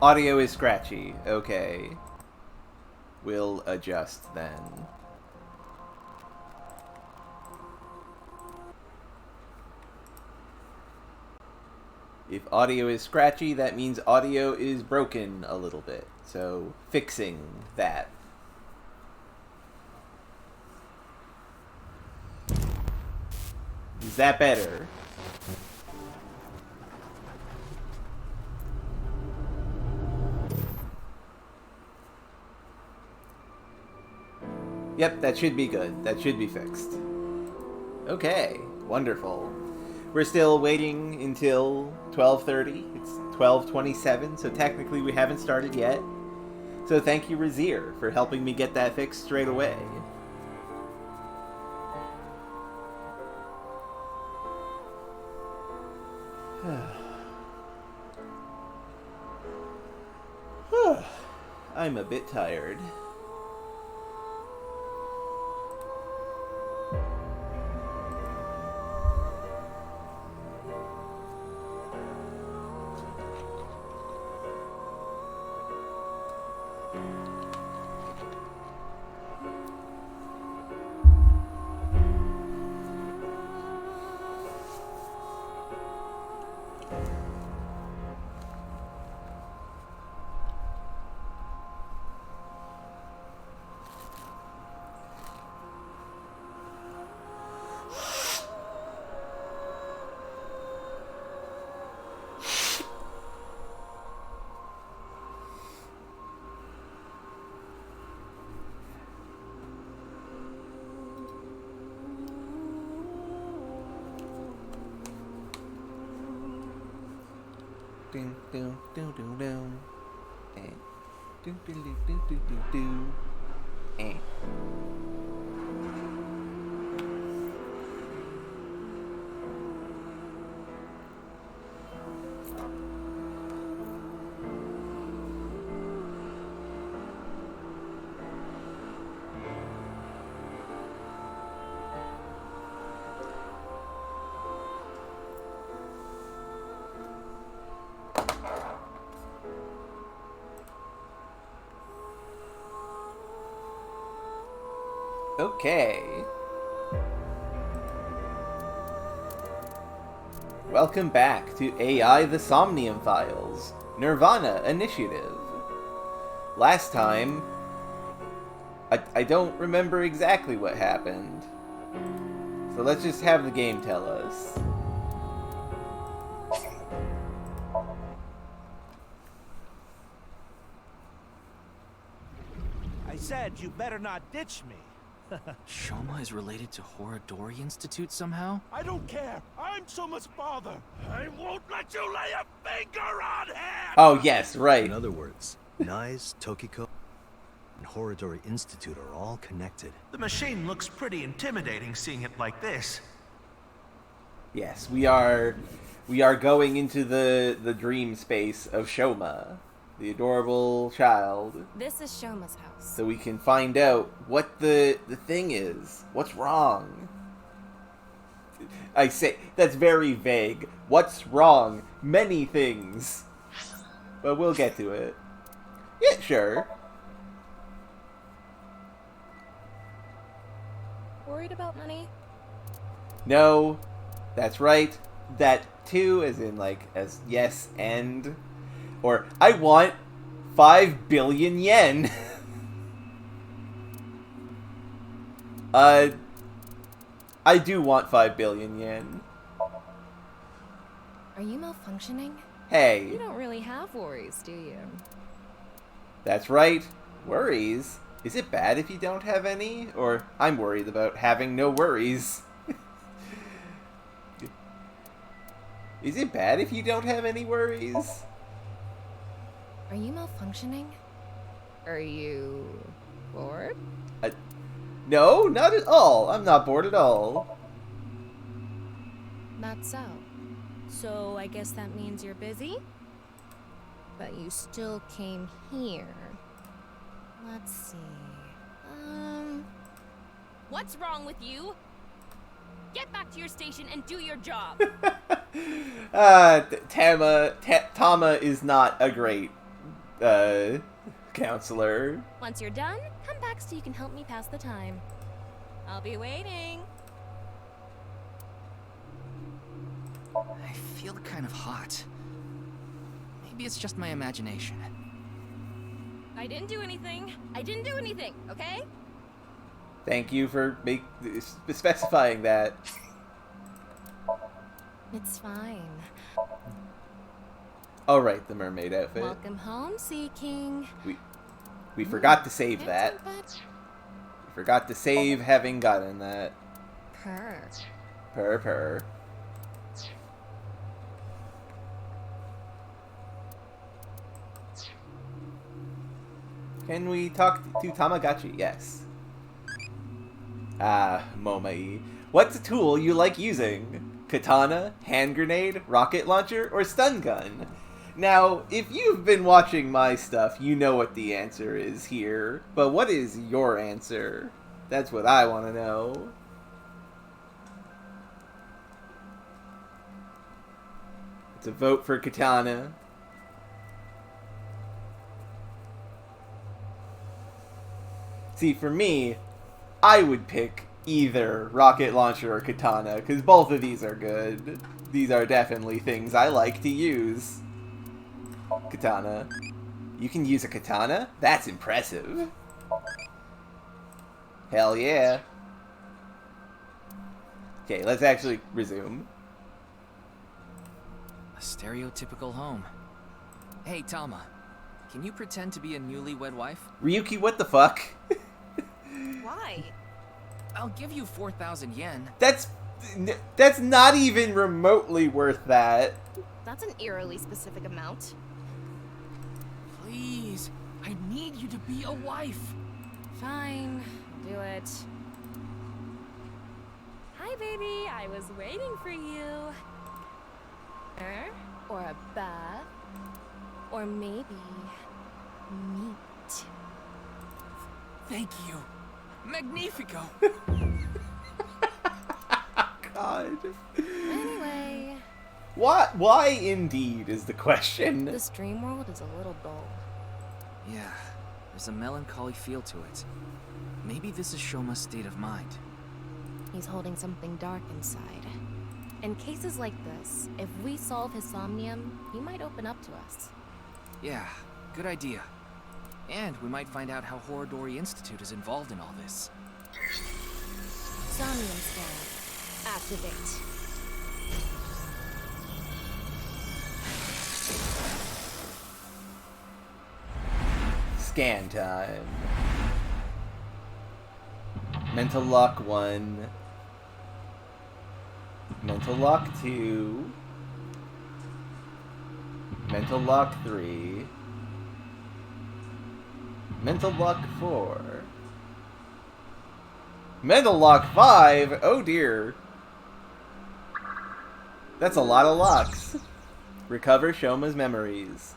Audio is scratchy. Okay. We'll adjust then. If audio is scratchy, that means audio is broken a little bit. So, fixing that. Is that better? Yep, that should be good. That should be fixed. Okay, wonderful. We're still waiting until 12:30. It's 12:27, so technically we haven't started yet. So thank you, Razir, for helping me get that fixed straight away. I'm a bit tired. Doom, doom, doom, doom, doom. And doom, doom, doom, doom, doom, doom, doom. And. Okay. Welcome back to AI the Somnium Files, NirvanA Initiative. Last time, I don't remember exactly what happened. So let's just have the game tell us. I said you better not ditch me. Shoma is related to Horadori Institute somehow? I don't care. I'm Soma's father. I won't let you lay a finger on him! Oh, yes, right. In other words, Nai's, Tokiko, and Horadori Institute are all connected. The machine looks pretty intimidating seeing it like this. Yes, we are going into the dream space of Shoma, the adorable child. This is Shoma's house. So we can find out what the thing is. What's wrong? I say, that's very vague. What's wrong? Many things. But we'll get to it. Yeah, sure. Worried about money? No, that's right. That too, as in like, as yes and. Or, I want 5 billion yen. I do want 5 billion yen. Are you malfunctioning? Hey. You don't really have worries, do you? That's right. Worries? Is it bad if you don't have any? Or, I'm worried about having no worries. Is it bad if you don't have any worries? Are you malfunctioning? Are you bored? No, not at all. I'm not bored at all. Not so. So I guess that means you're busy? But you still came here. Let's see. What's wrong with you? Get back to your station and do your job. Tama is not a great, counselor. Once you're done, come back so you can help me pass the time. I'll be waiting. I feel kind of hot. Maybe it's just my imagination. I didn't do anything. I didn't do anything, okay? Thank you for specifying that. It's fine. Alright, the mermaid outfit. Welcome home, Sea King. We forgot to save Handsome that. butt. We forgot to save having gotten that. Purr. Purr. Can we talk to Tamagotchi? Yes. Ah, Momai. What's a tool you like using? Katana, hand grenade, rocket launcher, or stun gun? Now, if you've been watching my stuff, you know what the answer is here. But what is your answer? That's what I want to know. It's a vote for Katana. See, for me, I would pick either rocket launcher or katana, because both of these are good. These are definitely things I like to use. Katana. You can use a katana? That's impressive. Hell yeah. Okay, let's actually resume. A stereotypical home. Hey, Tama. Can you pretend to be a newlywed wife? Ryuki, what the fuck? Why? I'll give you 4,000 yen. That's not even remotely worth that. That's an eerily specific amount. Please, I need you to be a wife. Fine, do it. Hi, baby. I was waiting for you. Or a bath. Or maybe meat. Thank you. Magnifico. God. Anyway, Why indeed is the question. this dream world is a little dull. Yeah, there's a melancholy feel to it. Maybe this is Shoma's state of mind. He's holding something dark inside. In cases like this, if we solve his somnium, he might open up to us. Yeah, good idea. And we might find out how Horodori Institute is involved in all this. Somnium scan. Activate. Scan time. Mental lock 1. Mental lock 2. Mental lock 3. Mental lock 4. Mental lock 5? Oh dear. That's a lot of locks. Recover Shoma's memories.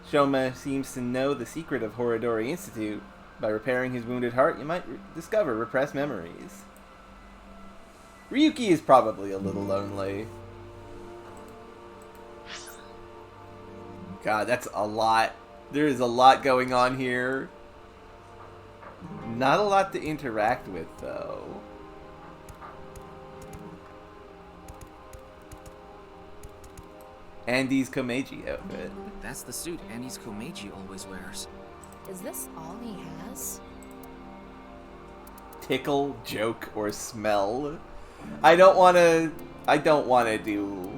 Shoma seems to know the secret of Horodori Institute. By repairing his wounded heart, you might discover repressed memories. Ryuki is probably a little lonely. God, that's a lot. There is a lot going on here. Not a lot to interact with, though. Andy's Komeiji outfit. That's the suit Annie's Komeiji always wears. Is this all he has? Tickle, joke, or smell. I don't want to do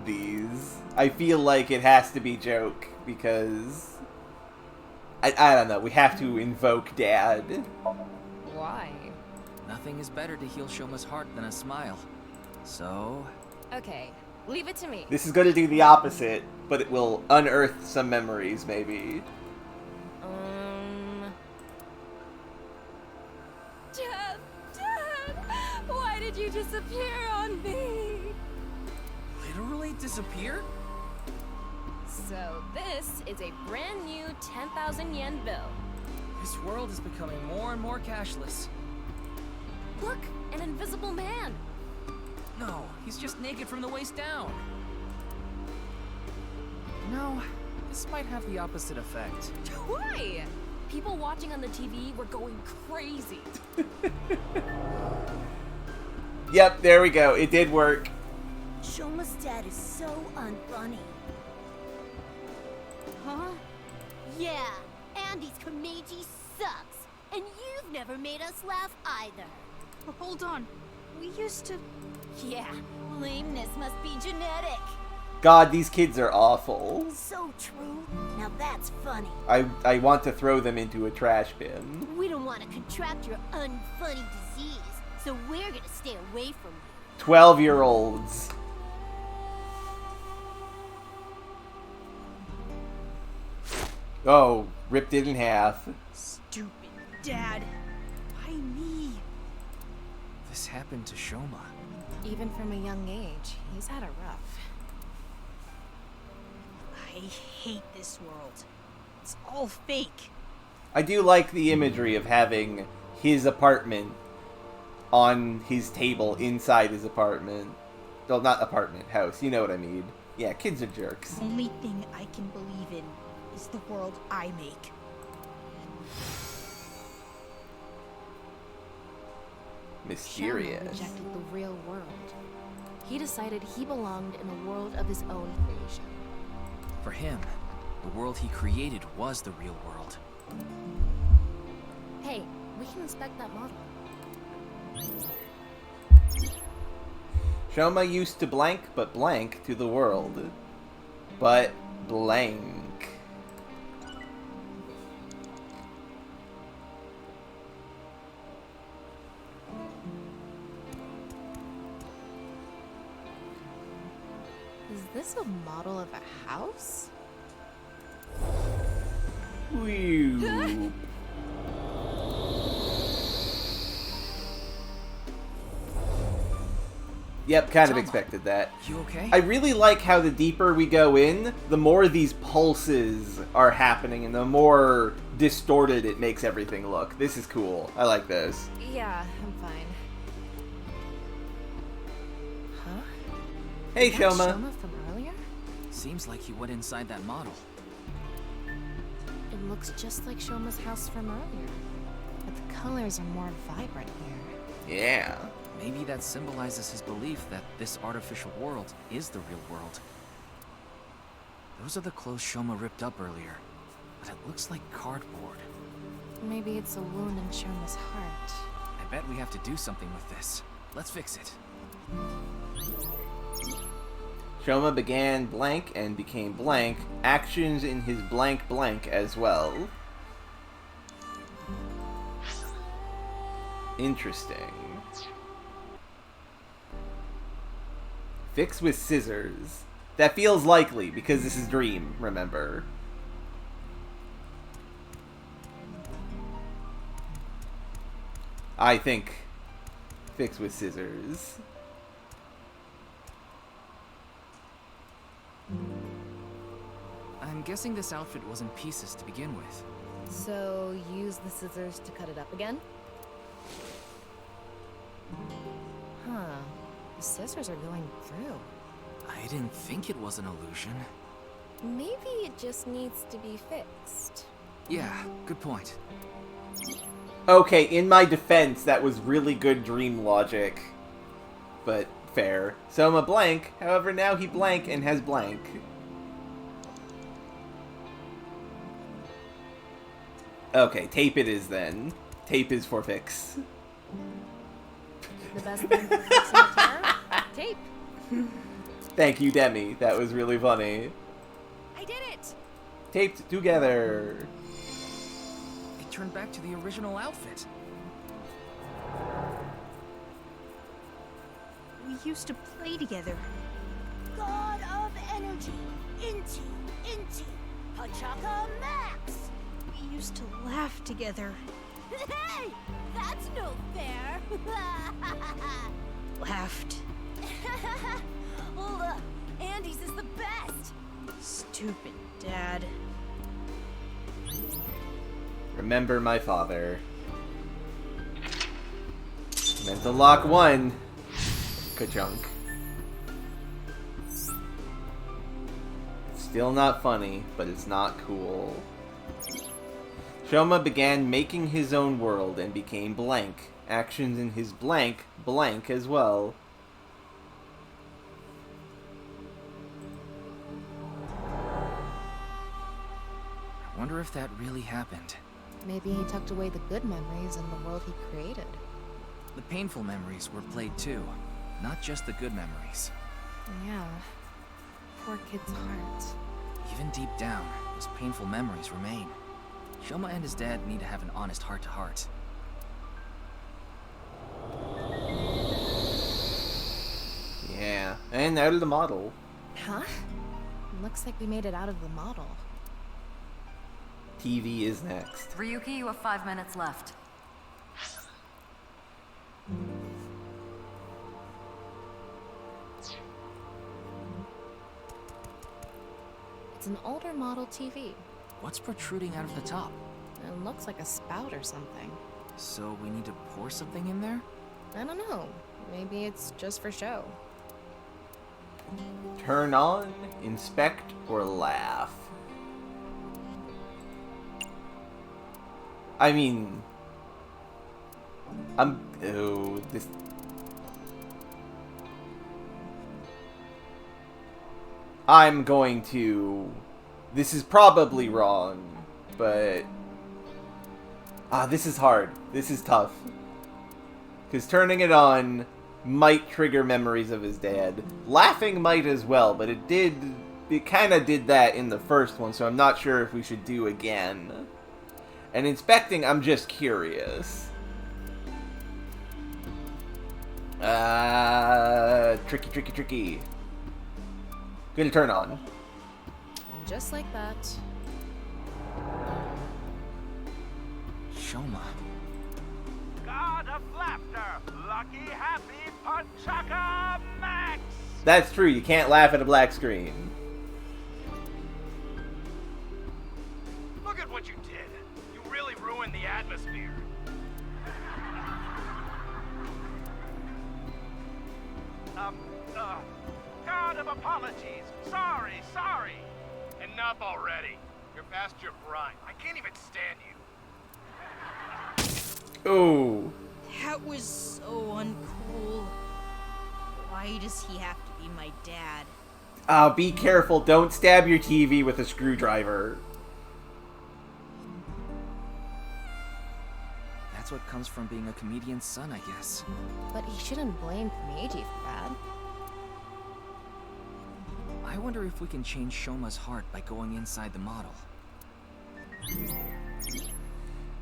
these. I feel like it has to be joke because I don't know. We have to invoke Dad. Why? Nothing is better to heal Shoma's heart than a smile. So, Okay, leave it to me. This is going to do the opposite, but it will unearth some memories, maybe. Dad, why did you disappear on me? literally disappear? So this is a brand new 10,000 yen bill. This world is becoming more and more cashless. Look, an invisible man. No, he's just naked from the waist down. No, this might have the opposite effect. Why? People watching on the TV were going crazy. Yep, there we go. It did work. Shoma's dad is so unfunny. Huh? Yeah, Andy's Komeiji sucks. And you've never made us laugh either. Hold on. We used to... Yeah, lameness must be genetic. God, these kids are awful. So true. Now that's funny. I want to throw them into a trash bin. We don't want to contract your unfunny disease, so we're gonna stay away from you. 12-year-olds. Oh, ripped it in half. Stupid dad. Why me? This happened to Shoma. Even from a young age, he's had it rough. I hate this world. It's all fake. I do like the imagery of having his apartment on his table inside his apartment. Well, not apartment, house. You know what I mean. Yeah, kids are jerks. The only thing I can believe in is the world I make. Mysterious. Shoma rejected the real world. He decided he belonged in a world of his own creation. For him, the world he created was the real world. Hey, we can inspect that model. Shoma used to blank, but blank to the world. But blank. Is this a model of a house? Whew. Yep, kind of Selma, expected that. You okay? I really like how the deeper we go in, the more these pulses are happening and the more distorted it makes everything look. This is cool. I like this. Yeah, I'm fine. Huh? Hey, Is that Shoma. Shoma from earlier? Seems like he went inside that model. It looks just like Shoma's house from earlier. But the colors are more vibrant here. Yeah. Maybe that symbolizes his belief that this artificial world is the real world. Those are the clothes Shoma ripped up earlier, but it looks like cardboard. Maybe it's a wound in Shoma's heart. I bet we have to do something with this. Let's fix it. Shoma began blank and became blank. Actions in his blank blank as well. Interesting. Fix with scissors. That feels likely because this is Dream, remember. I think fix with scissors. I'm guessing this outfit was in pieces to begin with. So, use the scissors to cut it up again? Huh. The scissors are going through. I didn't think it was an illusion. Maybe it just needs to be fixed. Yeah, good point. Okay, in my defense, that was really good dream logic. But fair. Soma blank, however now he blank and has blank. Okay, tape it is then. Tape is for fix. The best thing for fixing a tear? Tape. Thank you, Demi. That was really funny. I did it! Taped together. It turned back to the original outfit. We used to play together. God of energy, Inti, Pachaka Max. We used to laugh together. Hey, that's no fair. Laughed. Look, Andy's is the best. Stupid dad. Remember my father. Mental lock 1. Ka-chunk. Still not funny, but it's not cool. Shoma began making his own world and became blank. Actions in his blank as well. I wonder if that really happened. Maybe he tucked away the good memories in the world he created. The painful memories were played too, not just the good memories. Yeah. Poor kid's heart. Even deep down, those painful memories remain. Shoma and his dad need to have an honest heart-to-heart. Yeah, and out of the model. Huh? Looks like we made it out of the model. TV is next. Ryuki, you have 5 minutes left. It's an older model TV. What's protruding out of the top? It looks like a spout or something. So we need to pour something in there? I don't know. Maybe it's just for show. Turn on, inspect, or laugh. I mean, this. I'm going to. This is probably wrong, but this is hard. This is tough. Because turning it on might trigger memories of his dad. Laughing might as well, but it kind of did that in the first one, so I'm not sure if we should do again. And inspecting, I'm just curious. Tricky. Gonna turn on. And just like that. Shoma. God of laughter, lucky, happy, Pachaka Max! That's true, you can't laugh at a black screen. Look at what you did. You really ruined the atmosphere. God of apologies. Sorry. Enough already. You're past your prime. I can't even stand you. Ooh. That was so uncool. Why does he have to be my dad? Be careful, don't stab your TV with a screwdriver. That's what comes from being a comedian's son, I guess. But he shouldn't blame Meiji for that. I wonder if we can change Shoma's heart by going inside the model.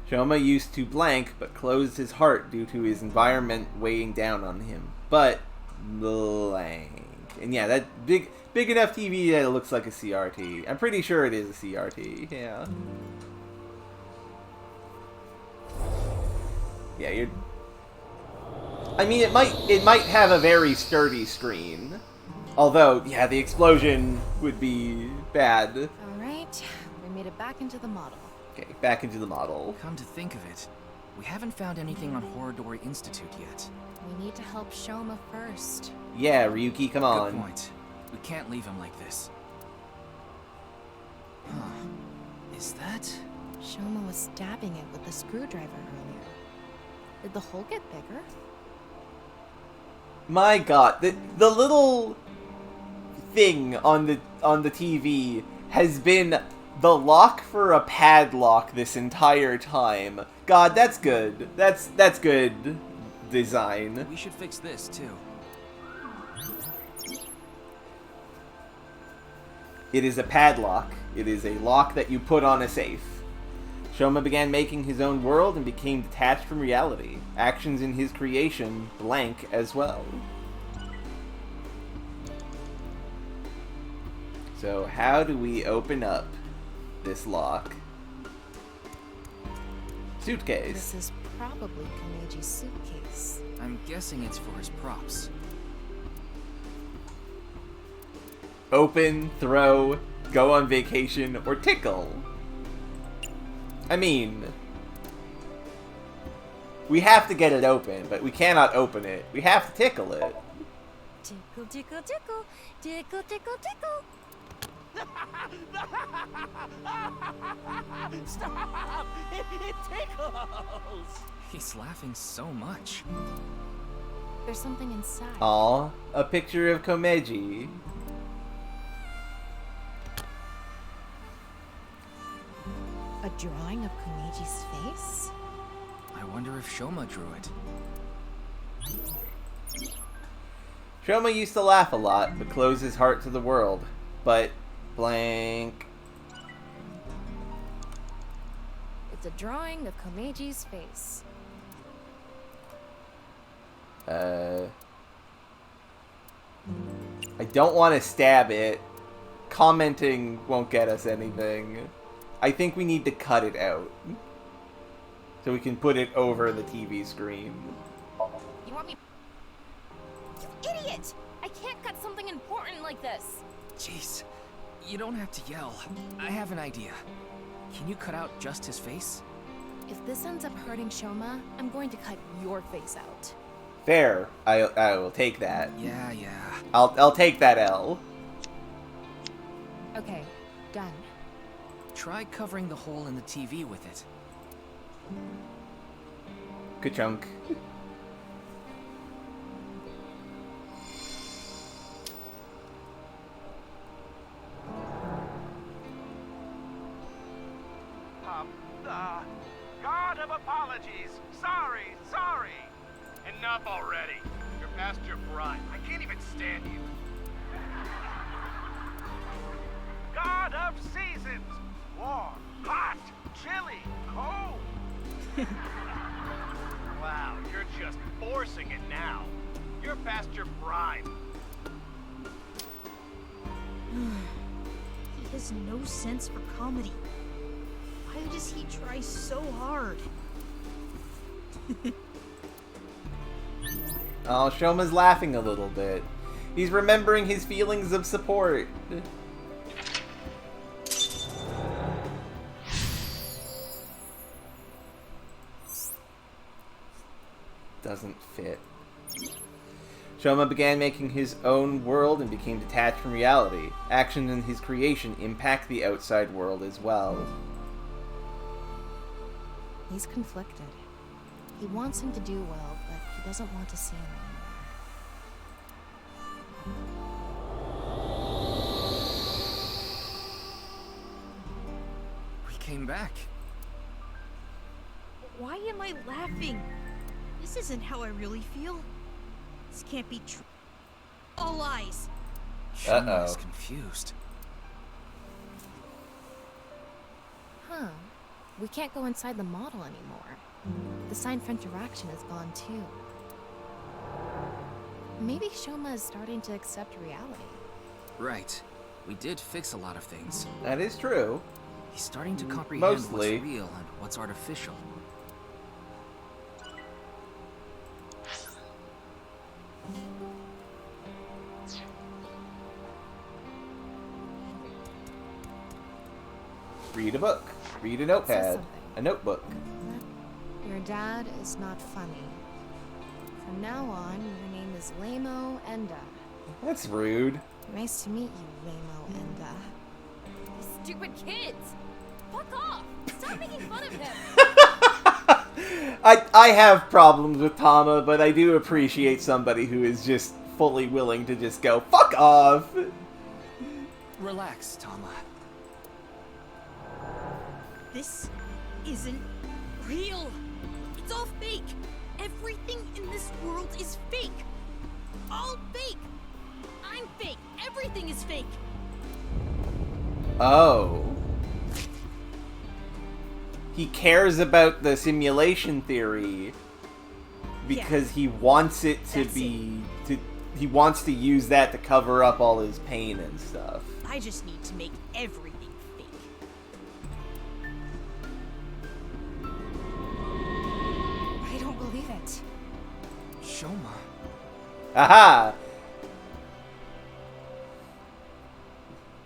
Shoma used to blank, but closed his heart due to his environment weighing down on him. But blank. And yeah, that big enough TV that it looks like a CRT. I'm pretty sure it is a CRT, yeah. Yeah, you're... I mean, it might have a very sturdy screen. Although, yeah, the explosion would be bad. Alright, we made it back into the model. Okay, back into the model. Come to think of it, we haven't found anything on Horodori Institute yet. We need to help Shoma first. Yeah, Ryuki, come on. Good point. We can't leave him like this. Huh. Is that... Shoma was stabbing it with a screwdriver earlier. Did the hole get bigger? My god, the little thing on the TV has been the lock for a padlock this entire time. God, that's good. That's good design. We should fix this, too. It is a padlock. It is a lock that you put on a safe. Shoma began making his own world and became detached from reality. Actions in his creation blank as well. So how do we open up this lock? Suitcase. This is probably Komeji's suitcase. I'm guessing it's for his props. Open, throw, go on vacation, or tickle. I mean, We have to get it open, but we cannot open it. We have to tickle it. Tickle, tickle, tickle, tickle, tickle, tickle. Stop! It tickles! He's laughing so much. There's something inside. Aw, a picture of Komeji. A drawing of Komeji's face? I wonder if Shoma drew it. Shoma used to laugh a lot, but close his heart to the world. But blank. It's a drawing of Komeji's face. I don't want to stab it. Commenting won't get us anything. I think we need to cut it out. So we can put it over the TV screen. You want me? You idiot! I can't cut something important like this. Jeez, you don't have to yell. I have an idea. Can you cut out just his face? If this ends up hurting Shoma, I'm going to cut your face out. Fair. I will take that. Yeah. I'll take that L. Okay, done. Try covering the hole in the TV with it. Ka-chunk. God of apologies. Sorry. Enough already. You're past your prime. I can't even stand you. God of seasons. Warm, hot, chilly, cold. Wow, you're just forcing it now. You're past your prime. He has no sense for comedy. Why does he try so hard? Oh, Shoma's laughing a little bit. He's remembering his feelings of support. Doesn't fit. Shoma began making his own world and became detached from reality. Actions in his creation impact the outside world as well. He's conflicted. He wants him to do well, but he doesn't want to see him anymore. We came back. Why am I laughing? This isn't how I really feel. This can't be true. All lies. Shoma is confused. Huh. We can't go inside the model anymore. The sign for interaction is gone too. Maybe Shoma is starting to accept reality. Right. We did fix a lot of things. That is true. He's starting to comprehend Mostly. what's real and what's artificial. Read a book. Read a notepad. something. A notebook. Your dad is not funny. From now on, your name is Lamo Enda. That's rude. Nice to meet you, Lamo Enda. You stupid kids! Fuck off! Stop making fun of him! I have problems with Tama, but I do appreciate somebody who is just fully willing to just go, fuck off! Relax, Tama. This isn't real. It's all fake. Everything in this world is fake. All fake. I'm fake. Everything is fake. Oh. He cares about the simulation theory because he wants it to That's be... he wants to use that to cover up all his pain and stuff. I just need to make everything fake. I don't believe it. Shoma. Aha!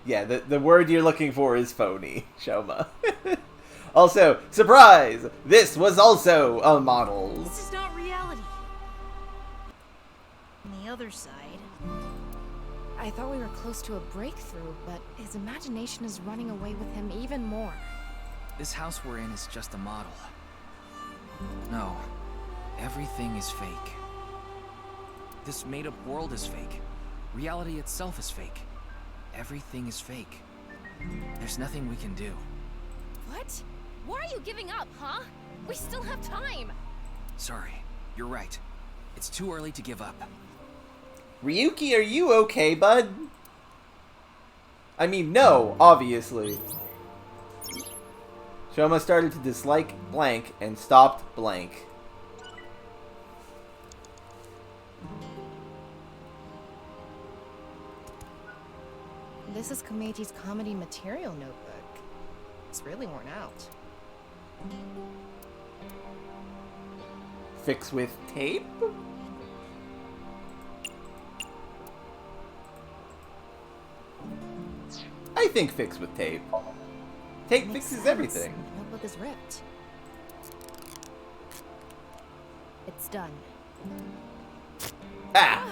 Yeah, the word you're looking for is phony, Shoma. Also, surprise! This was also a model. This is not reality. On the other side. I thought we were close to a breakthrough, but his imagination is running away with him even more. This house we're in is just a model. No, everything is fake. This made-up world is fake. Reality itself is fake. Everything is fake. There's nothing we can do. What? Why are you giving up, huh? We still have time. Sorry, you're right. It's too early to give up. Ryuki, are you okay, bud? I mean, no, obviously. Shoma started to dislike blank and stopped blank. This is Komeji's comedy material notebook. It's really worn out. Fix with tape? I think fix with tape. Tape Makes fixes sense. everything. The notebook is ripped. It's done. Ah!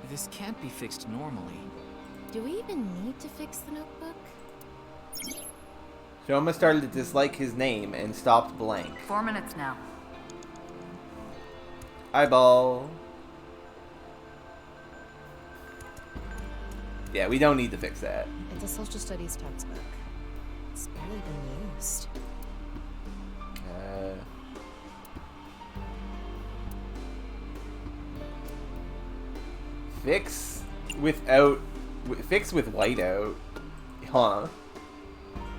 This can't be fixed normally. Do we even need to fix the notebook? Shoma started to dislike his name and stopped blank. 4 minutes now. Eyeball. Yeah, we don't need to fix that. It's a social studies textbook. It's barely been used. Fix with whiteout. Huh.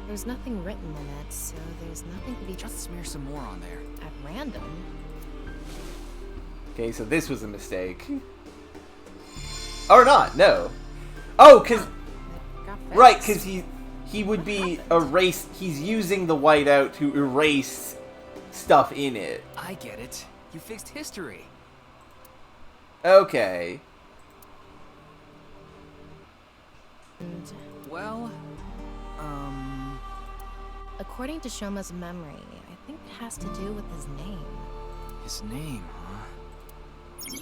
There's nothing written in it, so there's nothing to be Just smear some more on there. at random. Okay, so this was a mistake. Or not, no. Oh, cause Got fixed. right, cause he would be erased. He's using the whiteout to erase stuff in it. I get it. You fixed history. Okay. And Well, according to Shoma's memory, I think it has to do with his name. his name, huh?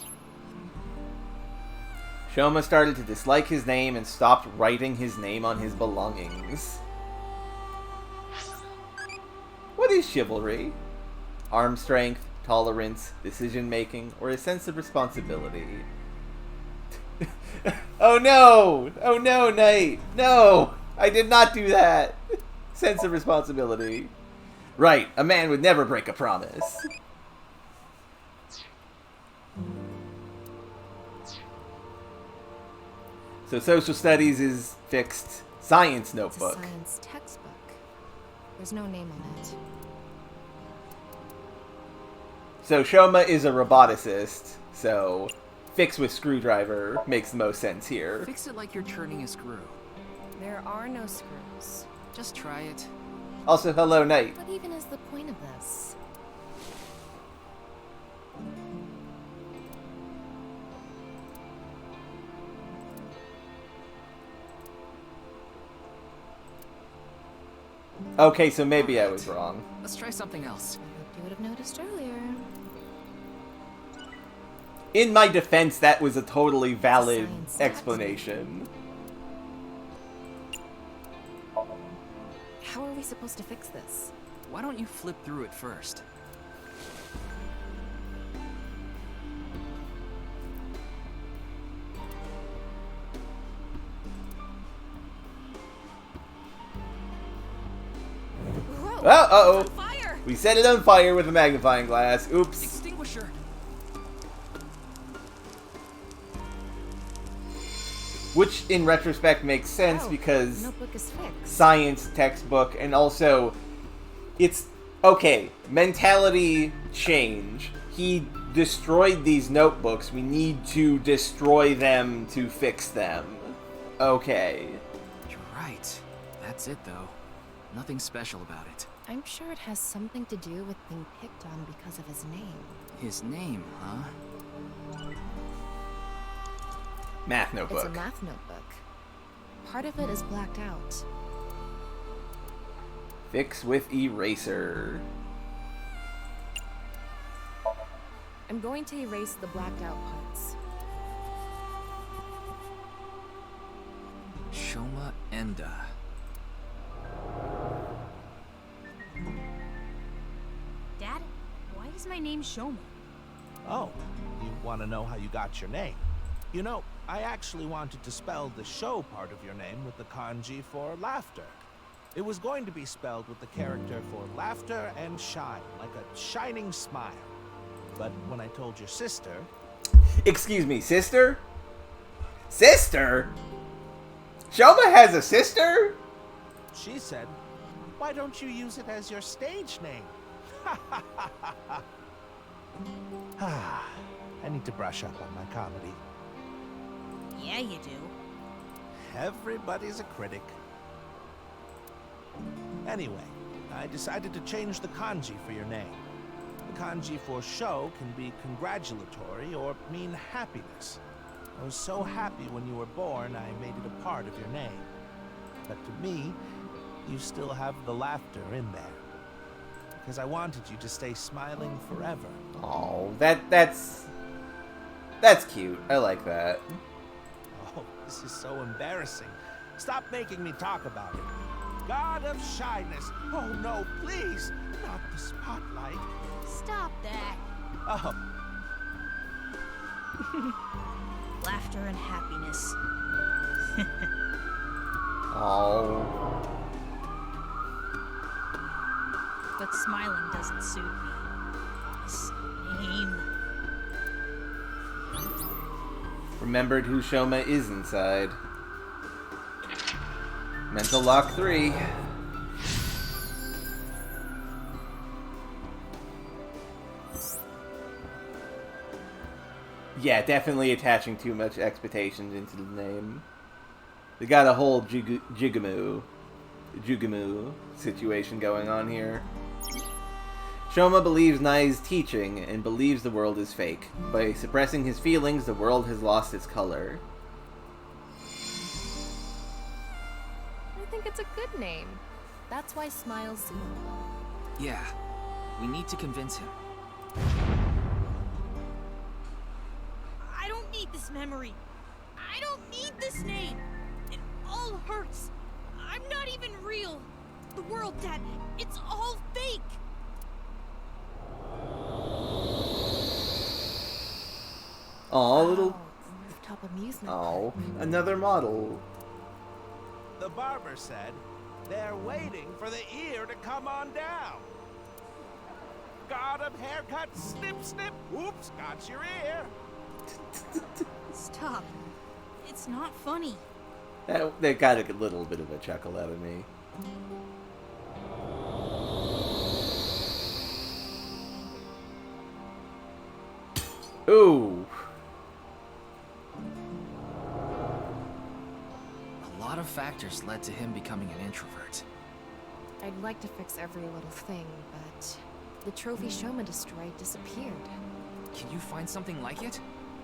Shoma started to dislike his name and stopped writing his name on his belongings. What is chivalry? Arm strength, tolerance, decision-making, or a sense of responsibility? Oh no! Oh no, Knight! No! I did not do that! Sense of responsibility. Right, a man would never break a promise. So social studies is fixed. Science It's a notebook. science textbook. There's no name on it. So Shoma is a roboticist, so fix with screwdriver makes the most sense here. Fix it like you're turning a screw. There are no screws. Just try it. Also, hello, Knight. What even is the point of this? Okay, so maybe I was wrong. Let's try something else. I hoped you would have noticed earlier. In my defense, that was a totally valid Science explanation. How are we supposed to fix this? Why don't you flip through it first? Whoa! Oh, uh-oh. It's on fire! We set it on fire with a magnifying glass. Oops. Extinguisher! Which, in retrospect, makes sense Oh, because notebook is fixed. science textbook, and also, it's... Okay, mentality change. He destroyed these notebooks. We need to destroy them to fix them. Okay. You're right. That's it, though. Nothing special about it. I'm sure it has something to do with being picked on because of his name. His name, huh? Math notebook. It's a math notebook. Part of it is blacked out. Fix with eraser. I'm going to erase the blacked out parts. Shoma Enda. Dad, why is my name Shoma? Oh, you want to know how you got your name? You know, I actually wanted to spell the show part of your name with the kanji for laughter. It was going to be spelled with the character for laughter and shine, like a shining smile. But when I told your sister... Excuse me, sister? Sister? Shoma has a sister? She said, why don't you use it as your stage name? I need to brush up on my comedy. Yeah, you do. Everybody's a critic. Anyway, I decided to change the kanji for your name. The kanji for show can be congratulatory or mean happiness. I was so happy when you were born, I made it a part of your name. But to me, you still have the laughter in there. Because I wanted you to stay smiling forever. Oh, that's cute. I like that. Oh, this is so embarrassing. Stop making me talk about it. God of shyness. Oh no, please. Not the spotlight. Stop that. Oh, Laughter and happiness. Oh. But smiling doesn't suit me. This name. Remembered who Shoma is inside. Mental lock 3. Yeah, definitely attaching too much expectations into the name. They got a whole Jugamu situation going on here. Shoma believes Nai's teaching and believes the world is fake. By suppressing his feelings, the world has lost its color. I think it's a good name. That's why Smiles suit him well. Yeah, we need to convince him. I don't need this memory. I don't need this name. It all hurts. I'm not even real. The world, Dad, it's all fake. Aw, little... Rooftop amusement Oh, park. another model. the barber said they're waiting for the ear to come on down. Got him haircut, snip, snip. Oops, got your ear. Stop. It's not funny. That got a little bit of a chuckle out of me. Ooh. A lot of factors led to him becoming an introvert. I'd like to fix every little thing, but the trophy Shoma destroyed disappeared. Can you find something like it?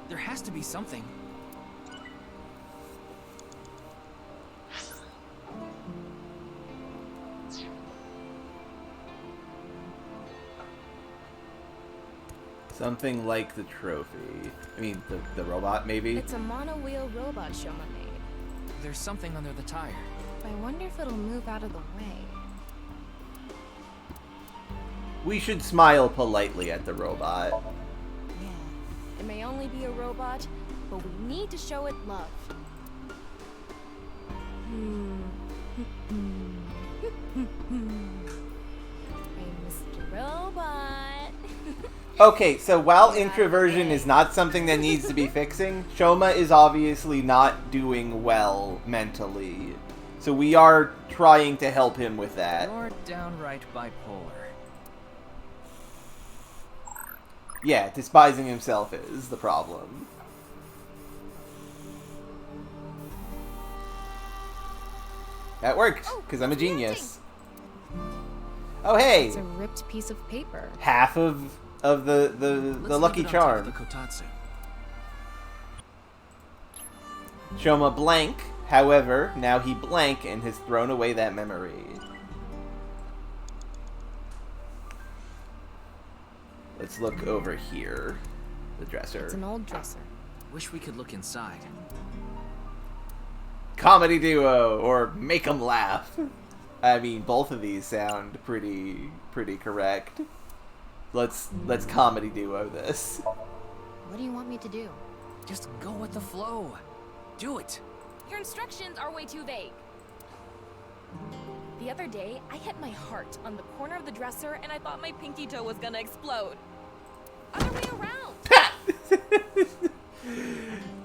There has to be something. Something like the trophy. I mean, the robot, maybe? It's a mono-wheel robot Shoma made. There's something under the tire. I wonder if it'll move out of the way. We should smile politely at the robot. Yeah. It may only be a robot, but we need to show it love. Hey, Mr. Robot. Okay, so while introversion is not something that needs to be fixing, Shoma is obviously not doing well mentally. So we are trying to help him with that. You're downright bipolar. Yeah, despising himself is the problem. That worked, because I'm a genius. Oh, hey! It's a ripped piece of paper. Half of the Let's Lucky leave it on top of Charm. the kotatsu. Shoma blank, however, now he blank and has thrown away that memory. Let's look over here. The dresser. It's an old dresser. Wish we could look inside. Comedy duo, or make 'em laugh. I mean, both of these sound pretty correct. Let's comedy duo this. What do you want me to do? Just go with the flow. Do it. Your instructions are way too vague. The other day, I hit my heart on the corner of the dresser and I thought my pinky toe was gonna explode. Other way around!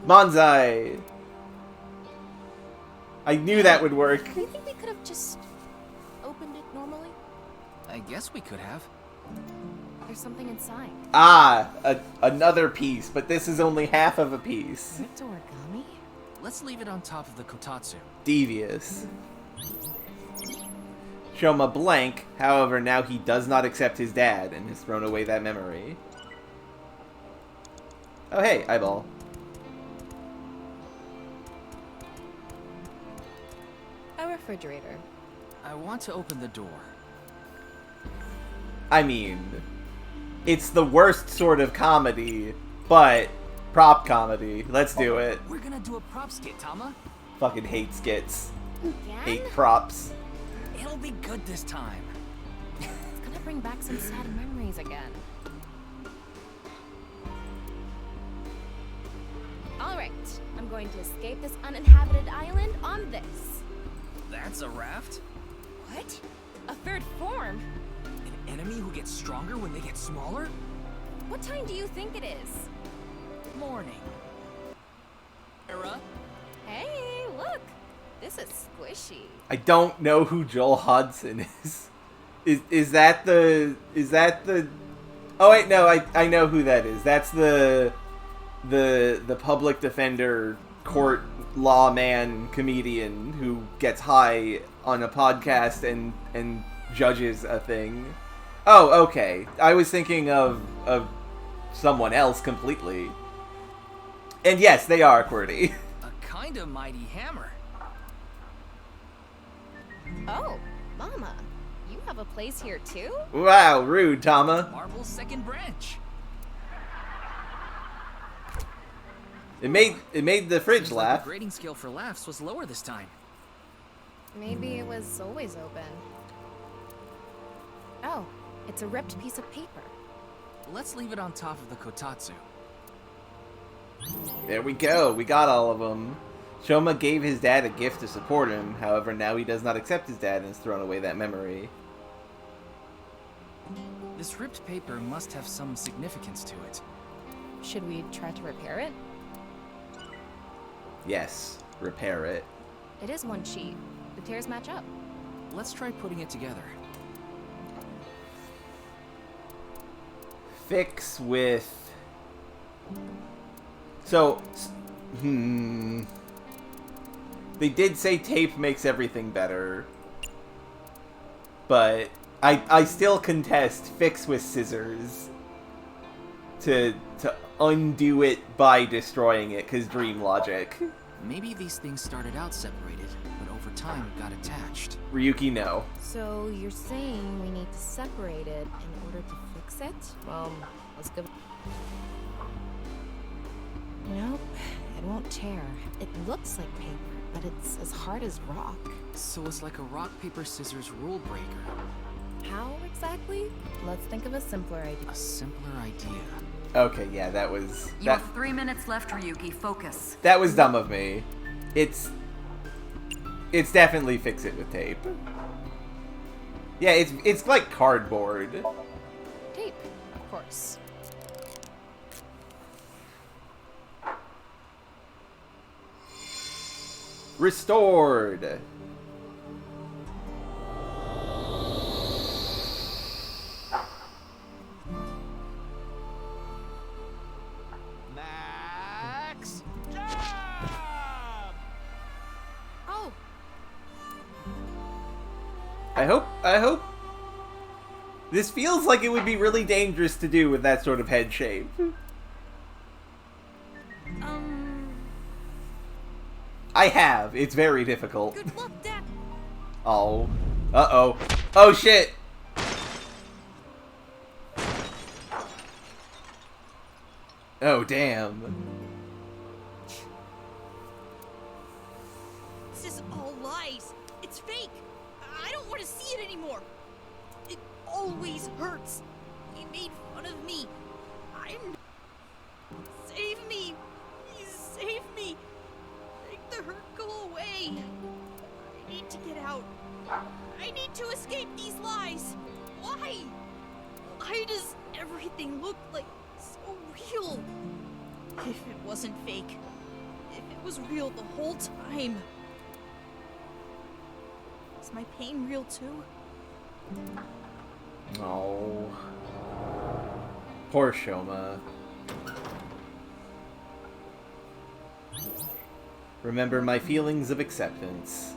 Manzai! I knew that would work. Do you think we could have just opened it normally? I guess we could have. There's something inside. Ah, another piece, but this is only half of a piece. Ripped origami? Let's leave it on top of the kotatsu. Devious. Shoma blank, however, now he does not accept his dad and has thrown away that memory. Oh hey, eyeball. A refrigerator. I want to open the door. I mean, it's the worst sort of comedy, but prop comedy. Let's do it. We're gonna do a prop skit, Tama. Fucking hate skits. Again? Hate props. It'll be good this time. It's gonna bring back some sad memories again. Alright, I'm going to escape this uninhabited island on this. That's a raft? What? A third form? An enemy who gets stronger when they get smaller? What time do you think it is? Morning. Era? Hey, look! This is squishy. I don't know who Joel Hodgson is. Is that the... Oh wait, no, I know who that is. That's the public defender, court lawman, comedian who gets high on a podcast and judges a thing. Oh, okay. I was thinking of someone else completely. And yes, they are QWERTY. A kind of mighty hammer. Oh, Mama, you have a place here too? Wow, rude, Tama. Marble's second branch. It made the fridge Seems like laugh. the grading scale for laughs was lower this time. Maybe it was always open. Oh, it's a ripped piece of paper. Let's leave it on top of the kotatsu. There we go. We got all of them. Shoma gave his dad a gift to support him. However, now he does not accept his dad and has thrown away that memory. This ripped paper must have some significance to it. Should we try to repair it? Yes, repair it. It is one sheet. The tears match up. Let's try putting it together. Fix with... So... They did say tape makes everything better. But I still contest fix with scissors. To undo it by destroying it, because dream logic. Maybe these things started out separated, but over time got attached. Ryuki, no. So you're saying we need to separate it in order to fix it? Well, let's go. Nope, it won't tear. It looks like paper, but it's as hard as rock. So it's like a rock, paper, scissors rule breaker. How exactly? Let's think of a simpler idea. A simpler idea. Okay, yeah, that was... You have 3 minutes left, Ryuki. Focus. That was dumb of me. It's definitely fix it with tape. Yeah, it's like cardboard. Tape, of course. Restored. Max, job! Oh, I hope this feels like it would be really dangerous to do with that sort of head shape. I have. It's very difficult. Good luck, Dad. Oh. Uh-oh. Oh, shit! Oh, damn. This is all lies. It's fake. I don't want to see it anymore. It always hurts. He made fun of me. Save me. Please save me. Make the hurt go away. I need to get out. I need to escape these lies. Why? Why does everything look like so real? If it wasn't fake, if it was real the whole time, is my pain real too? Oh. Poor Shoma. Remember my feelings of acceptance.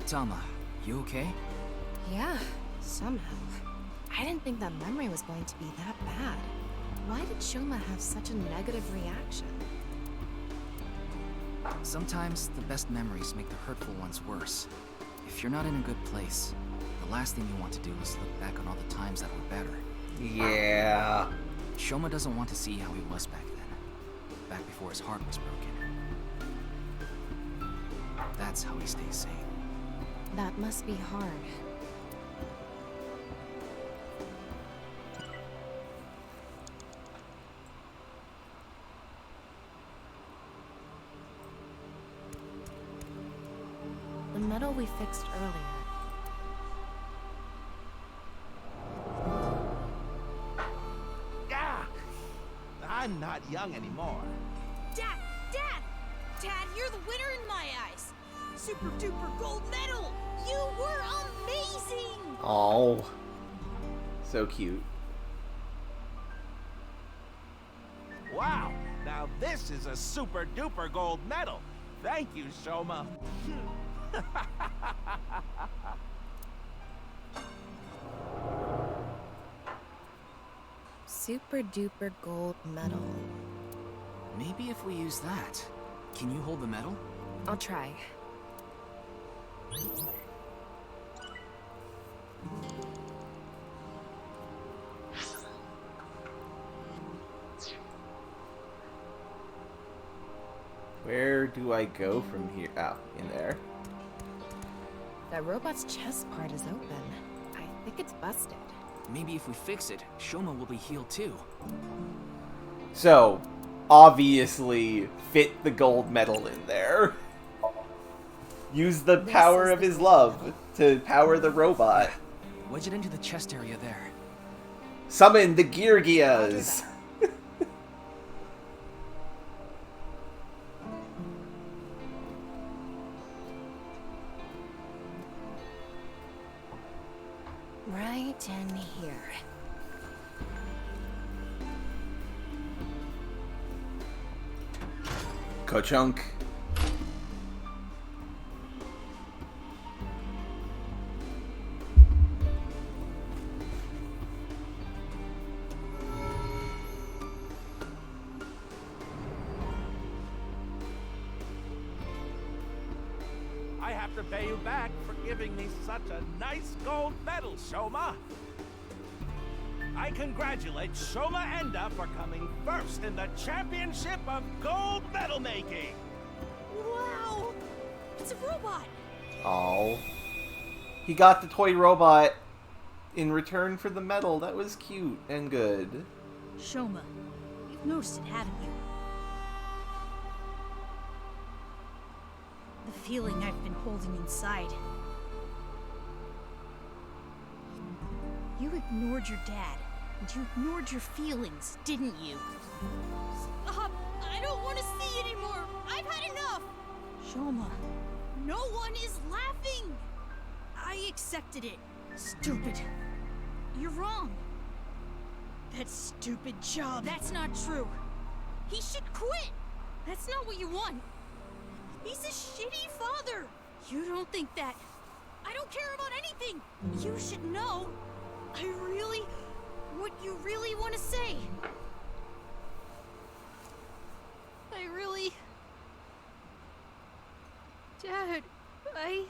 Tama, you okay? Yeah, somehow. I didn't think that memory was going to be that bad. Why did Shoma have such a negative reaction? Sometimes the best memories make the hurtful ones worse. If you're not in a good place, the last thing you want to do is look back on all the times that were better. Yeah. Shoma doesn't want to see how he was back then. Back before his heart was broken. That's how he stays sane. That must be hard. The metal we fixed earlier. Ah! I'm not young anymore. Dad! Dad! Dad, you're the winner in my eyes! Super duper gold medal! You were amazing! Oh. So cute. Wow! Now this is a super duper gold medal. Thank you, Shoma. Super duper gold medal. Maybe if we use that. Can you hold the medal? I'll try. Where do I go from here? Oh, in there. That robot's chest part is open. I think it's busted. Maybe if we fix it, Shoma will be healed too. So, obviously, fit the gold medal in there. Use the power of his love to power the robot. Wedge it into the chest area there. Summon the Geargias! Right in here. Ka-chunk. I have to pay you back for giving me such a nice gold medal, Shoma. I congratulate Shoma Enda for coming first in the championship of gold medal making. Wow! It's a robot! Oh. He got the toy robot in return for the medal. That was cute and good. Shoma, you've noticed it, haven't you? The feeling I've been holding inside. You ignored your dad, and you ignored your feelings, didn't you? Stop! I don't want to see anymore! I've had enough! Shoma, no one is laughing! I accepted it. Stupid. You're wrong. That stupid job. That's not true. He should quit. That's not what you want. He's a shitty father. You don't think that. I don't care about anything. You should know. What you really want to say. I really I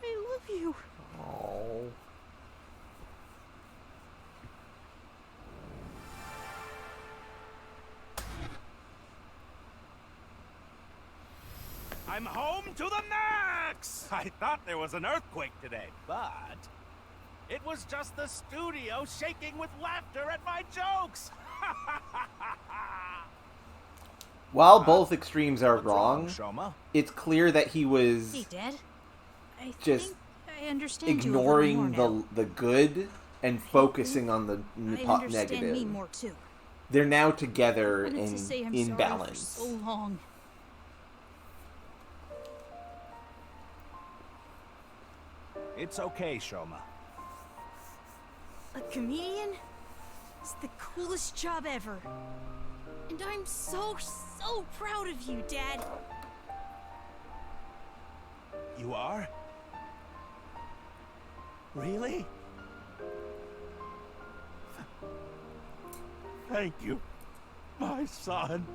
love you. Oh. I'm home to the max! I thought there was an earthquake today, but it was just the studio shaking with laughter at my jokes! While both extremes are wrong, Shoma? it's clear that he was Hey, Dad. I just think I understand ignoring you a little more now. the good and focusing on the I understand negative. me more too. They're now together I wanted and to say I'm in sorry balance. for so long. It's okay, Shoma. A comedian is the coolest job ever. And I'm so proud of you, Dad. You are? Really? Thank you, my son.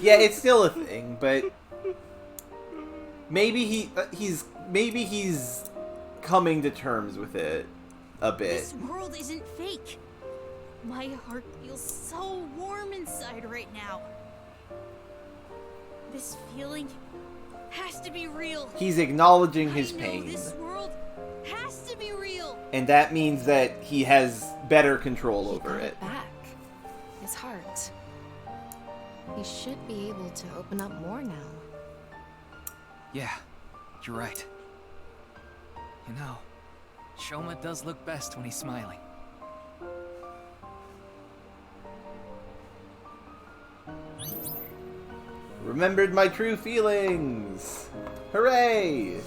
Yeah, it's still a thing, but maybe he's coming to terms with it a bit. This world isn't fake. My heart feels so warm inside right now. This feeling has to be real. He's acknowledging his I know pain. this world has to be real. And that means that he has better control He over got it. back. His heart. He should be able to open up more now. Yeah, you're right. You know, Shoma does look best when he's smiling. Remembered my true feelings! Hooray!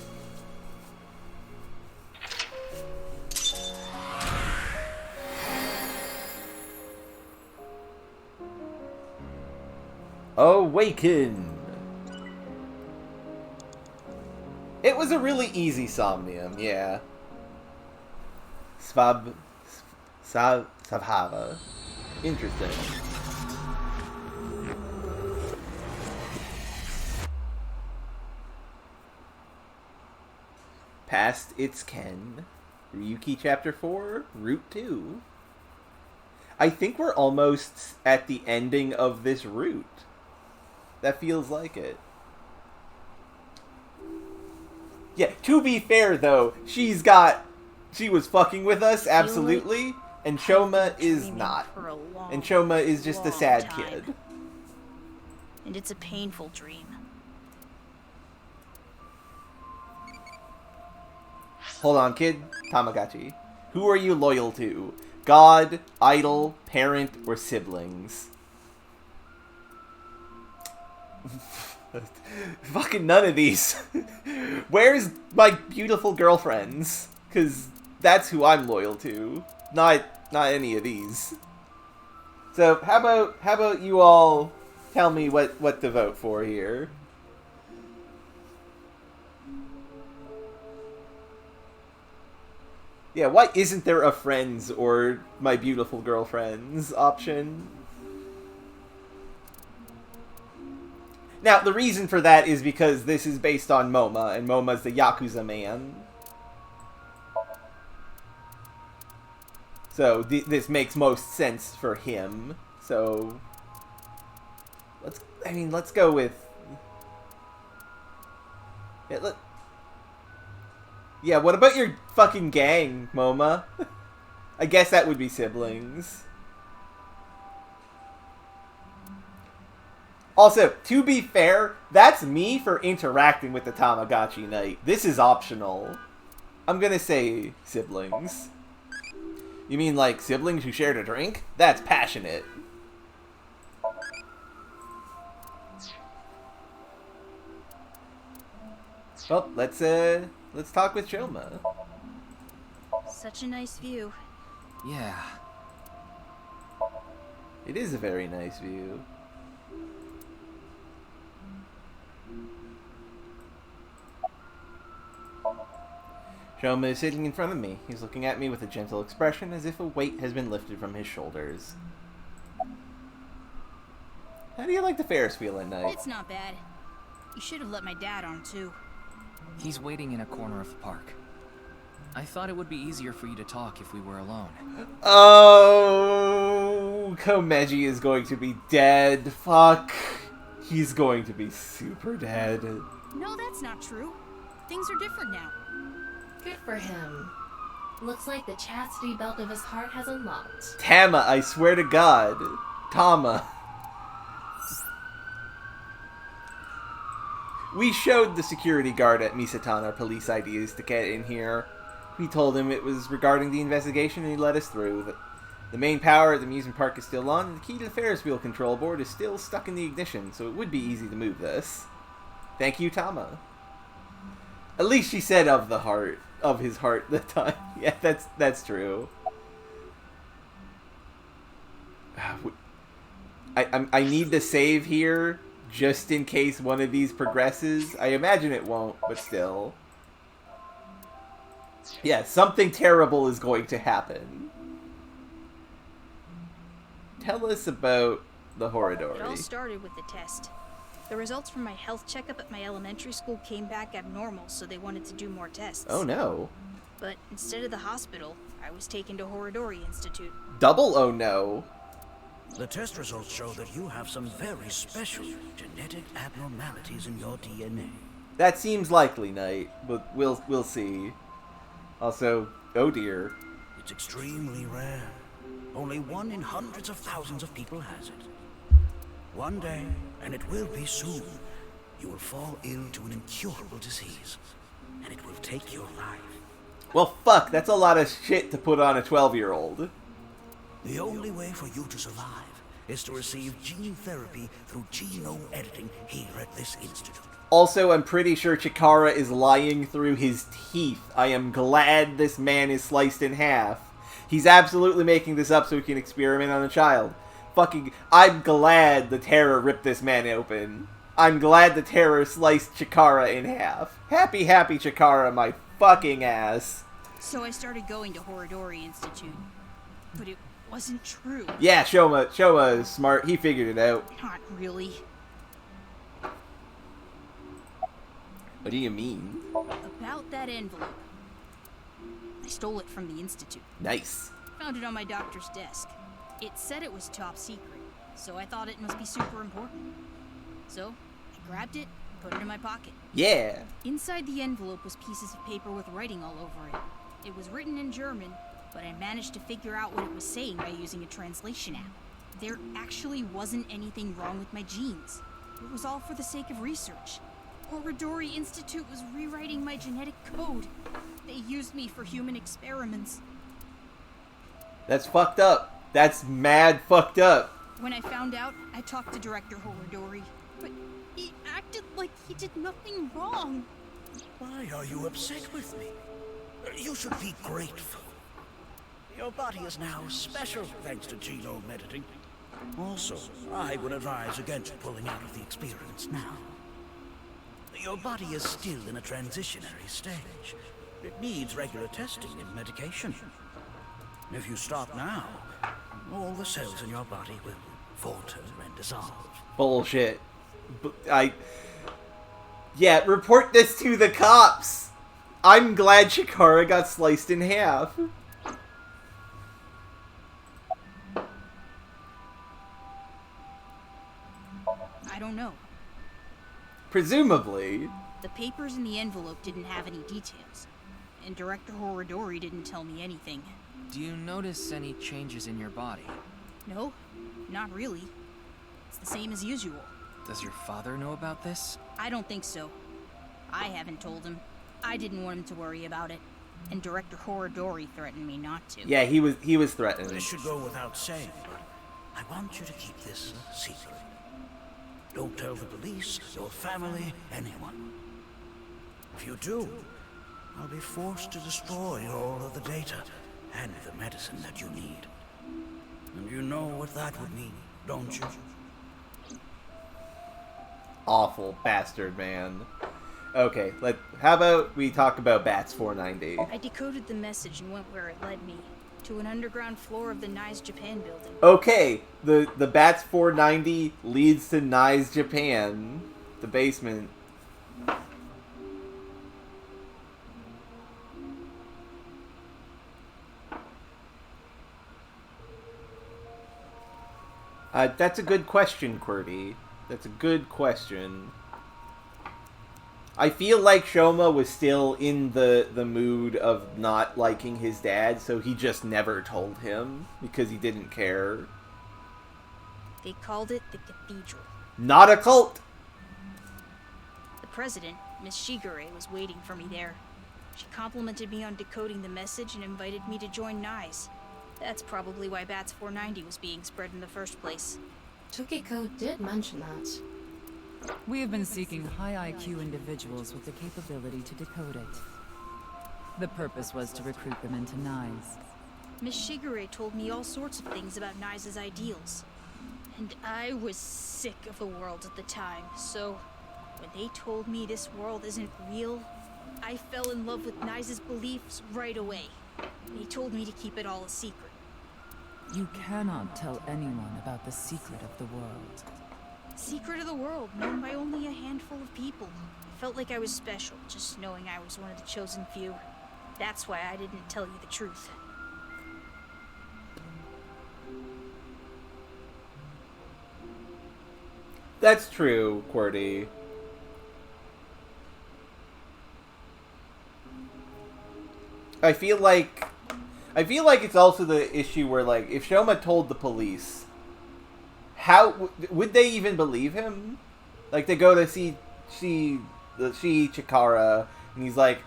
Awaken! It was a really easy Somnium, yeah. Savhava. Interesting. Past its ken. Ryuki Chapter 4, Route 2. I think we're almost at the ending of this route. That feels like it. Yeah, to be fair though, she was fucking with us, absolutely, and Shoma is not. And Shoma is just a sad kid. And it's a painful dream. Hold on, kid. Tamagotchi. Who are you loyal to? God, idol, parent, or siblings? Fucking none of these. Where's my beautiful girlfriends? Because that's who I'm loyal to. Not any of these. So how about you all tell me what to vote for here? Yeah, why isn't there a friends or my beautiful girlfriends option? Now, the reason for that is because this is based on Moma, and Moma's the Yakuza man. So, this makes most sense for him. So, let's go with... Yeah, what about your fucking gang, Moma? I guess that would be siblings. Also, to be fair, that's me for interacting with the Tamagotchi Knight. This is optional. I'm gonna say siblings. You mean like siblings who shared a drink? That's passionate. Well, let's talk with Shoma. Such a nice view. Yeah. It is a very nice view. Shoma is sitting in front of me. He's looking at me with a gentle expression as if a weight has been lifted from his shoulders. How do you like the Ferris wheel at night? It's not bad. You should have let my dad on, too. He's waiting in a corner of the park. I thought it would be easier for you to talk if we were alone. Oh, Komeji is going to be dead. Fuck. He's going to be super dead. No, that's not true. Things are different now. Good for him. Looks like the chastity belt of his heart has unlocked. Tama, I swear to God. Tama. We showed the security guard at Misatan our police IDs to get in here. We told him it was regarding the investigation and he let us through. The main power at the amusement park is still on, and the key to the Ferris wheel control board is still stuck in the ignition, so it would be easy to move this. Thank you, Tama. At least she said of the heart, of his heart that time. Yeah, that's true. I need to save here, just in case one of these progresses. I imagine it won't, but still. Yeah, something terrible is going to happen. Tell us about the Horadori. It all started with the test. The results from my health checkup at my elementary school came back abnormal, so they wanted to do more tests. Oh no. But instead of the hospital, I was taken to Horadori Institute. Double oh no. The test results show that you have some very special genetic abnormalities in your DNA. That seems likely, Knight, but we'll see. Also, oh dear. It's extremely rare. Only 1 in hundreds of thousands of people has it. One day, and it will be soon, you will fall ill to an incurable disease, and it will take your life. Well, fuck, that's a lot of shit to put on a 12-year-old. The only way for you to survive is to receive gene therapy through genome editing here at this institute. Also, I'm pretty sure Chikara is lying through his teeth. I am glad this man is sliced in half. He's absolutely making this up so he can experiment on a child. Fucking, I'm glad the Terror ripped this man open. I'm glad the Terror sliced Chikara in half. Happy, happy Chikara, my fucking ass. So I started going to Horadori Institute. But it wasn't true. Yeah, Shoma is smart. He figured it out. Not really. What do you mean? About that envelope. I stole it from the Institute. Nice. Found it on my doctor's desk. It said it was top secret, so I thought it must be super important. So, I grabbed it, put it in my pocket. Yeah. Inside the envelope was pieces of paper with writing all over it. It was written in German, but I managed to figure out what it was saying by using a translation app. There actually wasn't anything wrong with my genes. It was all for the sake of research. Horadori Institute was rewriting my genetic code. They used me for human experiments. That's fucked up. That's mad fucked up. When I found out, I talked to Director Horadori, but he acted like he did nothing wrong. Why are you upset with me? You should be grateful. Your body is now special thanks to genome editing. Also, I would advise against pulling out of the experiments now. Your body is still in a transitionary stage. It needs regular testing and medication. If you stop now, all the cells in your body will falter and dissolve. Bullshit. Yeah, report this to the cops. I'm glad Chikara got sliced in half. I don't know. Presumably. The papers in the envelope didn't have any details, and Director Horadori didn't tell me anything. Do you notice any changes in your body? No, not really. It's the same as usual. Does your father know about this? I don't think so. I haven't told him. I didn't want him to worry about it, and Director Horadori threatened me not to. Yeah, he was threatening. This should go without saying, but I want you to keep this a secret. Don't tell the police, your family, anyone. If you do, I'll be forced to destroy all of the data and the medicine that you need. And you know what that would mean, don't you? Awful bastard, man. Okay, how about we talk about Bats 490? I decoded the message and went where it led me, to an underground floor of the Nice Japan building. Okay, the Bats 490 leads to Nice Japan, the basement. That's a good question, QWERTY. That's a good question. I feel like Shoma was still in the mood of not liking his dad, so he just never told him because he didn't care. They called it the Cathedral. Not a cult! The president, Miss Shigure, was waiting for me there. She complimented me on decoding the message and invited me to join NICE. That's probably why Bats 490 was being spread in the first place. Tokiko did mention that. We have been seeking high IQ individuals with the capability to decode it. The purpose was to recruit them into NICE. Miss Shigure told me all sorts of things about NICE's ideals. And I was sick of the world at the time, so when they told me this world isn't real, I fell in love with NICE's beliefs right away. They told me to keep it all a secret. You cannot tell anyone about the secret of the world. Secret of the world, known by only a handful of people. I felt like I was special, just knowing I was one of the chosen few. That's why I didn't tell you the truth. That's true, QWERTY. I feel like it's also the issue where, like, if Shoma told the police, how would they even believe him? Like, they go to see Chikara, and he's like,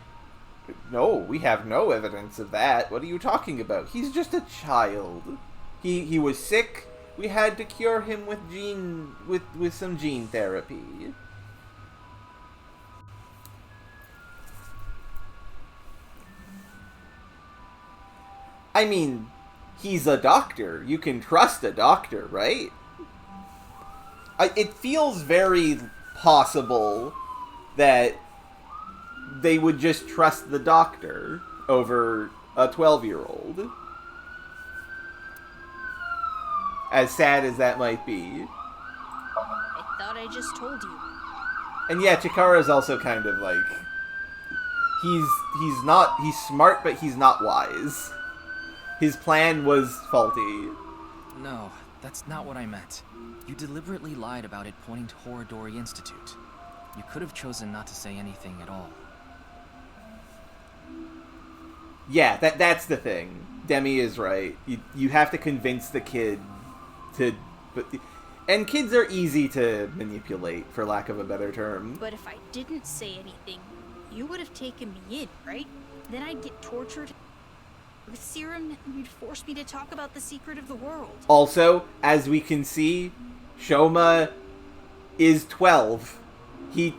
"No, we have no evidence of that. What are you talking about? He's just a child. He was sick. We had to cure him with some gene therapy." I mean, he's a doctor. You can trust a doctor, right? It feels very possible that they would just trust the doctor over a 12-year-old. As sad as that might be. I thought I just told you. And yeah, Chikara's also kind of like... He's smart, but he's not wise. His plan was faulty. No, that's not what I meant. You deliberately lied about it pointing to Horodori Institute. You could have chosen not to say anything at all. Yeah, that's the thing. Demi is right. You have to convince the kid to... And kids are easy to manipulate, for lack of a better term. But if I didn't say anything, you would have taken me in, right? Then I'd get tortured with serum, and you'd force me to talk about the secret of the world. Also, as we can see, Shoma is 12. He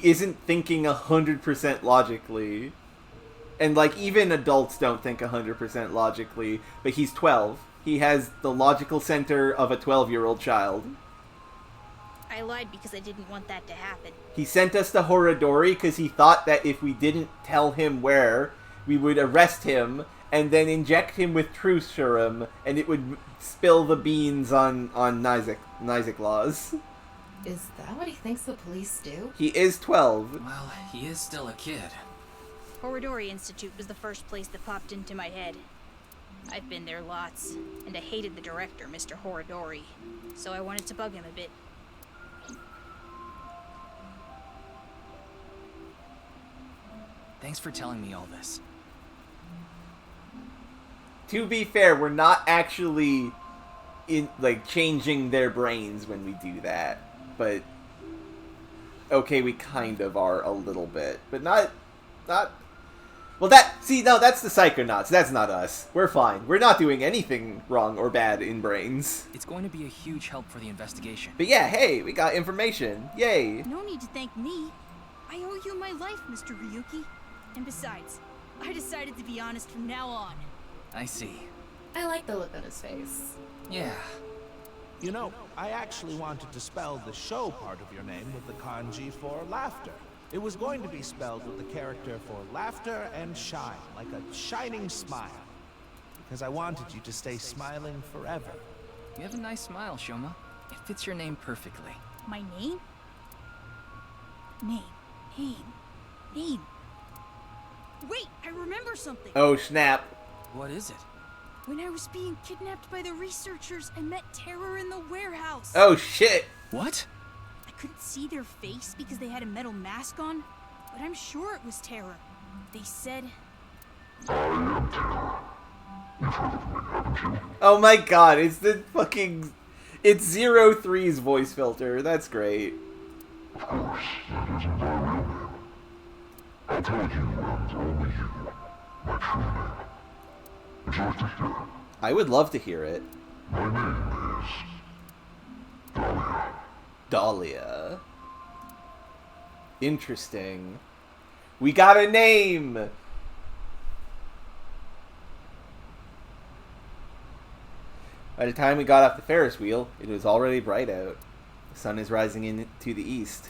isn't thinking 100% logically. And, like, even adults don't think 100% logically, but he's 12. He has the logical center of a 12-year-old child. I lied because I didn't want that to happen. He sent us to Horodori because he thought that if we didn't tell him where, we would arrest him and then inject him with truth serum, and it would spill the beans on Nizek laws. Is that what he thinks the police do? He is 12. Well, he is still a kid. Horodori Institute was the first place that popped into my head. I've been there lots, and I hated the director, Mr. Horodori, so I wanted to bug him a bit. Thanks for telling me all this. To be fair, we're not actually changing their brains when we do that, but okay, we kind of are a little bit, but not. Well, that's the Psychonauts. That's not us. We're fine. We're not doing anything wrong or bad in brains. It's going to be a huge help for the investigation. But yeah, hey, we got information. Yay. No need to thank me. I owe you my life, Mr. Ryuki. And besides, I decided to be honest from now on. I see. I like the look on his face. Yeah. You know, I actually wanted to spell the show part of your name with the kanji for laughter. It was going to be spelled with the character for laughter and shine, like a shining smile. because I wanted you to stay smiling forever. You have a nice smile, Shoma. It fits your name perfectly. My name? Name. Wait, I remember something. Oh, snap. What is it? When I was being kidnapped by the researchers, I met Terror in the warehouse. Oh, shit. What? I couldn't see their face because they had a metal mask on, but I'm sure it was Terror. They said... Oh my god, it's the fucking... It's 03's voice filter. That's great. Of course, that isn't my real name. I'll tell you and only you my true name. Would you like to hear it? I would love to hear it. My name is... Dahlia. Dahlia. Interesting. We got a name! By the time we got off the Ferris wheel, it was already bright out. The sun is rising into the east.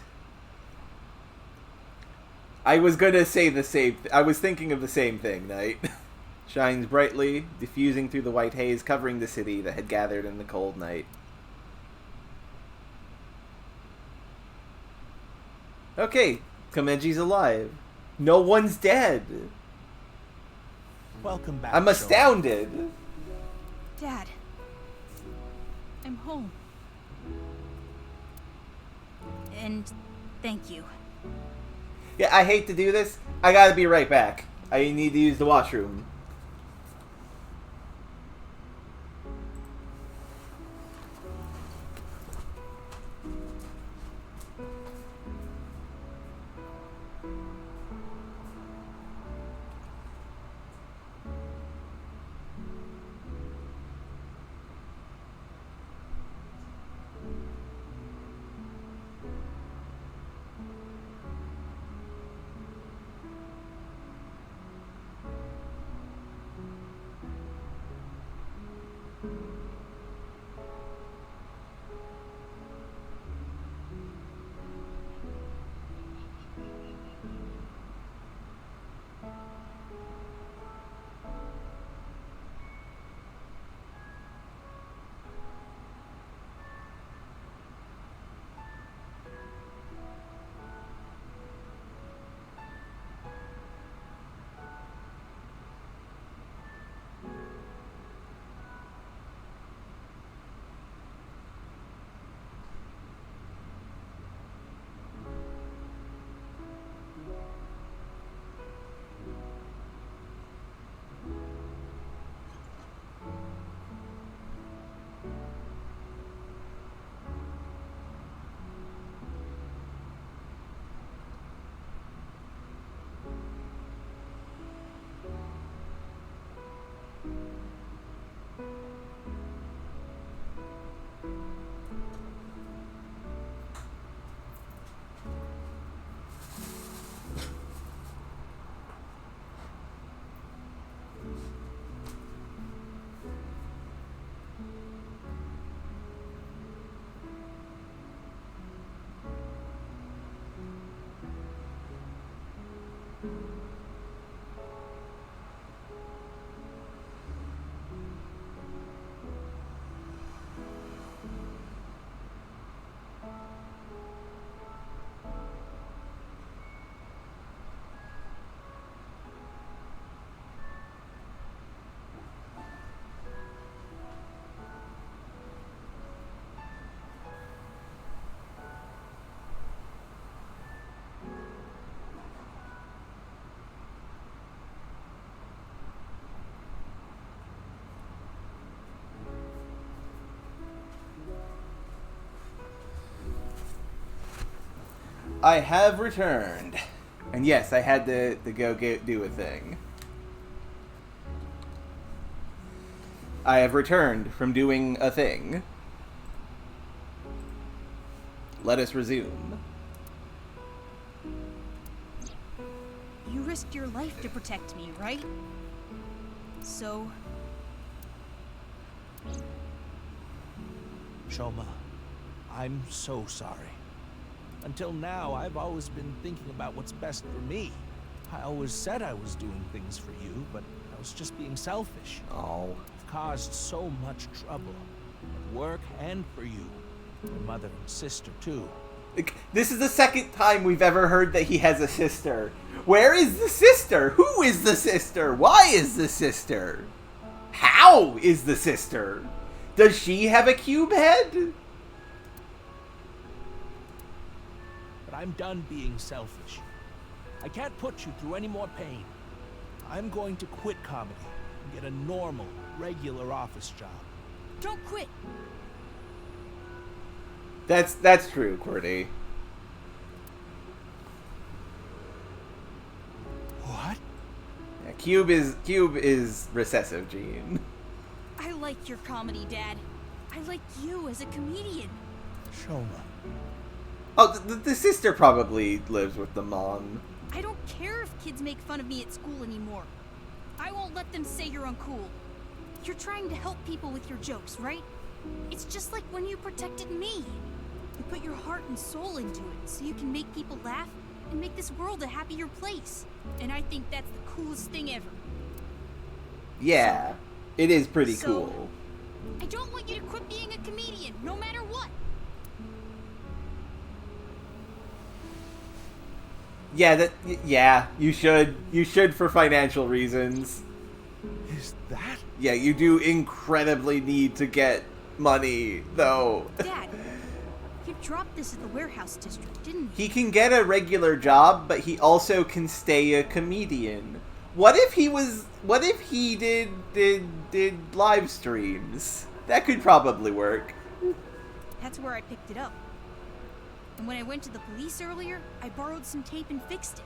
I was gonna say the same... I was thinking of the same thing, Knight. Shines brightly, diffusing through the white haze covering the city that had gathered in the cold night. Okay, Komeji's alive. No one's dead. Welcome back. I'm astounded. Dad, I'm home. And thank you. Yeah, I hate to do this. I gotta be right back. I need to use the washroom. I have returned. And yes, I had to go do a thing. I have returned from doing a thing. Let us resume. You risked your life to protect me, right? So... Shoma, I'm so sorry. Until now, I've always been thinking about what's best for me. I always said I was doing things for you, but I was just being selfish. Oh. I've caused so much trouble. At work and for you. Your mother and sister, too. This is the second time we've ever heard that he has a sister. Where is the sister? Who is the sister? Why is the sister? How is the sister? Does she have a cube head? But I'm done being selfish. I can't put you through any more pain. I'm going to quit comedy and get a normal, regular office job. Don't quit. That's true, Courtney. What? Yeah, Cube is recessive gene. I like your comedy, Dad. I like you as a comedian. Shoma. Oh, the sister probably lives with the mom. I don't care if kids make fun of me at school anymore. I won't let them say you're uncool. You're trying to help people with your jokes, right? It's just like when you protected me. You put your heart and soul into it so you can make people laugh and make this world a happier place. And I think that's the coolest thing ever. Yeah, it is pretty cool. I don't want you to quit being a comedian, no matter what. Yeah, you should for financial reasons. Is that? Yeah, you do incredibly need to get money, though. Dad, you dropped this at the warehouse district, didn't He can get a regular job, but he also can stay a comedian. What if he did live streams? That could probably work. That's where I picked it up. And when I went to the police earlier, I borrowed some tape and fixed it.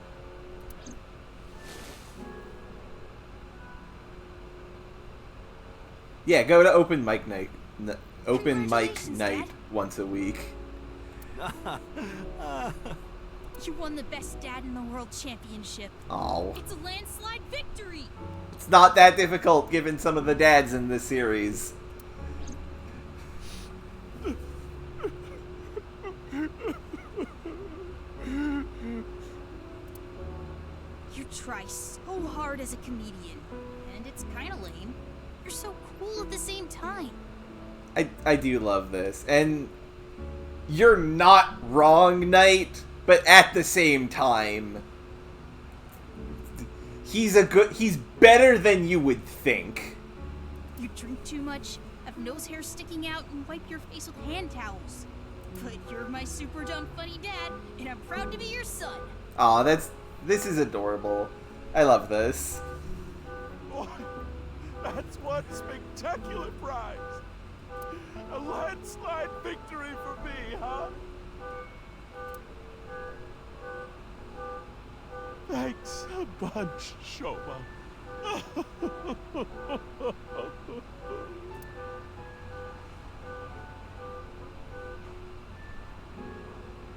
Yeah, go to open mic night. Open mic night Dad. once a week. You won the best dad in the world championship. Oh. It's a landslide victory. It's not that difficult given some of the dads in this series. You try so hard as a comedian, and it's kind of lame. You're so cool at the same time. I do love this. And you're not wrong, Knight, but at the same time, he's better than you would think. You drink too much, have nose hair sticking out, and wipe your face with hand towels. But you're my super dumb funny dad, and I'm proud to be your son. Aw, this is adorable. I love this. Boy, that's one spectacular prize. A landslide victory for me, huh? Thanks a bunch, Shoma.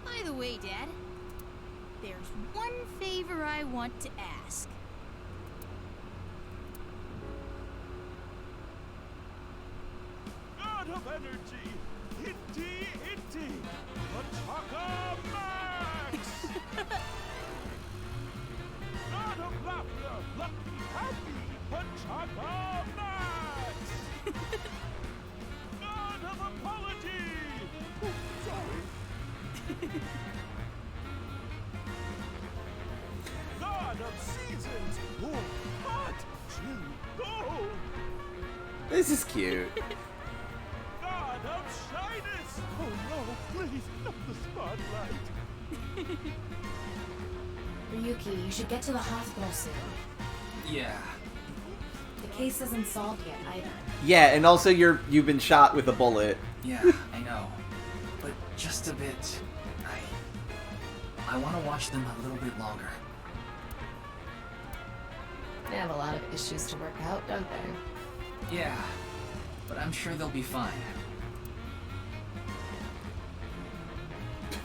By the way, Dad, there's one favor I want to ask. God of energy, Inti, Pachaka Max! God of laughter, lucky, happy, Pachaka Max! God of apology! Oh, sorry. God of seasons, warm, hot, chill, cold! This is cute. God of shyness! Oh no, please, not the spotlight. Ryuki, you should get to the hospital soon. Yeah. The case isn't solved yet either. Yeah, and also you've been shot with a bullet. Yeah, I know. But just a bit. I want to watch them a little bit longer. They have a lot of issues to work out, don't they? Yeah, but I'm sure they'll be fine.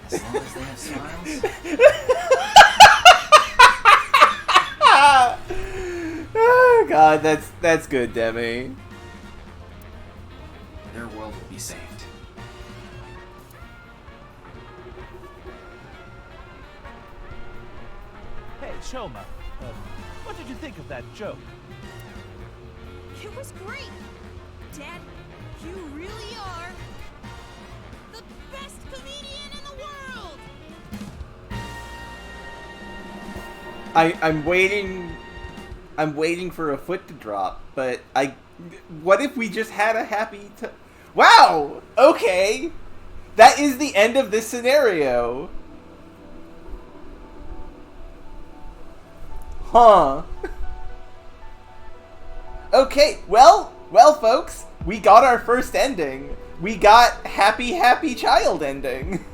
As long as they have smiles. Oh God, that's good, Demi. Their world will be saved. Hey, Shoma, What did you think of that joke? It was great! Dad, you really are the best comedian in the world! I'm waiting for a foot to drop, but what if we just had a happy wow! Okay! That is the end of this scenario! Huh. Okay, well, folks, we got our first ending. We got happy child ending.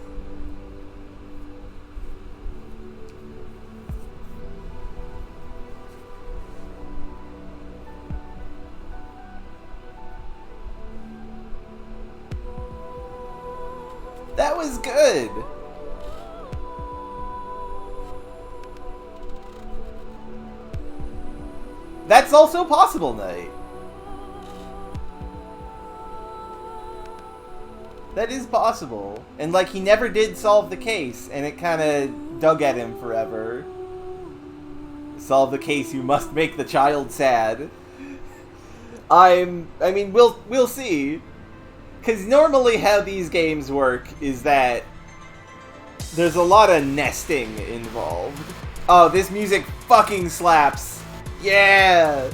That was good. That's also possible, Knight. That is possible. And, like, he never did solve the case, and it kind of dug at him forever. Solve the case, you must make the child sad. I mean, we'll see. Because normally how these games work is that there's a lot of nesting involved. Oh, this music fucking slaps. Yeah!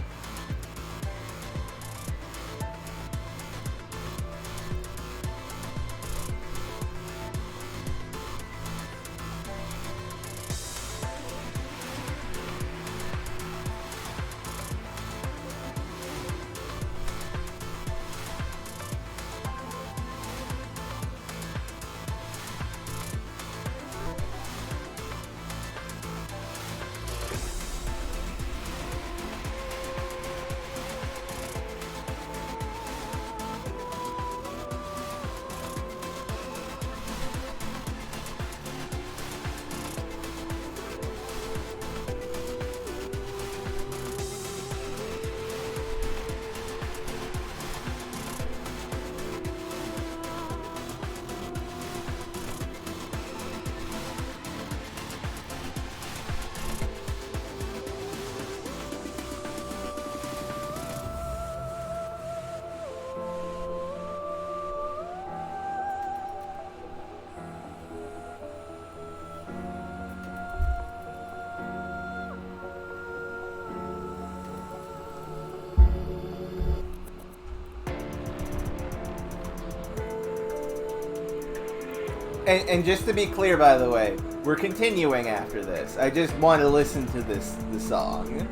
And just to be clear, by the way, we're continuing after this. I just want to listen to the song.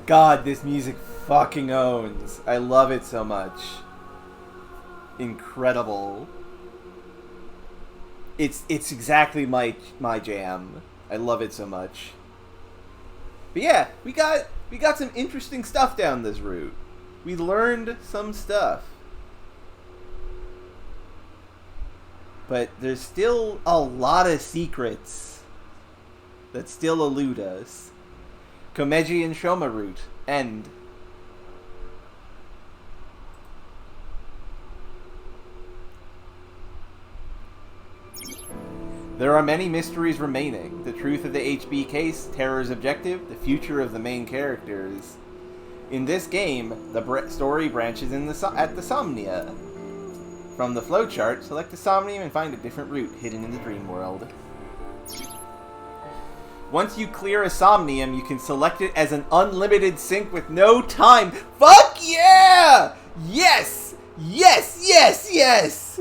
God, this music fucking owns. I love it so much. Incredible. It's exactly my jam. I love it so much. But yeah, we got some interesting stuff down this route. We learned some stuff. But there's still a lot of secrets that still elude us. Komeji and Shoma route. End. There are many mysteries remaining. The truth of the HB case, Terror's objective, the future of the main characters. In this game, the story branches at the Somnia. From the flowchart, select the Somnium and find a different route hidden in the dream world. Once you clear a Somnium, you can select it as an unlimited sync with no time. Fuck yeah! Yes! Yes, yes, yes!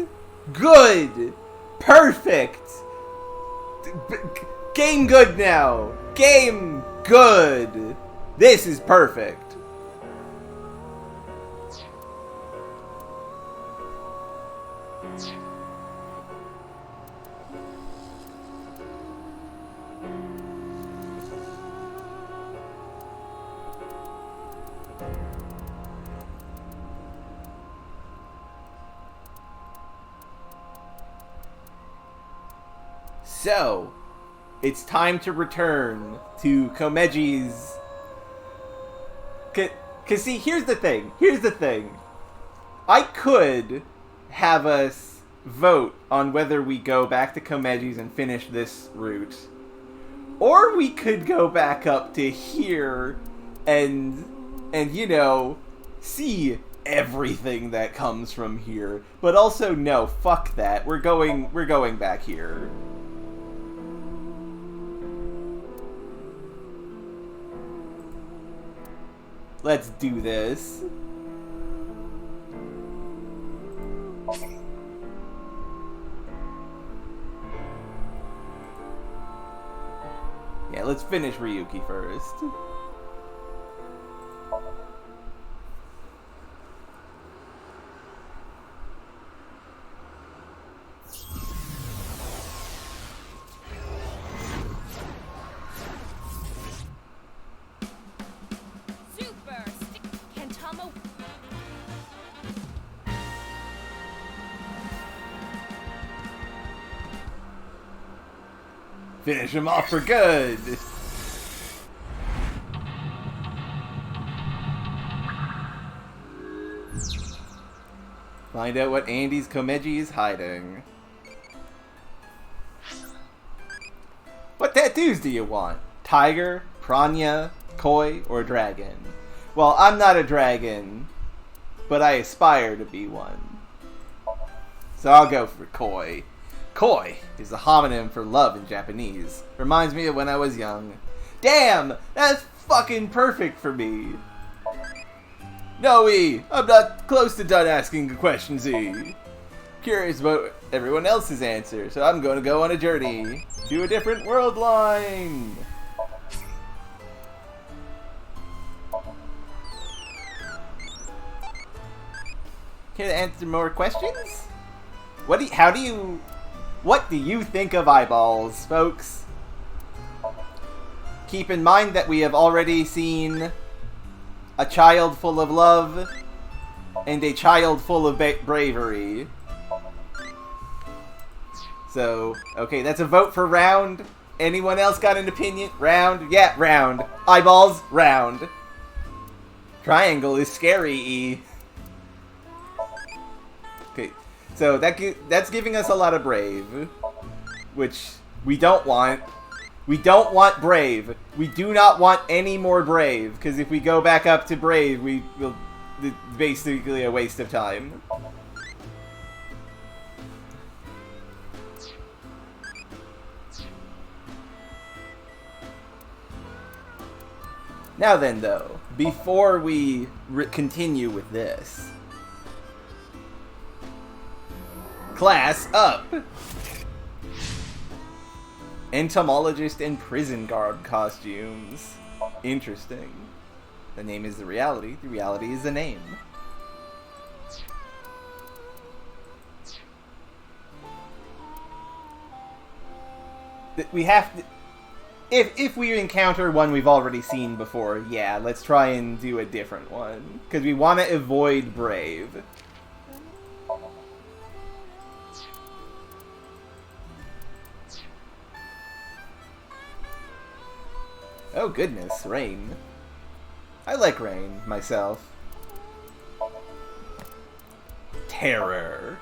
Good! Perfect! Game good now! Game good! This is perfect! So, it's time to return to Komeji's... Cause see, here's the thing. I could have us vote on whether we go back to Komeji's and finish this route. Or we could go back up to here and you know, see everything that comes from here. But also, no, fuck that. We're going back here. Let's do this. Yeah, let's finish Ryuki first. Finish him off for good! Find out what Andy's Komeji is hiding. What tattoos do you want? Tiger, piranha, koi, or dragon? Well, I'm not a dragon, but I aspire to be one. So I'll go for koi. Koi is a homonym for love in Japanese. Reminds me of when I was young. Damn! That's fucking perfect for me! No, E! I'm not close to done asking the questions, E! Curious about everyone else's answer, so I'm going to go on a journey to a different world line! Care to answer more questions? What do you think of eyeballs, folks? Keep in mind that we have already seen a child full of love and a child full of bravery. So, okay, that's a vote for round. Anyone else got an opinion? Round? Yeah, round. Eyeballs? Round. Triangle is scary, E. Okay. So that's giving us a lot of brave, which we don't want. We don't want brave. We do not want any more brave, because if we go back up to brave, we will. It's basically a waste of time. Now then, though, before we continue with this. Class up! Entomologist and prison guard costumes. Interesting. The name is the reality. The reality is the name. We have to... If we encounter one we've already seen before, yeah, let's try and do a different one. Because we want to avoid brave. Oh goodness, Rain. I like Rain, myself. Terror.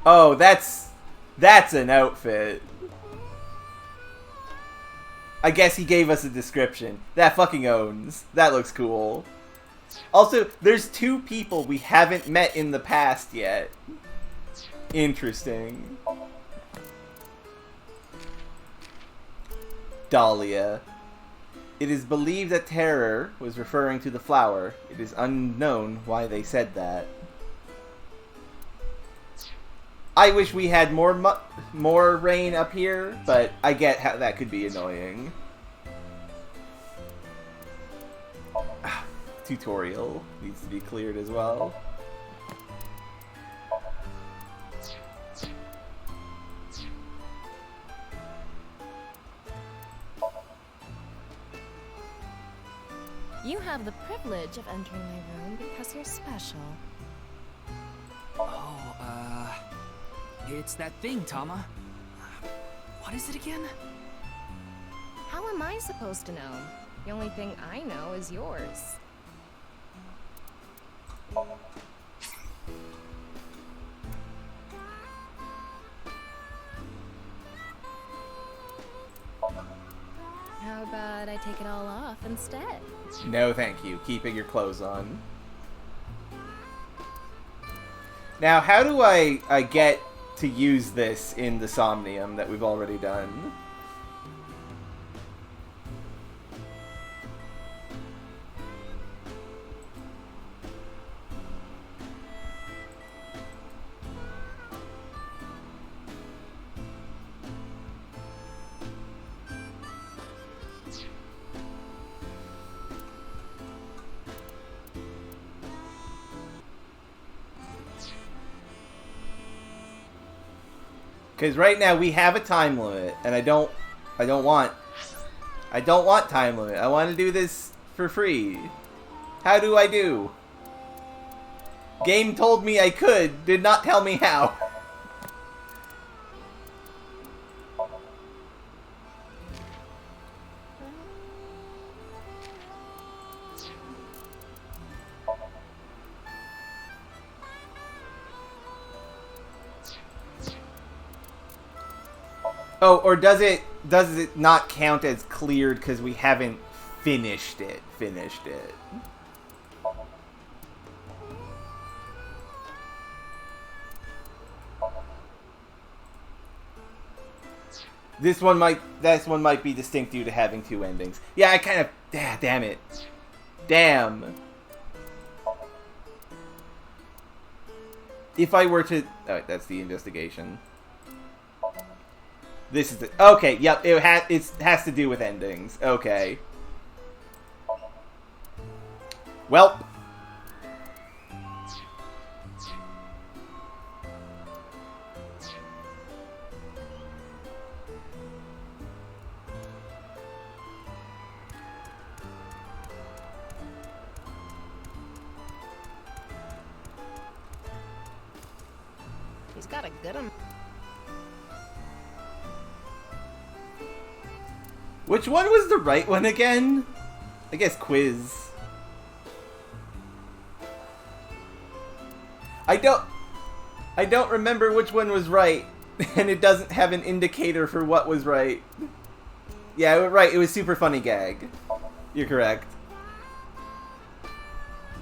Oh, that's an outfit. I guess he gave us a description. That fucking owns. That looks cool. Also, there's two people we haven't met in the past yet. Interesting. Dahlia. It is believed that terror was referring to the flower. It is unknown why they said that. I wish we had more rain up here, but I get how that could be annoying. Tutorial needs to be cleared as well. You have the privilege of entering my room because you're special. Oh, it's that thing, Tama. What is it again? How am I supposed to know? The only thing I know is yours. How about I take it all off instead? No, thank you. Keeping your clothes on. Now, how do I get to use this in the Somnium that we've already done? Because right now we have a time limit, and I don't want time limit. I want to do this for free. How do I do? Game told me I could, did not tell me how. Oh, or does it not count as cleared because we haven't finished it? This one might be distinct due to having two endings. Yeah, I kind of damn it. Damn. If I were to that's the investigation. This is the... Okay, yep, it has to do with endings. Okay. Welp. He's got a good one. Which one was the right one again? I guess quiz. I don't remember which one was right, and it doesn't have an indicator for what was right. Yeah, right, it was super funny gag. You're correct.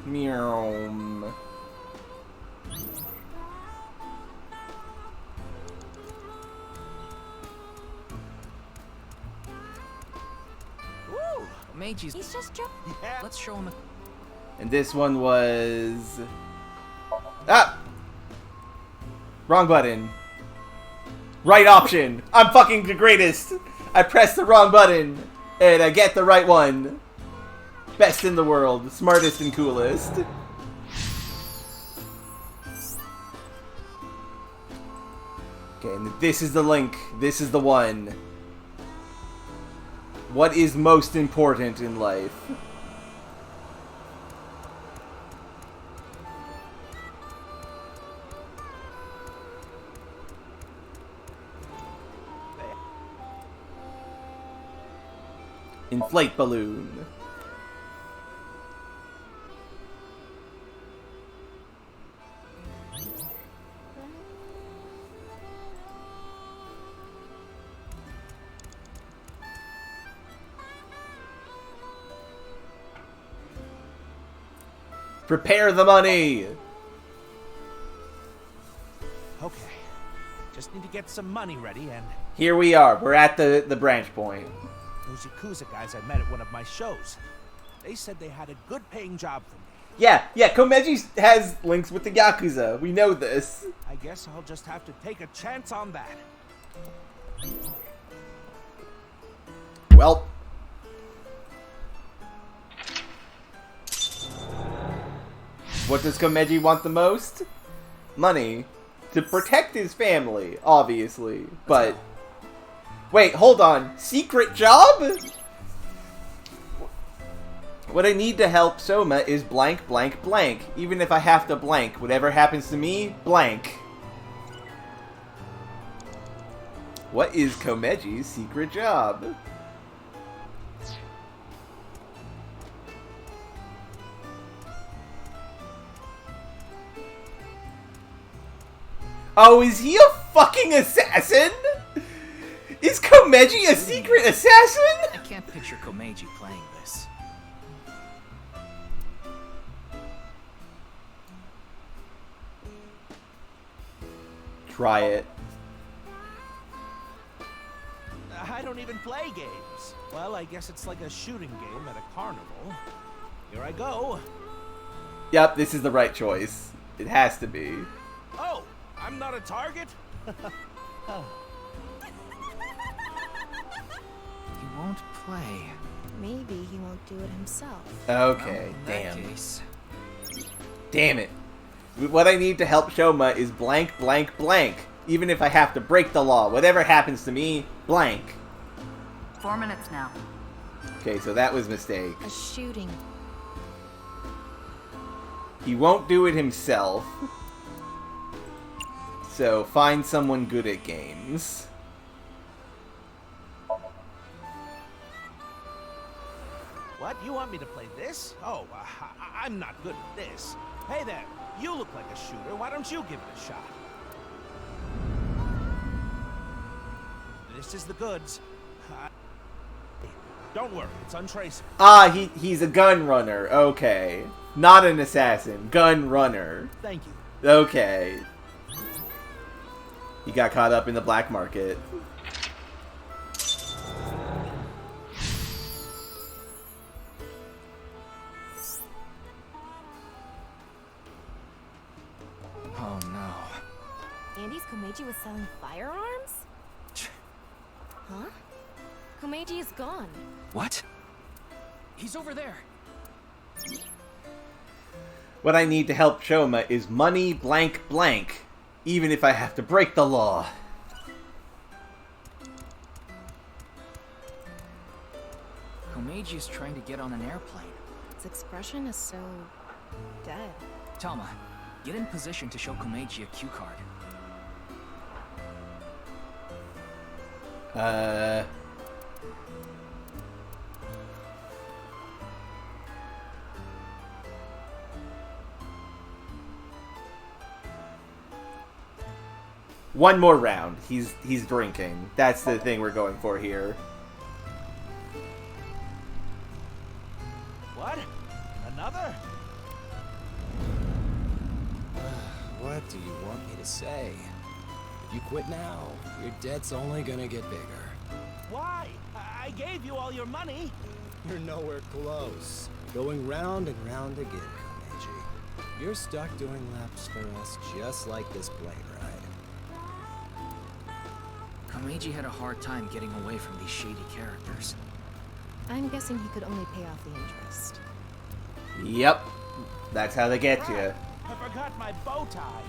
Meow. Meiji's. He's just joking. Yeah. Let's show him a... And this one was... Ah! Wrong button. Right option. I'm fucking the greatest. I pressed the wrong button, and I get the right one. Best in the world. Smartest and coolest. Okay, and this is the link. This is the one. What is most important in life? Inflate balloon. Prepare the money! Okay. Just need to get some money ready and... Here we are. We're at the branch point. Those Yakuza guys I met at one of my shows. They said they had a good-paying job for me. Yeah, Komeji has links with the Yakuza. We know this. I guess I'll just have to take a chance on that. Well. What does Komeji want the most? Money. To protect his family, obviously. But... Wait, hold on. Secret job? What I need to help Soma is blank, blank, blank. Even if I have to blank. Whatever happens to me, blank. What is Komeji's secret job? Oh, is he a fucking assassin? Is Komeji a secret assassin? I can't picture Komeji playing this. Try it. I don't even play games. Well, I guess it's like a shooting game at a carnival. Here I go. Yep, this is the right choice. It has to be. Oh, I'm not a target? Oh. He won't play. Maybe he won't do it himself. Okay, In damn. that case. Damn it. What I need to help Shoma is blank, blank, blank. Even if I have to break the law. Whatever happens to me, blank. 4 minutes now. Okay, so that was a mistake. A shooting. He won't do it himself. So, find someone good at games. What? You want me to play this? Oh, I'm not good at this. Hey there, you look like a shooter. Why don't you give it a shot? This is the goods. Don't worry, it's untraceable. Ah, he's a gun runner. Okay. Not an assassin. Gun runner. Thank you. Okay. He got caught up in the black market. Oh no. Andy's Komeiji was selling firearms? Huh? Komeiji is gone. What? He's over there. What I need to help Shoma is money blank blank. Even if I have to break the law. Komeiji is trying to get on an airplane. His expression is so... dead. Tama, get in position to show Komeiji a cue card. One more round. He's drinking. That's the thing we're going for here. What? Another? What do you want me to say? If you quit now, your debt's only gonna get bigger. Why? I gave you all your money. You're nowhere close. Going round and round again, Komeiji. You're stuck doing laps for us just like this plane ride. Komeiji had a hard time getting away from these shady characters. I'm guessing he could only pay off the interest. Yep. That's how they get you. I forgot my bow tie.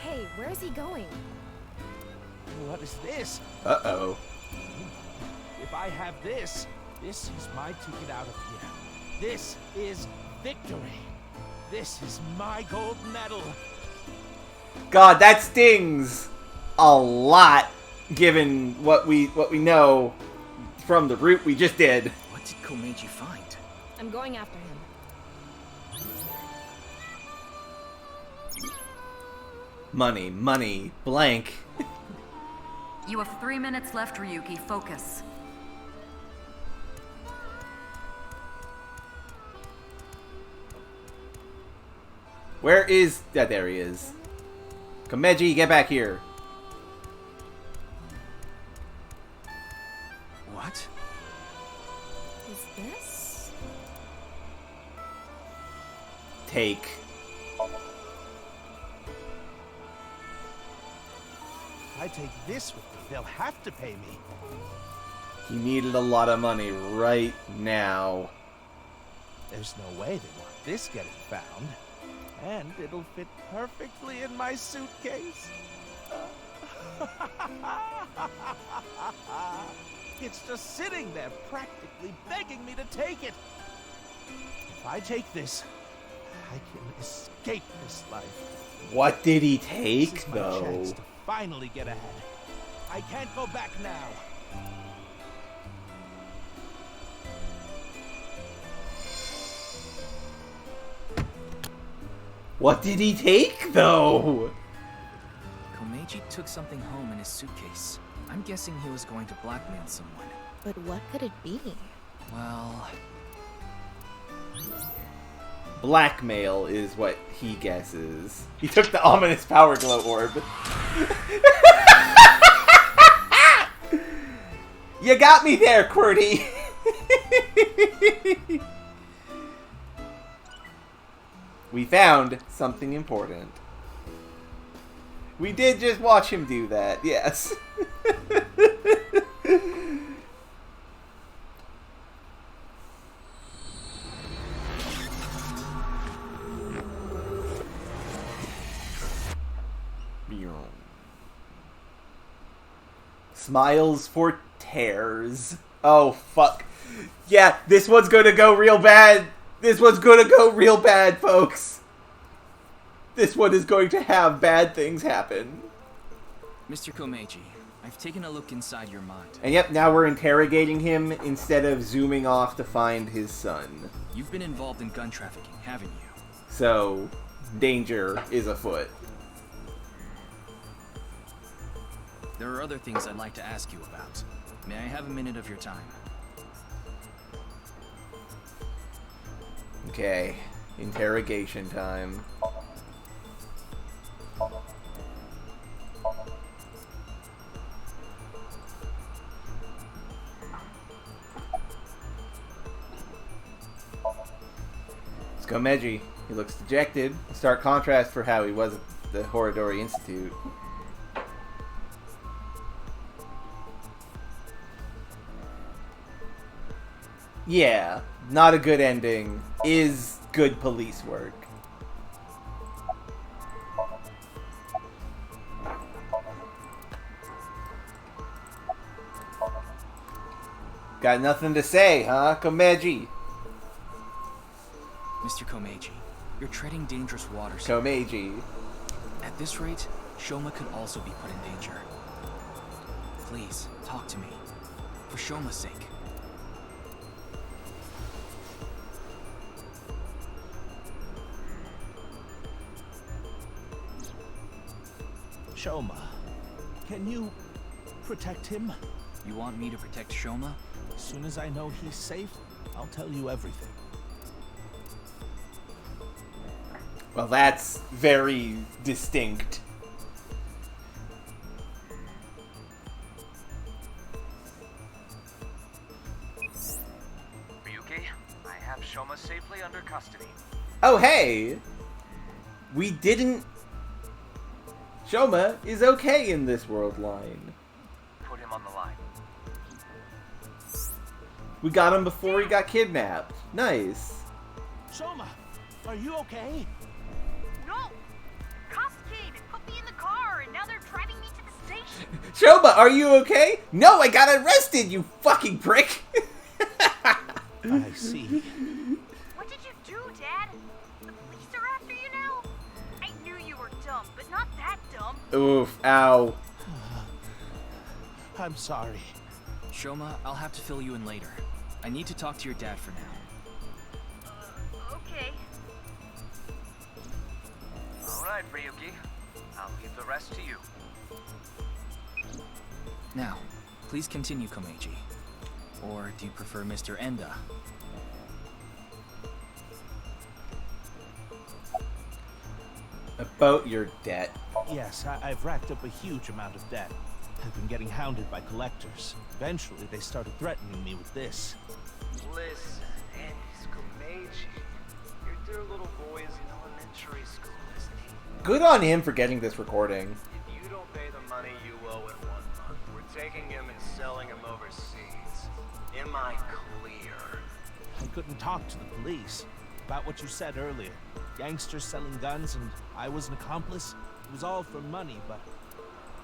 Hey, where's he going? What is this? Uh-oh. If I have this, this is my ticket out of here. This is victory. This is my gold medal. God, that stings a lot, given what we know from the route we just did. What did Komeiji find? I'm going after him. Money, money, blank. You have 3 minutes left, Ryuki. Focus. Where is... Yeah, there he is. Komeji, get back here. What? Is this? take? If I take this with me, they'll have to pay me. He needed a lot of money right now. There's no way they want this getting found. And it'll fit perfectly in my suitcase. It's just sitting there, practically begging me to take it. If I take this, I can escape this life. What did he take, This is my though? chance to finally get ahead. I can't go back now. What did he take, though? Komeiji took something home in his suitcase. I'm guessing he was going to blackmail someone. But what could it be? Well... Blackmail is what he guesses. He took the ominous power glow orb. You got me there, QWERTY! We found something important. We did just watch him do that, yes. Smiles for tears. Oh, fuck. Yeah, this one's gonna go real bad. This one's gonna go real bad, folks. This one is going to have bad things happen. Mr. Komeiji, I've taken a look inside your mind. And yep, now we're interrogating him instead of zooming off to find his son. You've been involved in gun trafficking, haven't you? So, danger is afoot. There are other things I'd like to ask you about. May I have a minute of your time? Okay, interrogation time. Let's go Meiji. He looks dejected. A stark contrast for how he was at the Horodori Institute. Yeah, not a good ending is good police work. Got nothing to say, huh, Komeiji? Mr. Komeiji, you're treading dangerous waters. Komeiji. At this rate, Shoma could also be put in danger. Please, talk to me. For Shoma's sake. Shoma, can you protect him? You want me to protect Shoma? As soon as I know he's safe, I'll tell you everything. Well, that's very distinct. Ryuki, I have Shoma safely under custody. Oh, hey! We didn't... Shoma is okay in this world line. Put him on the line. We got him before he got kidnapped. Nice. Shoma, are you okay? No! Cops came and put me in the car, and now they're driving me to the station. Shoma, are you okay? No, I got arrested, you fucking prick! I see. What did you do, Dad? The police are after you now? I knew you were dumb, but not that dumb. Oof, ow. I'm sorry. Shoma, I'll have to fill you in later. I need to talk to your dad for now. Okay. Alright, Ryuki. I'll leave the rest to you. Now, please continue, Komeiji. Or do you prefer Mr. Enda? About your debt. Yes, I've racked up a huge amount of debt. I've been getting hounded by collectors. Eventually, they started threatening me with this. Listen, Andy's Komeiji. Your dear little boy is in elementary school, isn't he? Good on him for getting this recording. If you don't pay the money you owe in 1 month, we're taking him and selling him overseas. Am I clear? I couldn't talk to the police about what you said earlier. Gangsters selling guns and I was an accomplice. It was all for money, but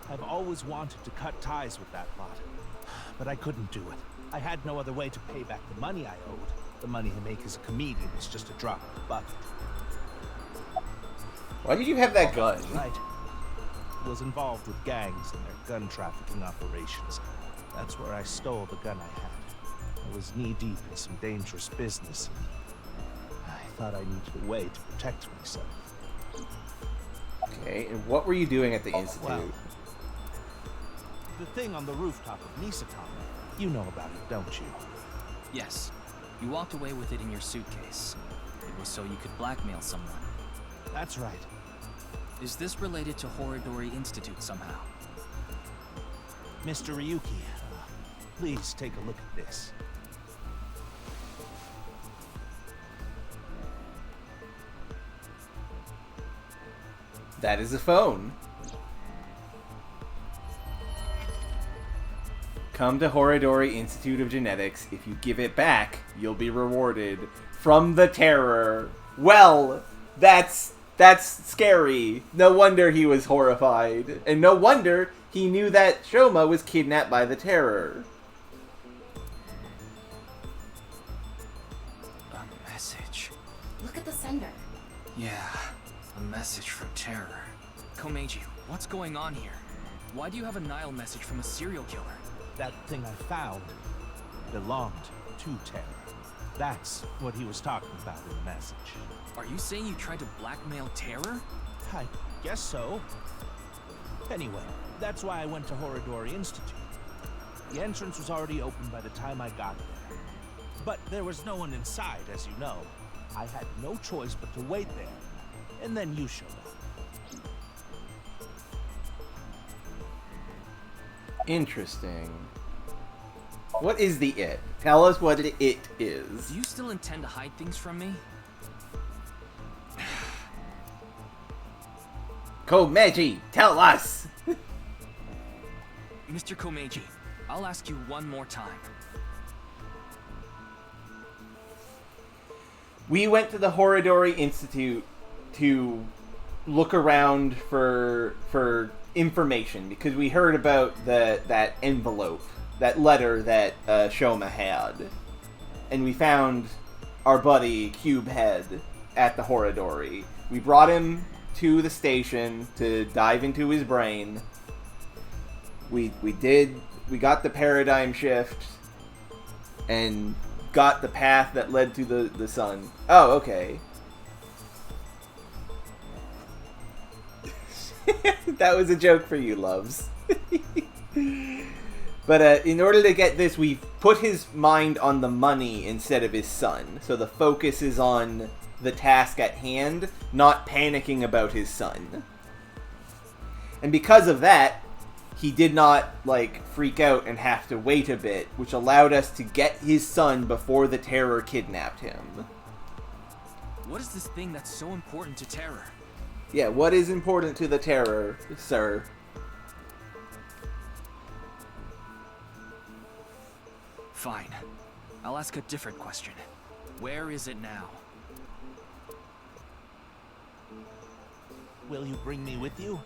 I've always wanted to cut ties with that lot. But I couldn't do it. I had no other way to pay back the money I owed. The money I make as a comedian was just a drop in the bucket. Why did you have that gun? Right. I was involved with gangs and their gun trafficking operations. That's where I stole the gun I had. I was knee-deep in some dangerous business. I thought I needed a way to protect myself. Okay, and what were you doing at the Institute? Well, the thing on the rooftop of Nisatama. You know about it, don't you? Yes. You walked away with it in your suitcase. It was so you could blackmail someone. That's right. Is this related to Horodori Institute somehow? Mr. Ryuki, please take a look at this. That is a phone. Come to Horodori Institute of Genetics. If you give it back, you'll be rewarded from the terror. Well, that's scary. No wonder he was horrified. And no wonder he knew that Shoma was kidnapped by the terror. A message. Look at the sender. Yeah, a message from terror. Komeiji, what's going on here? Why do you have a Nile message from a serial killer? That thing I found belonged to terror. That's what he was talking about in the message. Are you saying you tried to blackmail terror? I guess so. Anyway, that's why I went to Horodori Institute. The entrance was already open by the time I got there. But there was no one inside, as you know. I had no choice but to wait there. And then you showed up. Interesting. What is the it? Tell us what it is. Do you still intend to hide things from me? Komeiji, tell us! Mr. Komeiji, I'll ask you one more time. We went to the Horodori Institute to look around for information because we heard about that envelope, that letter that Shoma had, and we found our buddy Cubehead at the Horodori. We brought him to the station to dive into his brain. We got the paradigm shift and got the path that led to the sun. Oh, okay. That was a joke for you, loves. But in order to get this, we've put his mind on the money instead of his son. So the focus is on the task at hand, not panicking about his son. And because of that, he did not, freak out and have to wait a bit, which allowed us to get his son before the terror kidnapped him. What is this thing that's so important to terror? Yeah, what is important to the terror, sir? Fine. I'll ask a different question. Where is it now? Will you bring me with you?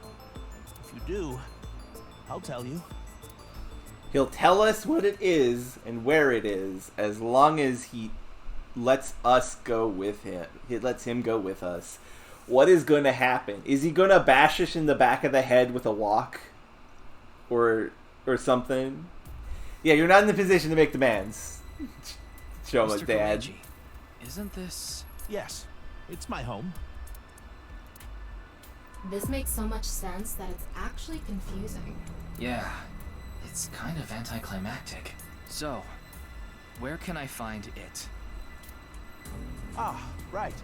If you do, I'll tell you. He'll tell us what it is and where it is, as long as he lets us go with him. He lets him go with us. What is going to happen? Is he going to bash us in the back of the head with a wok? Or something? Yeah, you're not in the position to make demands. Shoma's Mr. dad. Komeiji, isn't this... Yes, it's my home. This makes so much sense that it's actually confusing. Yeah, it's kind of anticlimactic. So, where can I find it? Ah, right.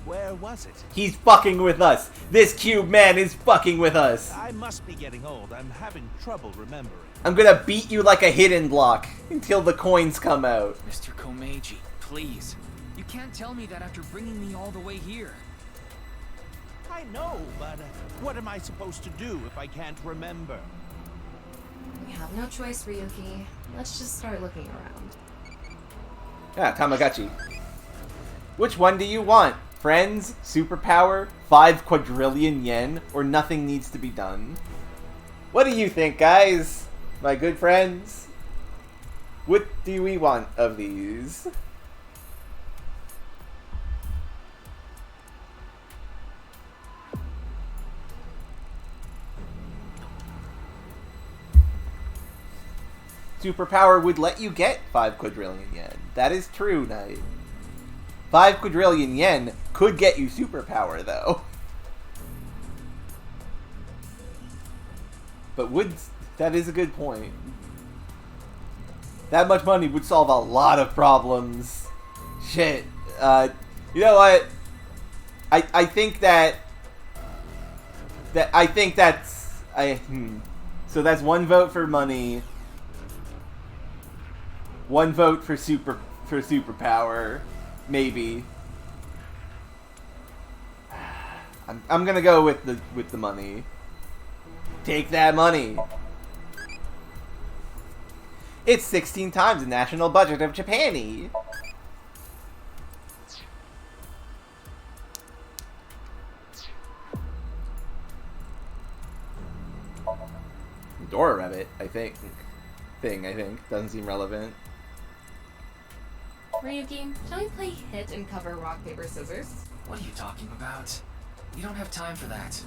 Where was it? He's fucking with us. This cube man is fucking with us. I must be getting old. I'm having trouble remembering. I'm gonna beat you like a hidden block until the coins come out. Mr. Komeiji, please. You can't tell me that after bringing me all the way here. I know, but what am I supposed to do if I can't remember? We have no choice, Ryuki. Let's just start looking around. Yeah, Tamagotchi. Which one do you want? Friends, superpower, 5 quadrillion yen, or nothing needs to be done? What do you think, guys? My good friends? What do we want of these? Superpower would let you get 5 quadrillion yen. That is true, Knight. 5 quadrillion yen could get you superpower, though. But that is a good point. That much money would solve a lot of problems. Shit. You know what? I think that's so that's 1 vote for money. 1 vote for superpower, maybe. I'm gonna go with the money. Take that money. It's 16 times the national budget of Japan. Dora Rabbit, I think. Doesn't seem relevant. Ryuki, shall we play hit and cover rock, paper, scissors? What are you talking about? We don't have time for that.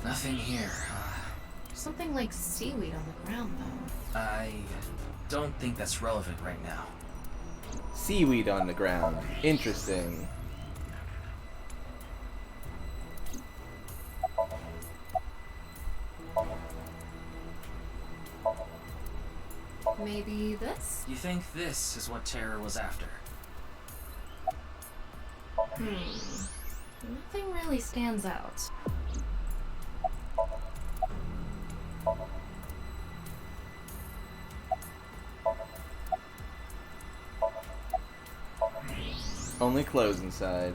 Nothing here. Something like seaweed on the ground, though. I don't think that's relevant right now. Seaweed on the ground. Interesting. Maybe this? You think this is what Terror was after? Nothing really stands out. Only clothes inside.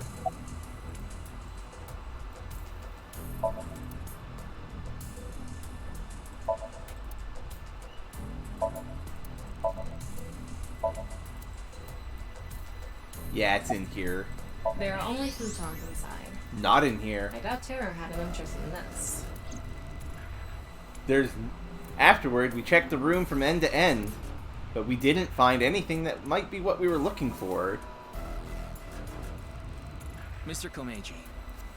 Yeah, it's in here. There are only futons inside. Not in here. I doubt Terror had an interest in this. Afterward, we checked the room from end to end, but we didn't find anything that might be what we were looking for. Mr. Komeiji,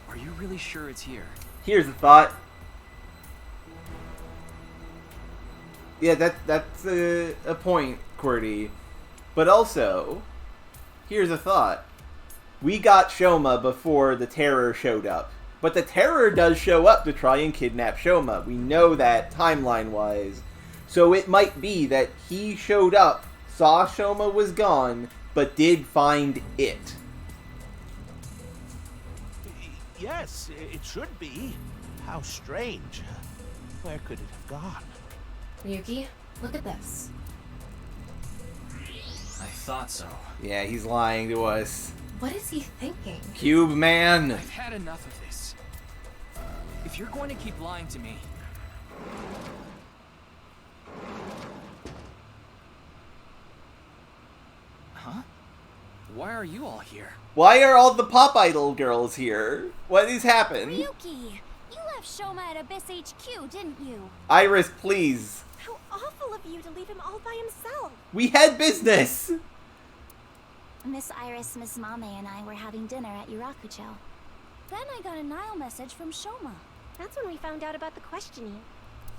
are you really sure it's here? Here's a thought. Yeah, that's a point, QWERTY. But also, here's a thought. We got Shoma before the Terror showed up. But the Terror does show up to try and kidnap Shoma. We know that timeline-wise. So it might be that he showed up, saw Shoma was gone, but did find it. Yes, it should be. How strange. Where could it have gone? Ryuki, look at this. I thought so. Yeah, he's lying to us. What is he thinking? Cube Man! I've had enough of this. If you're going to keep lying to me... Huh? Why are you all here? Why are all the Pop Idol girls here? What has happened? Ryuki, you left Shoma at Abyss HQ, didn't you? Iris, please. How awful of you to leave him all by himself. We had business! Miss Iris, Miss Mame, and I were having dinner at Yurakucho. Then I got a Nile message from Shoma. That's when we found out about the questioning.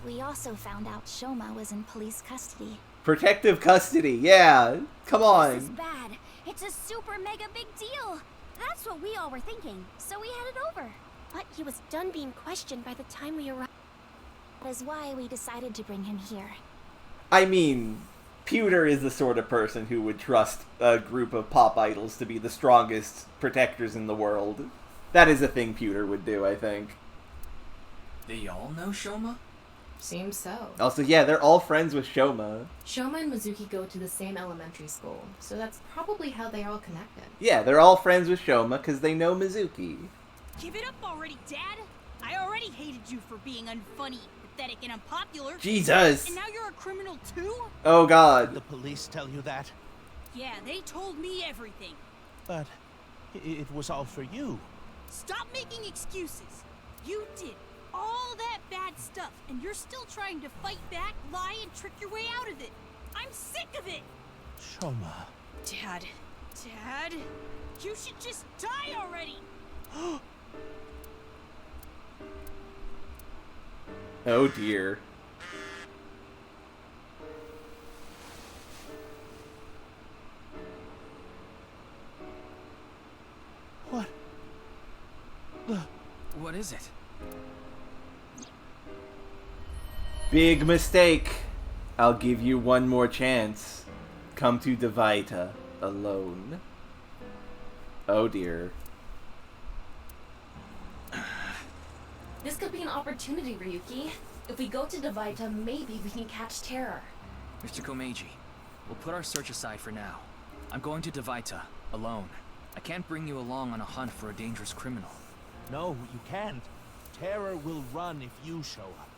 We also found out Shoma was in police custody. Protective custody, yeah. Come on. This is bad. It's a super mega big deal. That's what we all were thinking, so we headed over. But he was done being questioned by the time we arrived. That is why we decided to bring him here. I mean, Pewter is the sort of person who would trust a group of pop idols to be the strongest protectors in the world. That is a thing Pewter would do, I think. They all know Shoma? Seems so. Also, yeah, they're all friends with Shoma. Shoma and Mizuki go to the same elementary school, so that's probably how they are all connected. Yeah, they're all friends with Shoma because they know Mizuki. Give it up already, Dad! I already hated you for being unfunny, pathetic, and unpopular. Jesus! And now you're a criminal too? Oh god. Did the police tell you that? Yeah, they told me everything. But it was all for you. Stop making excuses. You did all that bad stuff, and you're still trying to fight back, lie, and trick your way out of it. I'm sick of it! Shoma. Dad. Dad? You should just die already! Oh dear. What? What is it? Big mistake. I'll give you one more chance. Come to Devaita alone. Oh dear. This could be an opportunity, Ryuki. If we go to Devaita, maybe we can catch Terror. Mr. Komeiji, we'll put our search aside for now. I'm going to Devaita, alone. I can't bring you along on a hunt for a dangerous criminal. No, you can't. Terror will run if you show up.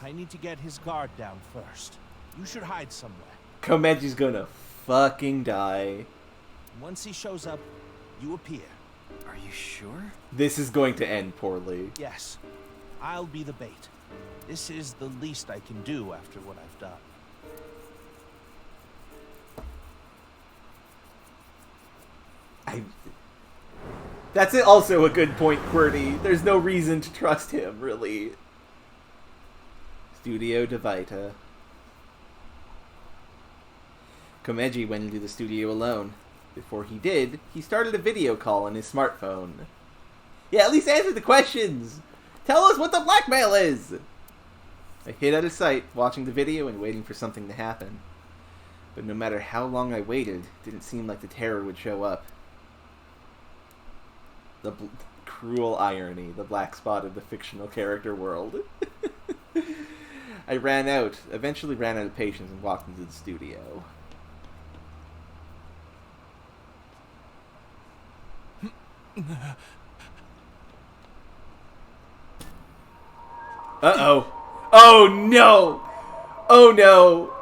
I need to get his guard down first. You should hide somewhere. Komeji's gonna fucking die. Once he shows up, you appear. Are you sure? This is going to end poorly. Yes. I'll be the bait. This is the least I can do after what I've done. That's also a good point, QWERTY. There's no reason to trust him, really. Studio Devaita. Komeiji went into the studio alone. Before he did, he started a video call on his smartphone. Yeah, at least answer the questions! Tell us what the blackmail is! I hid out of sight, watching the video and waiting for something to happen. But no matter how long I waited, it didn't seem like the Terror would show up. The cruel irony, the black spot of the fictional character world. I eventually ran out of patience and walked into the studio. Uh-oh. Oh no! Oh no!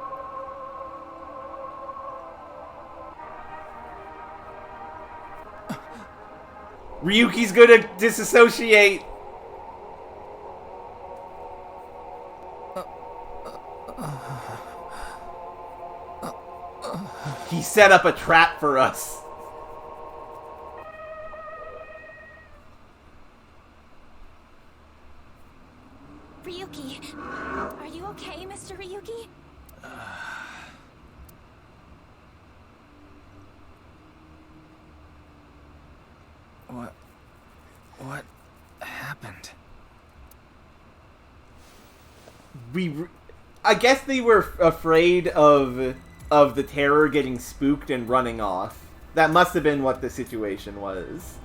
Ryuki's gonna disassociate! He set up a trap for us. Ryuki, are you okay, Mr. Ryuki? What happened? I guess they were afraid of the Terror getting spooked and running off. That must have been what the situation was.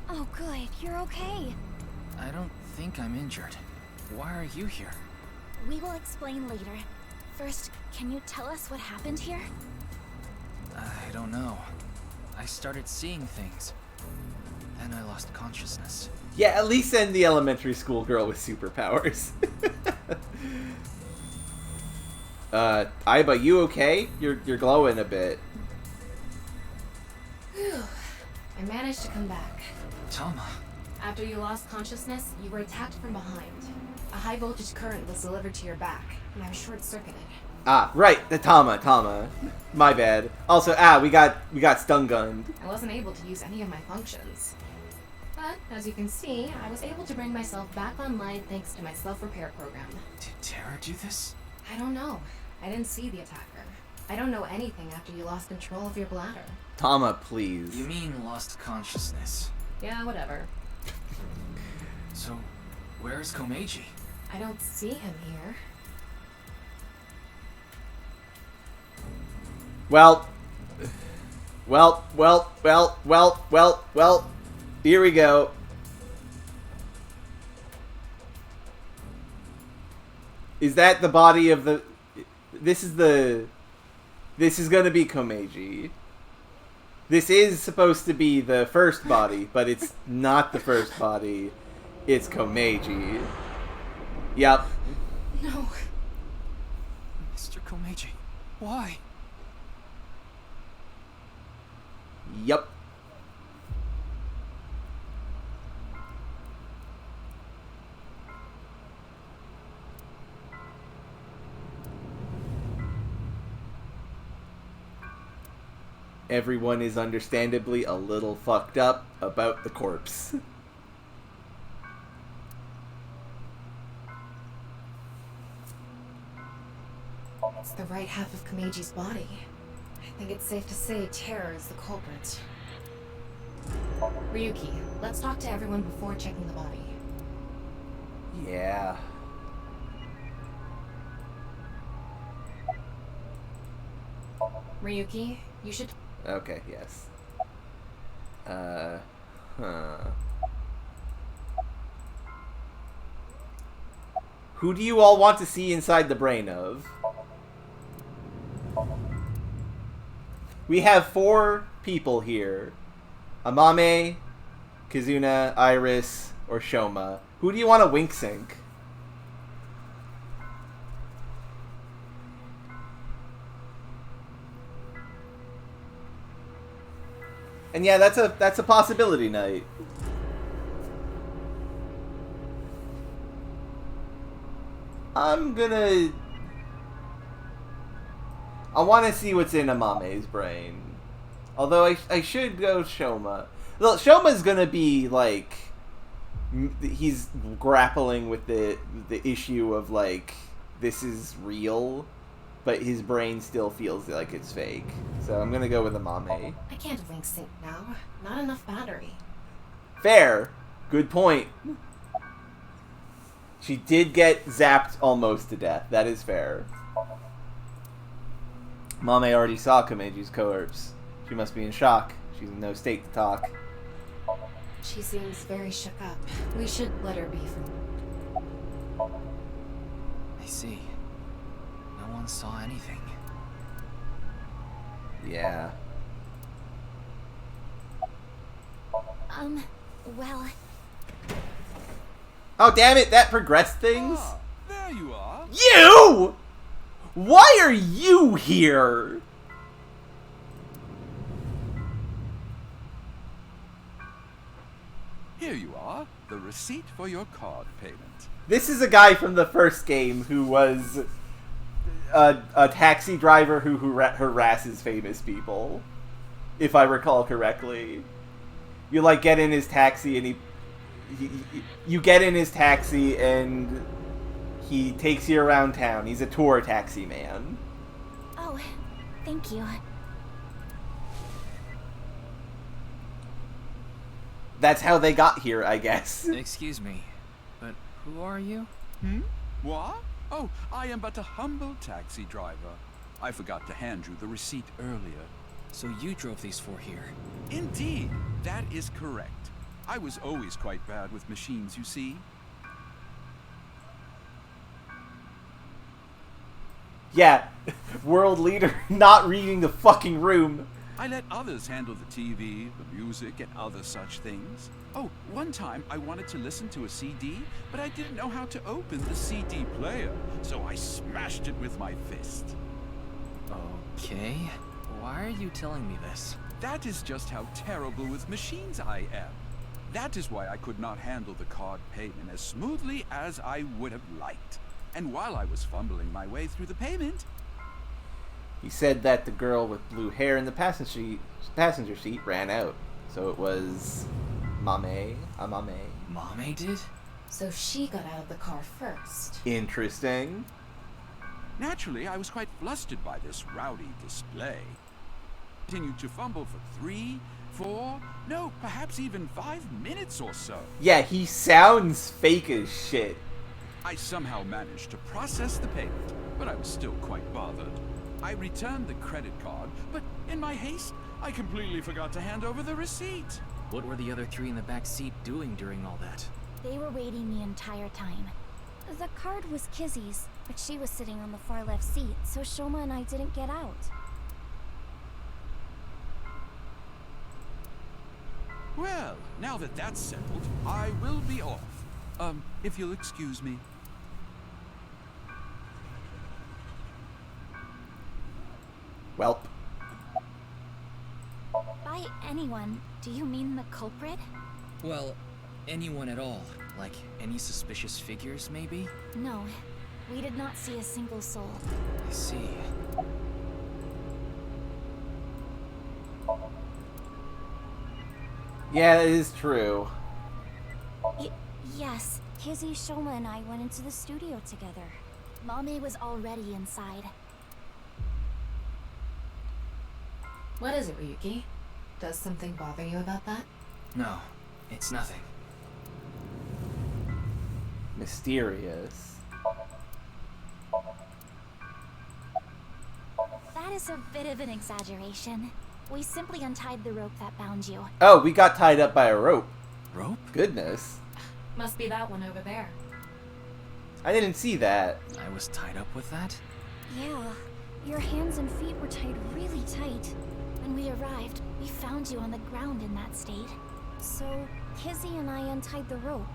Oh, good. You're okay. I don't think I'm injured. Why are you here? We will explain later. First, can you tell us what happened here? I don't know. I started seeing things. Then I lost consciousness. Yeah, at least send the elementary school girl with superpowers. Aiba, you okay? You're glowing a bit. Whew. I managed to come back. Tama. After you lost consciousness, you were attacked from behind. A high voltage current was delivered to your back, and I was short-circuited. Ah, right, the Tama. My bad. Also, we got stun gunned. I wasn't able to use any of my functions. But, as you can see, I was able to bring myself back online thanks to my self-repair program. Did Terror do this? I don't know. I didn't see the attacker. I don't know anything after you lost control of your bladder. Tama, please. You mean lost consciousness? Yeah, whatever. So, where's Komeiji? I don't see him here. Well, Well. Here we go. Is that the body of the... This is gonna be Komeiji. This is supposed to be the first body, but it's not the first body. It's Komeiji. Yep. No. Mr. Komeiji, why? Yep. Everyone is understandably a little fucked up about the corpse. It's the right half of Komeiji's body. I think it's safe to say terror is the culprit. Ryuki, let's talk to everyone before checking the body. Yeah. Ryuki, you should... Okay, yes. Who do you all want to see inside the brain of? We have 4 people here. Amame, Kizuna, Iris, or Shoma. Who do you want to wink sync? And yeah, that's a possibility night. I'm gonna... I want to see what's in Amame's brain. Although I should go Shoma. Well, Shoma's gonna be like... He's grappling with the issue of like, this is real, but his brain still feels like it's fake. So I'm gonna go with Amame. I can't link sync now. Not enough battery. Fair. Good point. She did get zapped almost to death. That is fair. Mame already saw Komeiji's corpse. She must be in shock. She's in no state to talk. She seems very shook up. We should let her be for... I see. No one saw anything. Yeah. Well... Oh, damn it, that progressed things? Ah, there you are. You?! Why are you here? Here you are, the receipt for your card payment. This is a guy from the first game who was a taxi driver who harasses famous people, if I recall correctly. You like get in his taxi and you get in his taxi and he takes you around town. He's a tour taxi man. Oh, thank you. That's how they got here, I guess. Excuse me, but who are you? What? Oh, I am but a humble taxi driver. I forgot to hand you the receipt earlier. So you drove these 4 here? Indeed, that is correct. I was always quite bad with machines, you see. Yeah, world leader not reading the fucking room. I let others handle the TV, the music, and other such things. Oh, one time I wanted to listen to a CD, but I didn't know how to open the CD player, so I smashed it with my fist. Okay, why are you telling me this? That is just how terrible with machines I am. That is why I could not handle the card payment as smoothly as I would have liked. And while I was fumbling my way through the payment... He said that the girl with blue hair in the passenger seat ran out. So it was Amame. Mame did? So she got out of the car first. Interesting. Naturally, I was quite flustered by this rowdy display. Continued to fumble for 3, 4, no, perhaps even 5 minutes or so. Yeah, he sounds fake as shit. I somehow managed to process the payment, but I was still quite bothered. I returned the credit card, but in my haste, I completely forgot to hand over the receipt. What were the other three in the back seat doing during all that? They were waiting the entire time. The card was Kizzy's, but she was sitting on the far left seat, so Shoma and I didn't get out. Well, now that that's settled, I will be off. If you'll excuse me. Welp. By anyone, do you mean the culprit? Well, anyone at all. Like, any suspicious figures, maybe? No, we did not see a single soul. I see. Yeah, that is true. Yes, Kizzy, Shoma, and I went into the studio together. Mame was already inside. What is it, Ryuki? Does something bother you about that? No, it's nothing. Mysterious. That is a bit of an exaggeration. We simply untied the rope that bound you. Oh, we got tied up by a rope. Rope? Goodness. Must be that one over there. I didn't see that. I was tied up with that? Yeah, your hands and feet were tied really tight. When we arrived, we found you on the ground in that state. So, Kizzy and I untied the rope.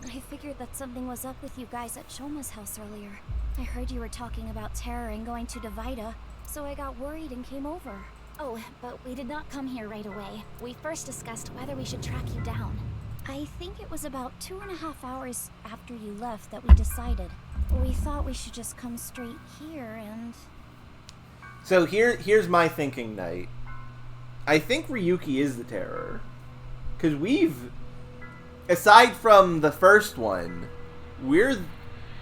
I figured that something was up with you guys at Shoma's house earlier. I heard you were talking about terror and going to Divida, so I got worried and came over. Oh, but we did not come here right away. We first discussed whether we should track you down. I think it was about 2.5 hours after you left that we decided. We thought we should just come straight here and... So here's my thinking, Knight. I think Ryuki is the terror. Because we've... Aside from the first one, we're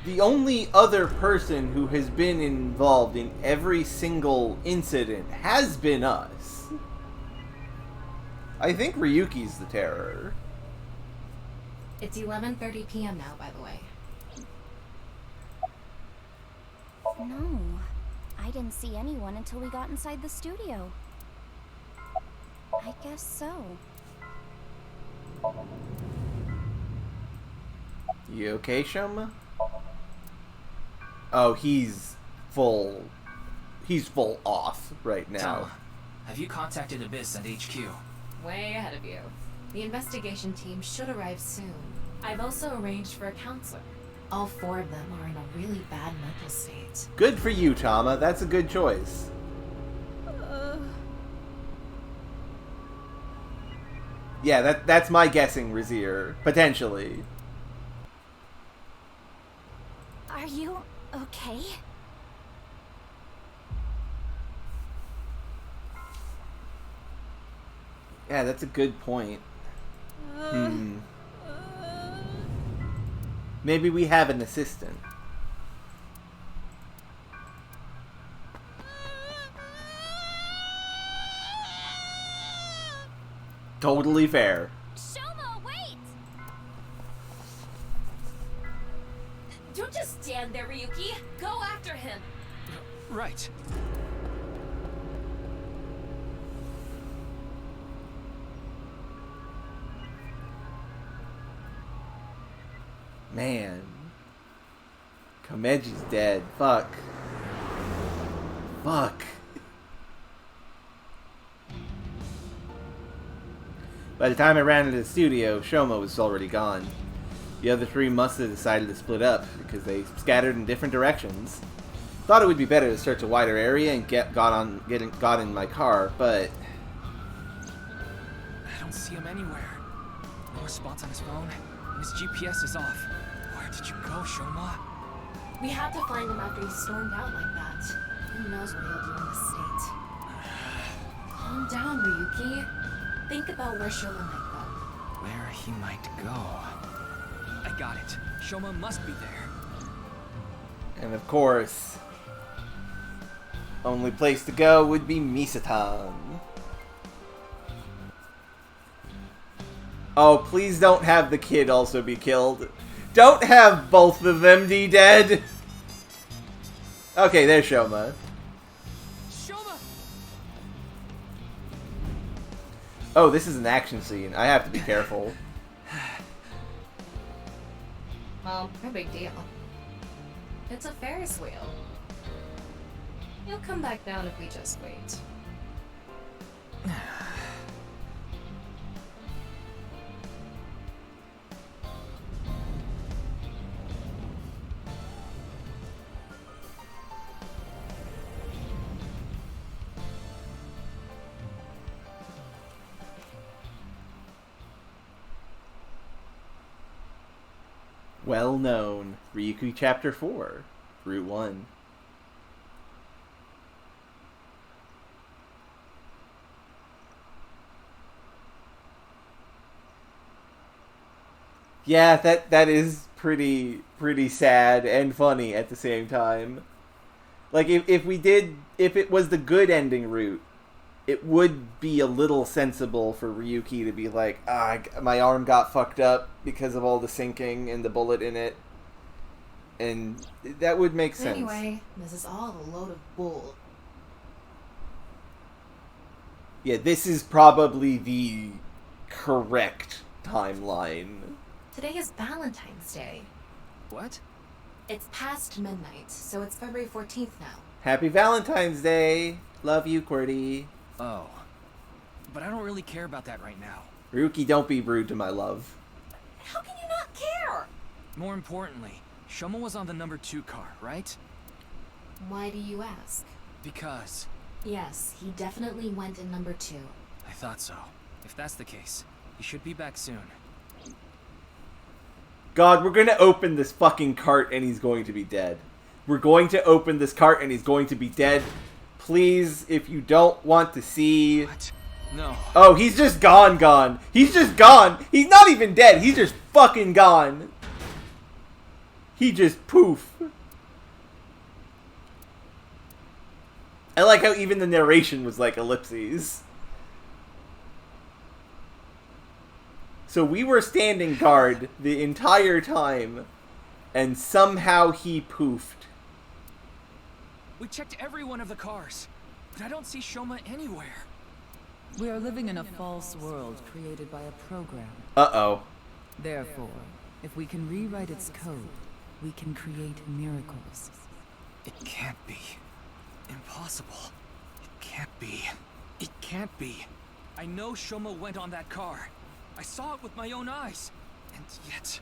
the only other person who has been involved in every single incident has been us. I think Ryuki's the terror. It's 11:30 p.m. now, by the way. No, I didn't see anyone until we got inside the studio. I guess so. You okay, Shoma? Oh, he's full off right now. Tell, have you contacted Abyss and HQ? Way ahead of you. The investigation team should arrive soon. I've also arranged for a counselor. All 4 of them are in a really bad mental state. Good for you, Tama. That's a good choice. Yeah, that's my guessing, Razir. Potentially. Are you okay? Yeah, that's a good point. Maybe we have an assistant. Totally fair. Shoma, wait! Don't just stand there, Ryuki. Go after him. Right. Man. Komeji's dead. Fuck. Fuck. By the time I ran into the studio, Shoma was already gone. The other 3 must have decided to split up, because they scattered in different directions. Thought it would be better to search a wider area and got in my car, but... I don't see him anywhere. No response on his phone, and his GPS is off. Where did you go, Shoma? We had to find him after he stormed out like that. Who knows what he'll do in this state. Calm down, Ryuki. Think about where Shoma might go. Where he might go. I got it. Shoma must be there. And of course, only place to go would be Misatan. Oh, please don't have the kid also be killed. Don't have both of them be dead. Okay, there's Shoma. Shoma! Oh, this is an action scene. I have to be careful. Well, no big deal. It's a Ferris wheel. He'll come back down if we just wait. Well known. Ryukyu Chapter 4. Route 1. Yeah, that is pretty sad and funny at the same time. Like if it was the good ending route, it would be a little sensible for Ryuki to be like, my arm got fucked up because of all the sinking and the bullet in it. And that would make sense. Anyway, this is all a load of bull. Yeah, this is probably the correct timeline. Today is Valentine's Day. What? It's past midnight, so it's February 14th now. Happy Valentine's Day. Love you, QWERTY. Oh. But I don't really care about that right now. Ryuki, don't be rude to my love. How can you not care? More importantly, Shoma was on the number 2 car, right? Why do you ask? Because... Yes, he definitely went in number 2. I thought so. If that's the case, he should be back soon. God, we're gonna open this fucking cart and he's going to be dead. We're going to open this cart and he's going to be dead. Please, if you don't want to see... What? No. Oh, he's just gone. He's just gone. He's not even dead. He's just fucking gone. He just poof. I like how even the narration was like ellipses. So we were standing guard the entire time, and somehow he poofed. We checked every one of the cars, but I don't see Shoma anywhere. We are living in a false world created by a program. Uh-oh. Therefore, if we can rewrite its code, we can create miracles. It can't be. Impossible. It can't be. It can't be. I know Shoma went on that car. I saw it with my own eyes. And yet...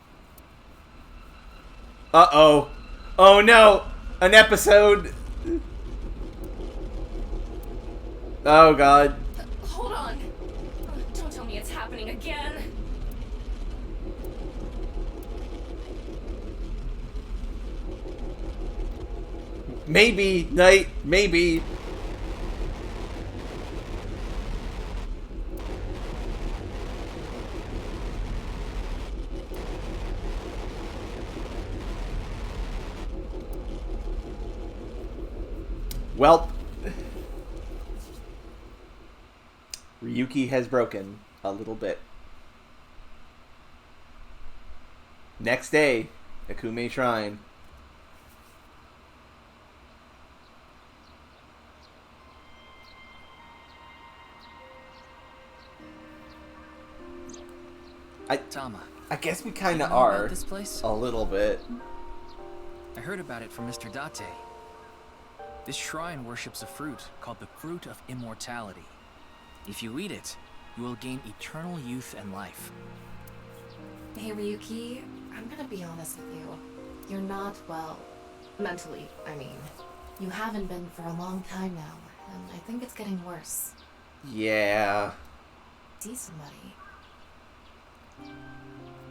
Uh-oh. Oh no! An episode! Oh god. Hold on. Don't tell me it's happening again. Maybe, Knight, maybe. Welp. Ryuki has broken a little bit. Next day, Akume Shrine. Tama, I guess we kind you of know are. about this place? A little bit. I heard about it from Mr. Date. This shrine worships a fruit called the Fruit of Immortality. If you eat it, you will gain eternal youth and life. Hey Ryuki, I'm gonna be honest with you. You're not well. Mentally, I mean. You haven't been for a long time now, and I think it's getting worse. Yeah. See somebody.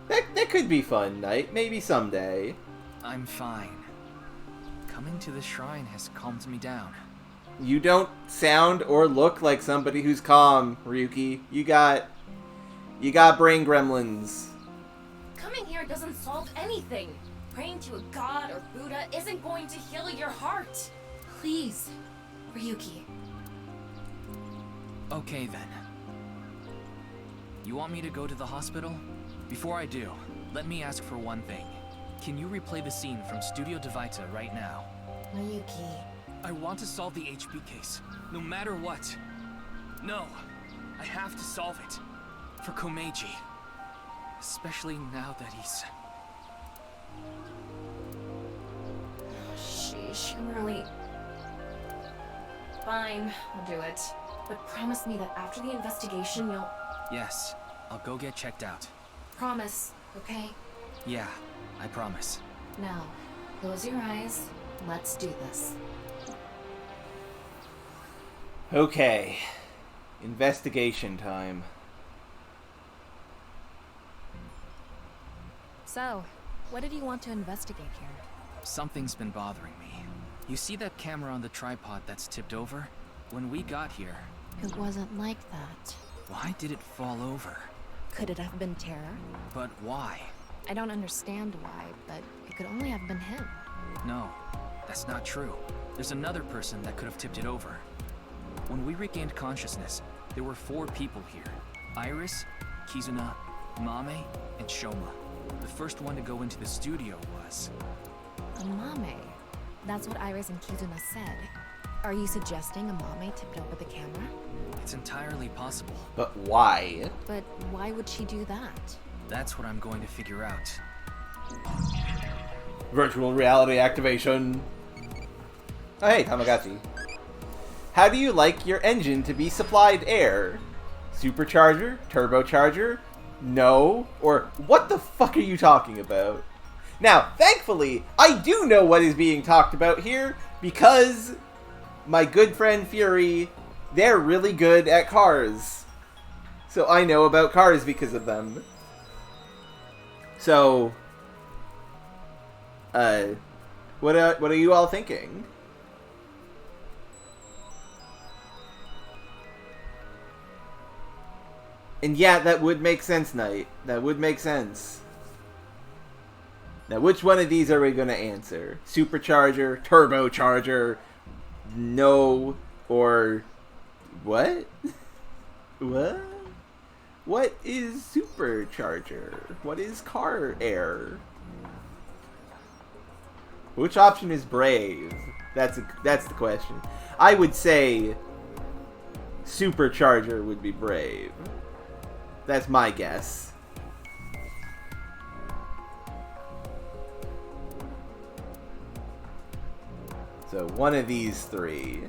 That could be fun, Knight. Maybe someday. I'm fine. Coming to this shrine has calmed me down. You don't sound or look like somebody who's calm, Ryuki. You got brain gremlins. Coming here doesn't solve anything. Praying to a god or Buddha isn't going to heal your heart. Please, Ryuki. Okay then. You want me to go to the hospital? Before I do, let me ask for one thing. Can you replay the scene from Studio Devita right now? Mayuki. I want to solve the HP case, no matter what. No, I have to solve it. For Komeiji. Especially now that he's... Sheesh, really... Fine, I'll do it. But promise me that after the investigation you'll... Yes, I'll go get checked out. Promise, okay? Yeah, I promise. Now, close your eyes. Let's do this. Okay. Investigation time. So, what did you want to investigate here? Something's been bothering me. You see that camera on the tripod that's tipped over? When we got here... It wasn't like that. Why did it fall over? Could it have been terror? But why? I don't understand why, but it could only have been him. No, that's not true. There's another person that could have tipped it over. When we regained consciousness, there were 4 people here. Iris, Kizuna, Mame, and Shoma. The first one to go into the studio was... Amame. That's what Iris and Kizuna said. Are you suggesting Amame tipped over the camera? It's entirely possible. But why? But why would she do that? That's what I'm going to figure out. Virtual reality activation. Oh, hey, Tamagotchi. How do you like your engine to be supplied air? Supercharger? Turbocharger? No? Or what the fuck are you talking about? Now, thankfully, I do know what is being talked about here because my good friend Fury, they're really good at cars. So I know about cars because of them. So, what are you all thinking? And yeah, that would make sense, Knight. That would make sense. Now, which one of these are we going to answer? Supercharger, turbocharger, no, or what? What? What is supercharger? What is car air? Which option is brave? That's the question. I would say supercharger would be brave. That's my guess. So one of these 3.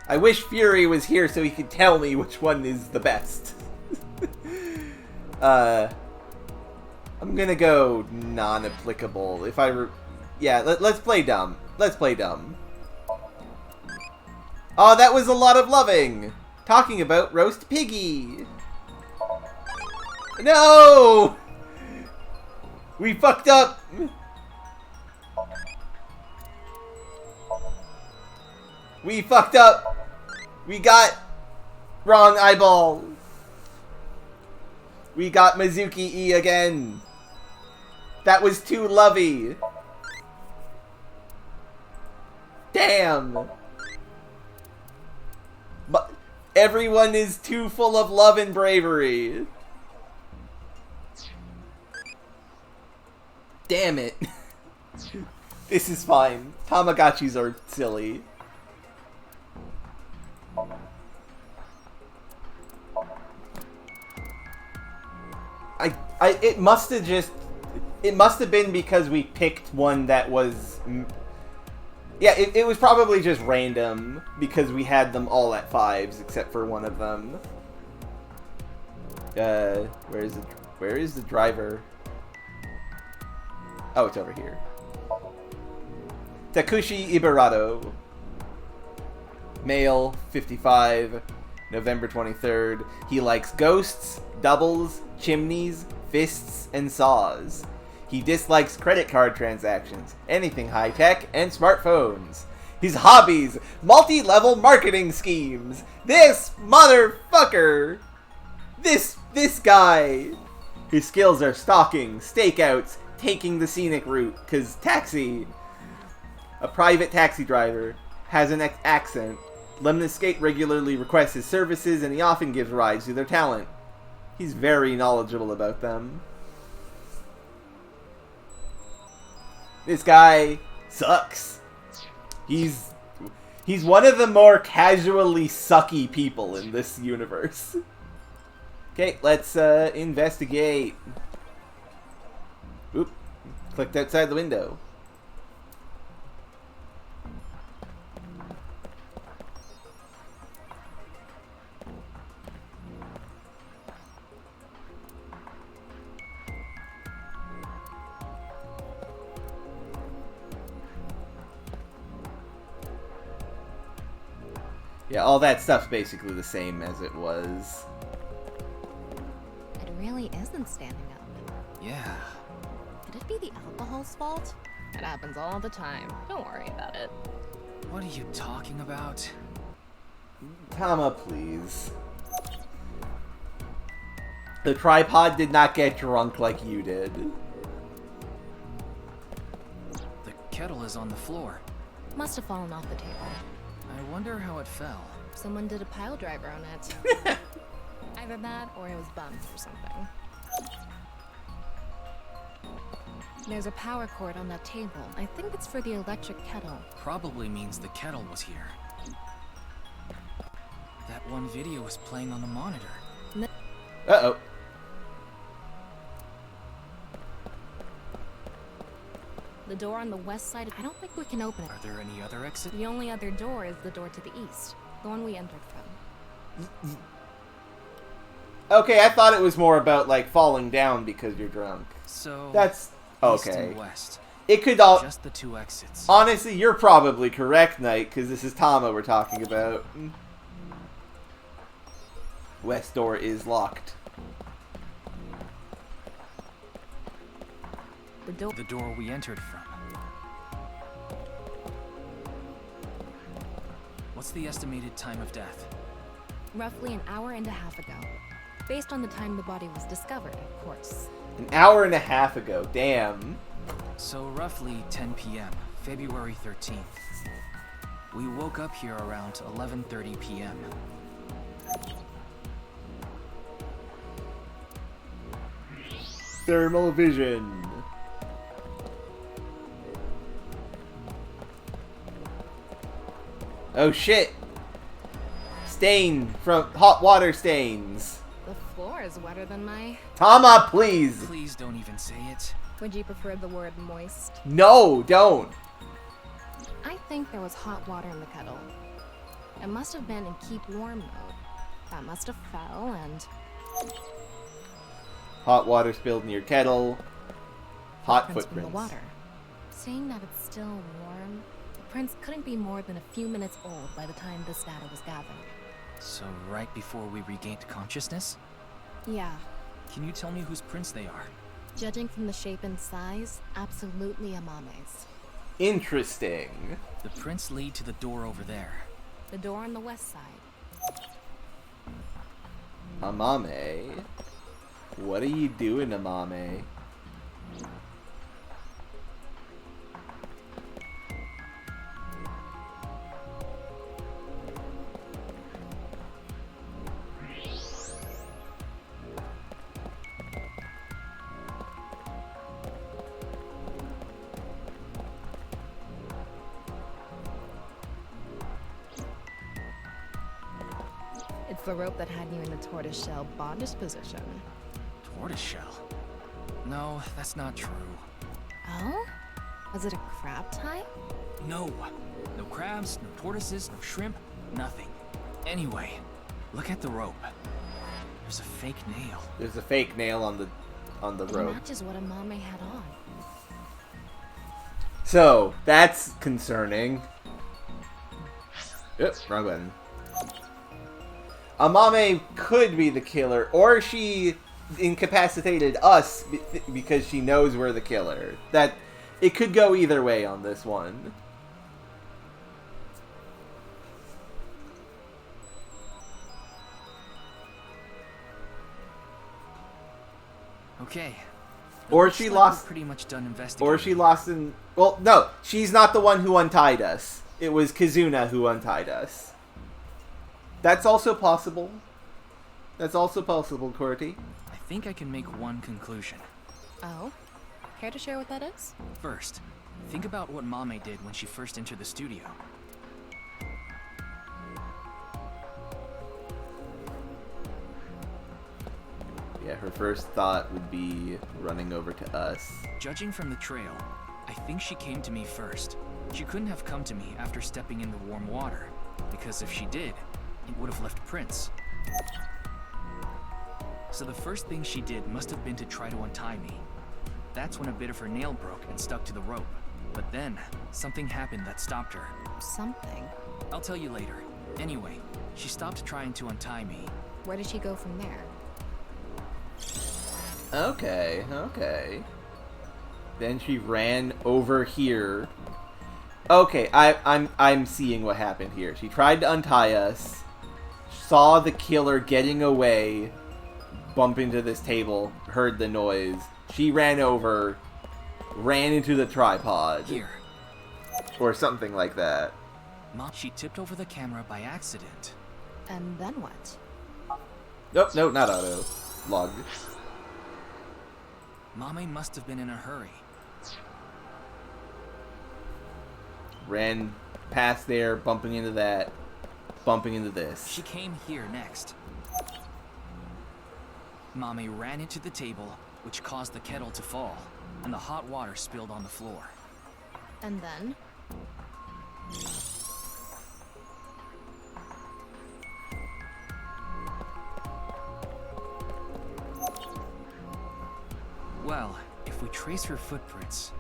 I wish Fury was here so he could tell me which one is the best. I'm gonna go non-applicable. If yeah, let's play dumb. Let's play dumb. Oh, that was a lot of loving. Talking about roast piggy. No! We fucked up. We fucked up. We got wrong eyeball. We got Mizuki-E again. That was too lovey. Damn. But everyone is too full of love and bravery. Damn it. This is fine. Tamagotchis are silly. It must have been because we picked one that was, yeah, it was probably just random because we had them all at 5s except for one of them. Where is the driver? Oh, it's over here. Takushi Ibarado. Male, 55, November 23rd. He likes ghosts, doubles, chimneys, fists, and saws. He dislikes credit card transactions, anything high-tech, and smartphones. His hobbies, multi-level marketing schemes. This motherfucker! This guy! His skills are stalking, stakeouts, taking the scenic route, cause taxi. A private taxi driver, has an accent, Lemnis Skate regularly requests his services, and he often gives rides to their talent. He's very knowledgeable about them. This guy sucks. He's one of the more casually sucky people in this universe. Okay, let's investigate. Oop. Clicked outside the window. Yeah, all that stuff's basically the same as it was. It really isn't standing up. Yeah. Could it be the alcohol's fault? It happens all the time. Don't worry about it. What are you talking about? Tama, please. The tripod did not get drunk like you did. The kettle is on the floor. Must have fallen off the table. I wonder how it fell. Someone did a pile driver on it. Either that or it was bumped or something. There's a power cord on that table. I think it's for the electric kettle. Probably means the kettle was here. That one video was playing on the monitor. Uh-oh. The door on the west side, I don't think we can open it. Are there any other exits? The only other door is the door to the east. The one we entered from. Okay, I thought it was more about, like, falling down because you're drunk. So... That's... East okay. and west. It could all... Just the two exits. Honestly, you're probably correct, Knight, because this is Tama we're talking about. West door is locked. The door we entered from. What's the estimated time of death? Roughly an hour and a half ago. Based on the time the body was discovered, of course. An hour and a half ago, damn. So roughly 10 p.m., February 13th. We woke up here around 11:30 p.m. Thermal vision. Oh shit! Stain from hot water stains. The floor is wetter than my... Tama, please! Please don't even say it. Would you prefer the word moist? No, don't! I think there was hot water in the kettle. It must have been in keep warm mode. That must have fell and... Hot water spilled in your kettle. Hot Footprints from footprints. the water. Saying that it's still warm, the prints couldn't be more than a few minutes old by the time this data was gathered. So right before we regained consciousness? Yeah. Can you tell me whose prints they are? Judging from the shape and size, absolutely Amame's. Interesting. The prints lead to the door over there. The door on the west side. Amame. What are you doing, Amame? It's the rope that had you in the tortoiseshell bondage position. Tortoiseshell? No, that's not true. Oh? Was it a crab tie? No. No crabs, no tortoises, no shrimp, nothing. Anyway, look at the rope. There's a fake nail. There's a fake nail on the It rope. matches what Amame had on. So, that's concerning. Oops, wrong button. Amame could be the killer, or she incapacitated us because she knows we're the killer. That it could go either way on this one. Okay. Or she lost. We're pretty much done investigating. Or she lost in. Well, no, she's not the one who untied us. It was Kizuna who untied us. That's also possible. That's also possible, Corty. I think I can make one conclusion. Oh? Care to share what that is? First, think about what Mame did when she first entered the studio. Yeah, her first thought would be running over to us. Judging from the trail, I think she came to me first. She couldn't have come to me after stepping in the warm water, because if she did, it would have left prints. So the first thing she did must have been to try to untie me. That's when a bit of her nail broke and stuck to the rope. But then, something happened that stopped her. Something? I'll tell you later. Anyway, she stopped trying to untie me. Where did she go from there? Okay, okay. Then she ran over here. Okay, I'm seeing what happened here. She tried to untie us, saw the killer getting away, bump into this table, heard the noise. She ran over, ran into the tripod. Here. Or something like that. Mom, she tipped over the camera by accident. And then what? Nope, no, not auto. Logged. Mame must have been in a hurry. Ran past there, bumping into that, bumping into this. She came here next. Mame ran into the table, which caused the kettle to fall, and the hot water spilled on the floor. And then? Well, if we trace her footprints,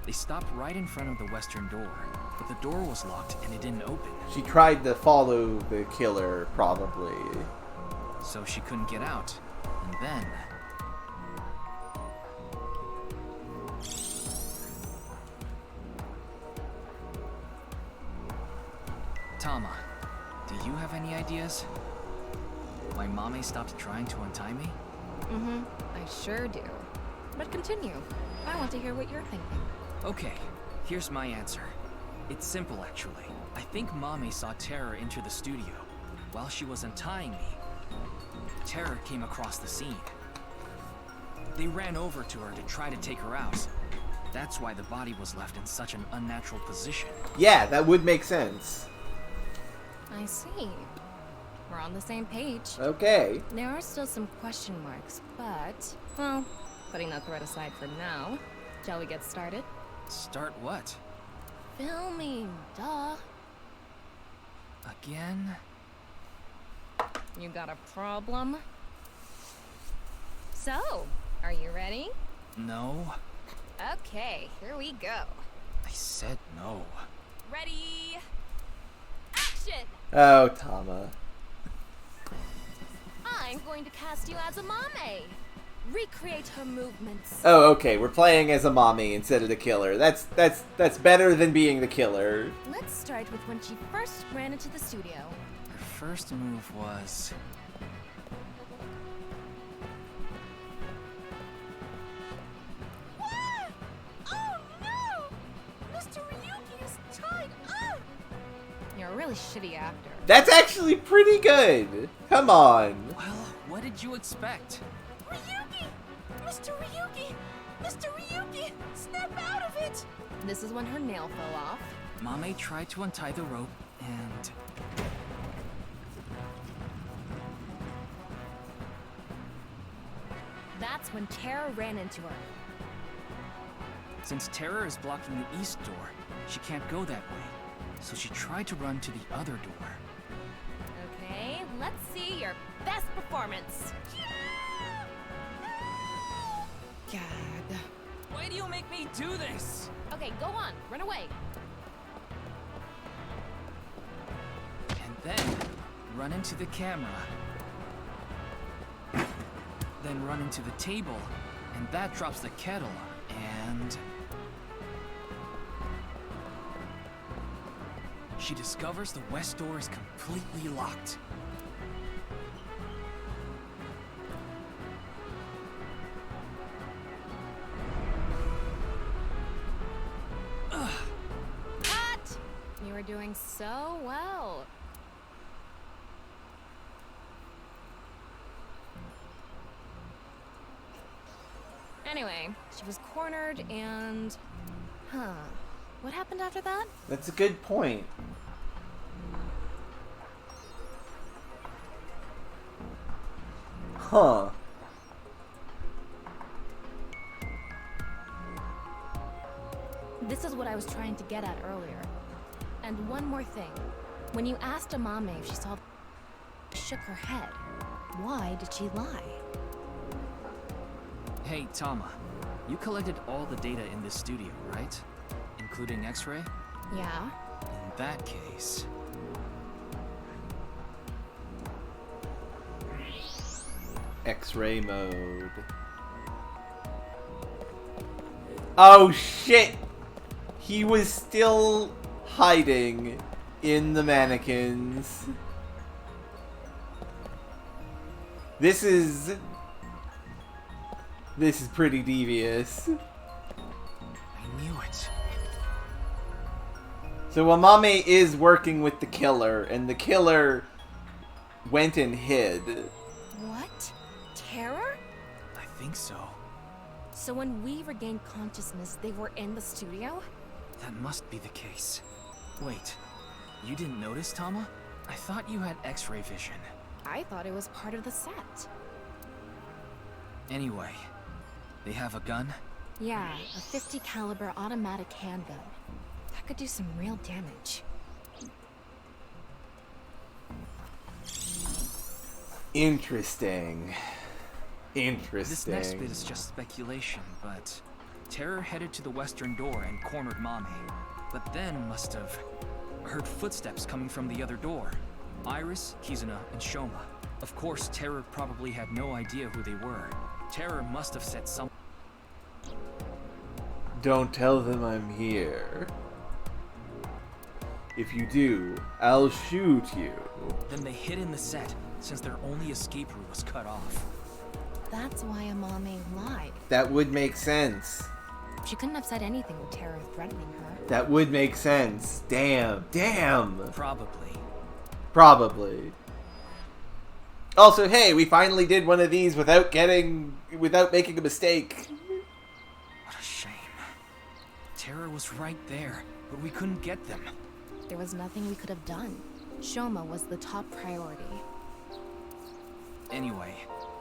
they stopped right in front of the western door, but the door was locked and it didn't open. She tried to follow the killer, probably. So she couldn't get out. And then... Tama, do you have any ideas? Why Mame stopped trying to untie me? Mm-hmm, I sure do. But continue. I want to hear what you're thinking. Okay, here's my answer. It's simple, actually. I think Mame saw Terror enter the studio. While she was untying me, Terror came across the scene. They ran over to her to try to take her out. That's why the body was left in such an unnatural position. Yeah, that would make sense. I see. We're on the same page. Okay. There are still some question marks, but, well, putting that threat aside for now, shall we get started? Start what? Filming, duh. Again? You got a problem? So, are you ready? No. Okay, here we go. I said no. Ready? Action! Oh, Tama. I'm going to cast you as a Mame. Recreate her movements. Oh, okay. We're playing as a mommy instead of the killer. That's better than being the killer. Let's start with when she first ran into the studio. Her first move was... What? Oh no! Mr. Ryuki is tied up! You're a really shitty actor. That's actually pretty good. Come on. Well, what did you expect? Ryuki! Mr. Ryuki! Mr. Ryuki! Snap out of it! This is when her nail fell off. Mame tried to untie the rope and... That's when Terror ran into her. Since Terror is blocking the east door, she can't go that way. So she tried to run to the other door. Okay, let's see your best performance. God. Why do you make me do this? Okay, go on. Run away. And then run into the camera. Then run into the table, and that drops the kettle, and... She discovers the west door is completely locked. Ugh. Cut! You were doing so well. Anyway, she was cornered and... Huh. What happened after that? That's a good point. Huh. This is what I was trying to get at earlier. And one more thing. When you asked Amame if she saw... She shook her head. Why did she lie? Hey, Tama. You collected all the data in this studio, right? Including X-ray? Yeah. In that case... X-ray mode. Oh shit! He was still hiding in the mannequins. This is pretty devious. I knew it. So Amame is working with the killer, and the killer went and hid. What? Terror? I think so. So when we regained consciousness, they were in the studio? That must be the case. Wait, you didn't notice, Tama? I thought you had X-ray vision. I thought it was part of the set. Anyway, they have a gun? Yeah, a 50 caliber automatic handgun. That could do some real damage. Interesting. This next bit is just speculation, but Terror headed to the western door and cornered Mame, but then must have heard footsteps coming from the other door. Iris, Kizuna, and Shoma. Of course, Terror probably had no idea who they were. Terror must have said something. Don't tell them I'm here. If you do, I'll shoot you. Then they hid in the set, since their only escape route was cut off. That's why Amame lied. That would make sense. She couldn't have said anything with Terror threatening her. That would make sense. Damn. Probably. Also, hey, we finally did one of these without making a mistake. What a shame. Terror was right there, but we couldn't get them. There was nothing we could have done. Shoma was the top priority. Anyway,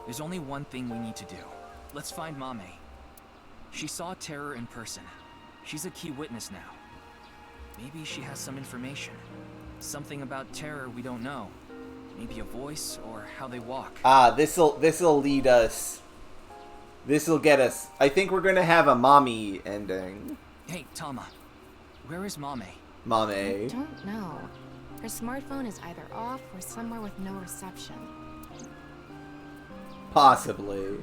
there's only one thing we need to do. Let's find Mame. She saw Terror in person. She's a key witness now. Maybe she has some information. Something about Terror we don't know. Maybe a voice or how they walk. This'll lead us. This'll get us. I think we're gonna have a mommy ending. Hey, Tama. Where is Mame? Mame. I don't know. Her smartphone is either off or somewhere with no reception. Possibly.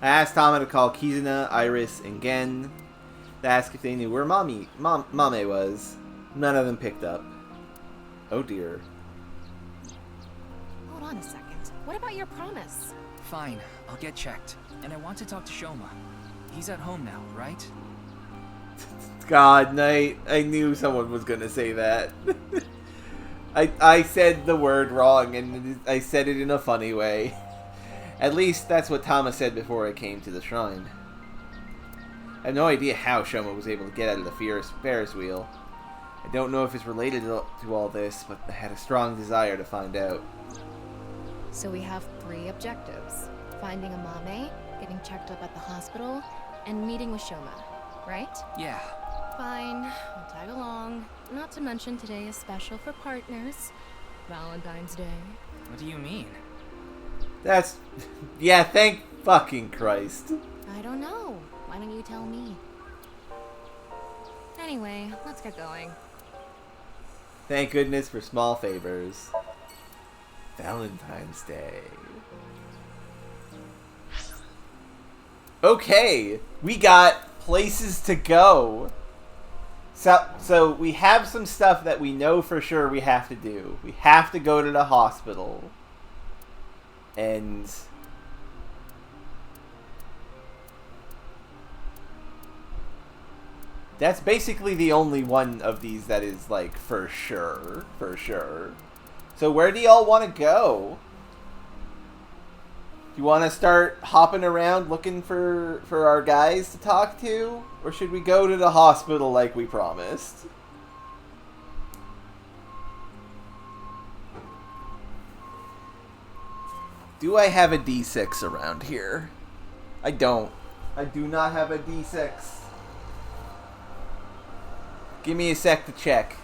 I asked Tama to call Kizuna, Iris, and Gen to ask if they knew where Mame was. None of them picked up. Oh dear. Hold on a second. What about your promise? Fine, I'll get checked. And I want to talk to Shoma. He's at home now, right? God, Knight, I knew someone was gonna say that. I said the word wrong, and I said it in a funny way. At least that's what Tama said before I came to the shrine. I have no idea how Shoma was able to get out of the Ferris wheel. I don't know if it's related to all this, but I had a strong desire to find out. So we have 3 objectives. Finding Amame, getting checked up at the hospital, and meeting with Shoma, right? Yeah. Fine, I'll tag along. Not to mention today is special for partners. Valentine's Day. What do you mean? That's... yeah, thank fucking Christ. I don't know. Why don't you tell me? Anyway, let's get going. Thank goodness for small favors. Valentine's Day. Okay, we got places to go. So we have some stuff that we know for sure we have to do. We have to go to the hospital. And that's basically the only one of these that is like for sure. So where do y'all want to go? you want to start hopping around looking for our guys to talk to? Or should we go to the hospital like we promised? Do I have a D6 around here? I don't. I do not have a D6. Give me a sec to check.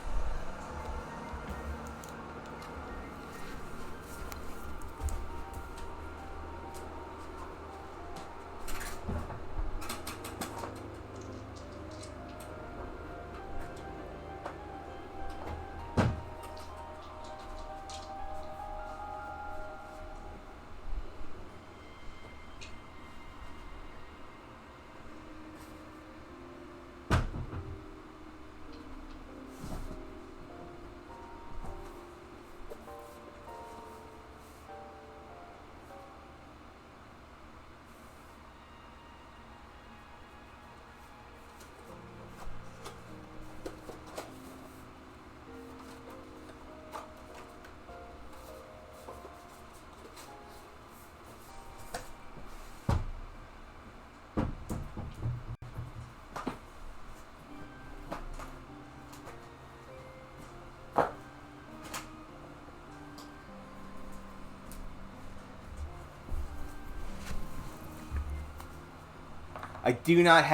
I do not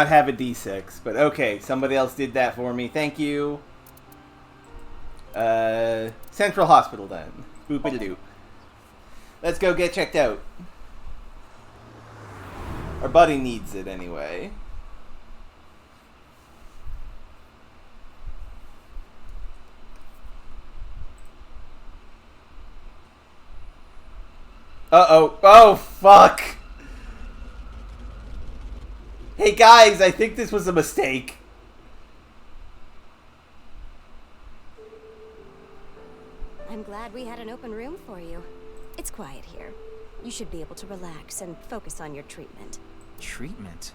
have a D6, but okay, somebody else did that for me. Thank you. Central Hospital then. Boop-a-doop. Let's go get checked out. Our buddy needs it anyway. Uh-oh. Oh, fuck. Hey, guys, I think this was a mistake. I'm glad we had an open room for you. It's quiet here. You should be able to relax and focus on your treatment. Treatment?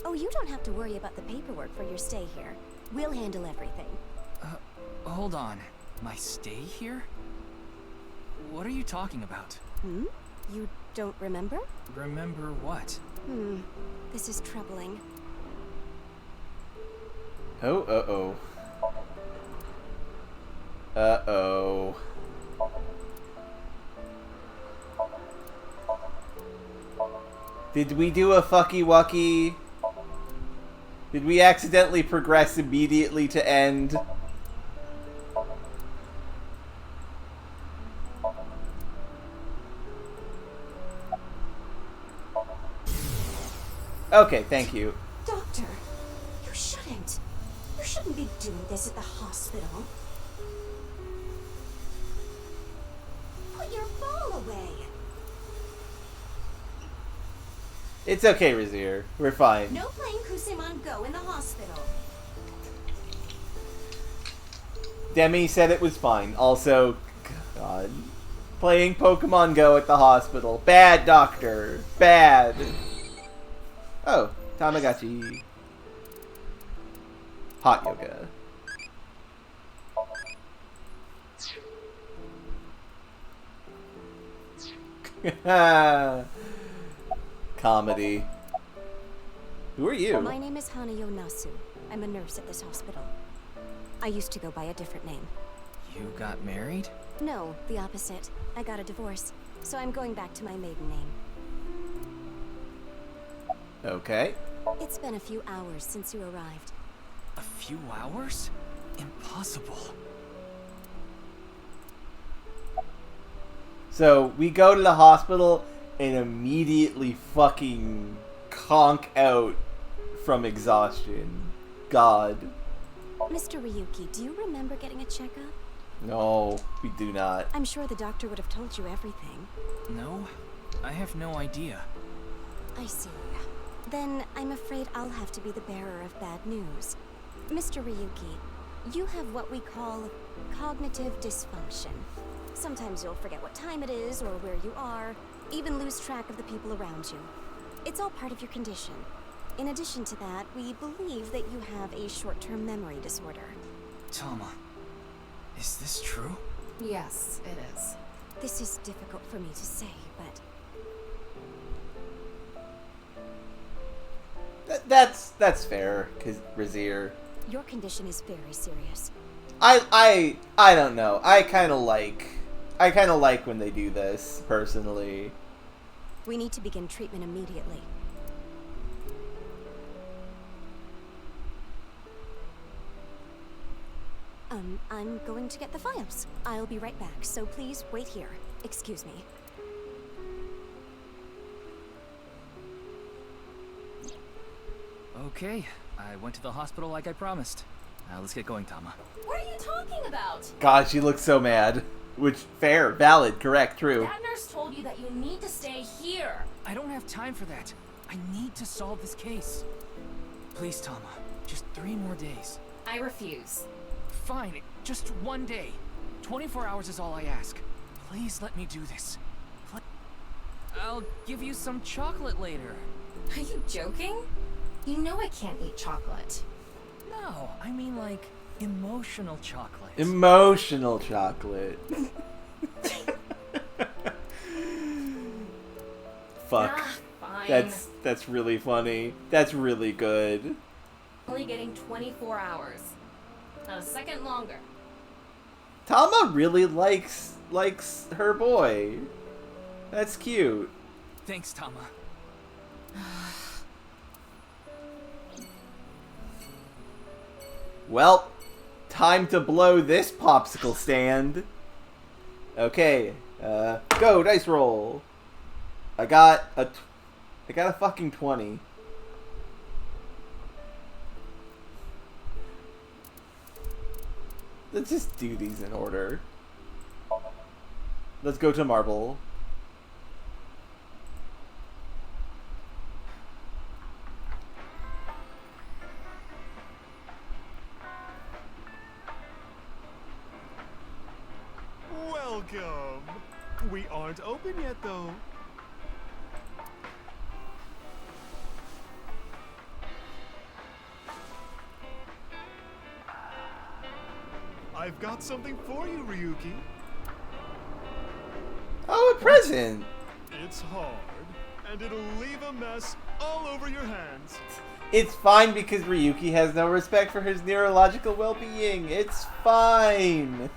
Oh, you don't have to worry about the paperwork for your stay here. We'll handle everything. Hold on. My stay here? What are you talking about? Hmm? You don't remember? Remember what? This is troubling. Oh, uh-oh. Uh-oh. Did we do a fucky-wucky? Did we accidentally progress immediately to end? Okay, thank you. Doctor, you shouldn't. You shouldn't be doing this at the hospital. Put your ball away. It's okay, Razir. We're fine. No playing Kusemon Go in the hospital. Demi said it was fine. Also, God. Playing Pokemon Go at the hospital. Bad, doctor. Bad. Oh, Tamagotchi. Hot yoga. Comedy. Who are you? My name is Hanayo Nasu. I'm a nurse at this hospital. I used to go by a different name. You got married? No, the opposite. I got a divorce, so I'm going back to my maiden name. Okay. It's been a few hours since you arrived. A few hours? Impossible. So, we go to the hospital and immediately fucking conk out from exhaustion. God. Mr. Ryuki, do you remember getting a checkup? No, we do not. I'm sure the doctor would have told you everything. No, I have no idea. I see. Then I'm afraid I'll have to be the bearer of bad news. Mr. Ryuki, you have what we call cognitive dysfunction. Sometimes you'll forget what time it is or where you are, even lose track of the people around you. It's all part of your condition. In addition to that, we believe that you have a short-term memory disorder. Tama, is this true? Yes, it is. This is difficult for me to say, but That's fair, cause Razir. your condition is very serious. I don't know. I kind of like when they do this personally. We need to begin treatment immediately. I'm going to get the files. I'll be right back, so please wait here. Excuse me. Okay, I went to the hospital like I promised. Let's get going, Tama. What are you talking about? God, she looks so mad. Which, fair, valid, correct, true. That nurse told you that you need to stay here. I don't have time for that. I need to solve this case. Please, Tama, just 3 more days. I refuse. Fine, just 1 day. 24 hours is all I ask. Please let me do this. I'll give you some chocolate later. Are you joking? You know I can't eat chocolate. No, I mean like emotional chocolate. Emotional chocolate. Fuck. Fine. That's really funny. That's really good. Only getting 24 hours. Not a second longer. Tama really likes her boy. That's cute. Thanks, Tama. Well, time to blow this popsicle stand. Okay, go dice roll. I got a fucking 20. Let's just do these in order. Let's go to marble. Welcome. We aren't open yet, though. I've got something for you, Ryuki. Oh, a present! It's hard, and it'll leave a mess all over your hands. It's fine because Ryuki has no respect for his neurological well-being. It's fine.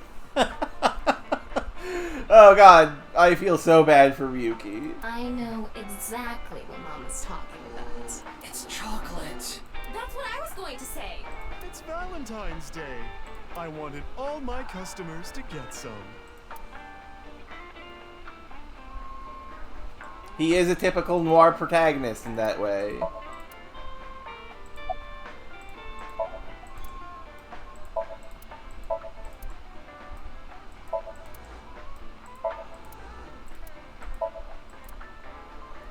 Oh god, I feel so bad for Ryuki. I know exactly what Mama's talking about. It's chocolate. That's what I was going to say. It's Valentine's Day. I wanted all my customers to get some. He is a typical noir protagonist in that way.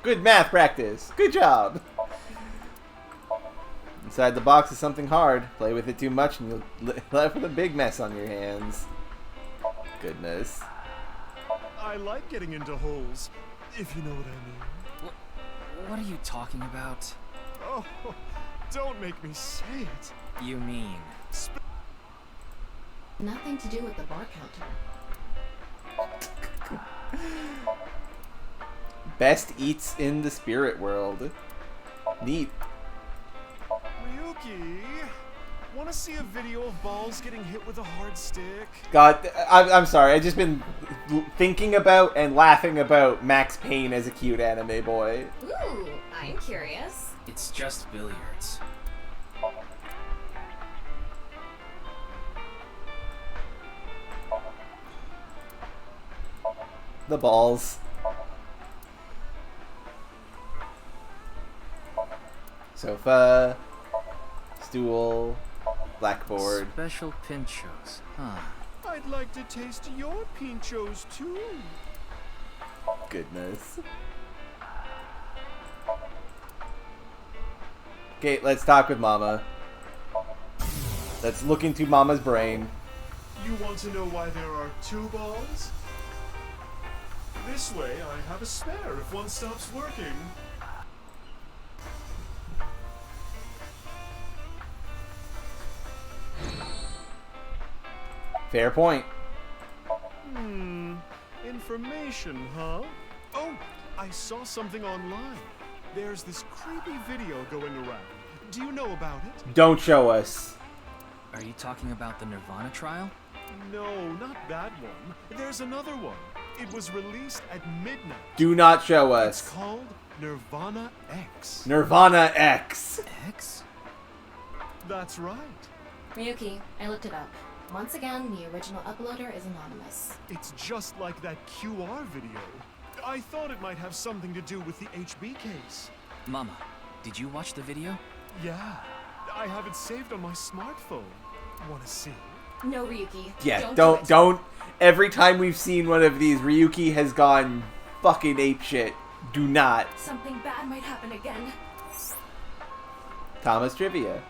Good math practice. Good job. Inside the box is something hard. Play with it too much and you'll left with a big mess on your hands. Goodness. I like getting into holes, if you know what I mean. What are you talking about? Oh, don't make me say it. You mean? Nothing to do with the bar counter. Best eats in the spirit world. Neat. Ryuki, want to see a video of balls getting hit with a hard stick? God, I'm sorry. I've just been thinking about and laughing about Max Payne as a cute anime boy. Ooh, I'm curious. It's just billiards. The balls. Sofa, stool, blackboard. Special pinchos, huh? I'd like to taste your pinchos too. Goodness. Okay, let's talk with Mama. Let's look into Mama's brain. You want to know why there are 2 balls? This way I have a spare if one stops working. Fair point. In information, huh? Oh, I saw something online. There's this creepy video going around. Do you know about it? Don't show us. Are you talking about the NirvanA trial? No, not that one. There's another one. It was released at midnight. Do not show us. It's called NirvanA X. NirvanA X. X? That's right. Ryuki, I looked it up. Once again, the original uploader is anonymous. It's just like that QR video. I thought it might have something to do with the HB case. Mama, did you watch the video? Yeah. I have it saved on my smartphone. Wanna see? No, Ryuki. Yeah, Don't. don't. Every time we've seen one of these, Ryuki has gone fucking apeshit. Do not. Something bad might happen again. Thomas Trivia.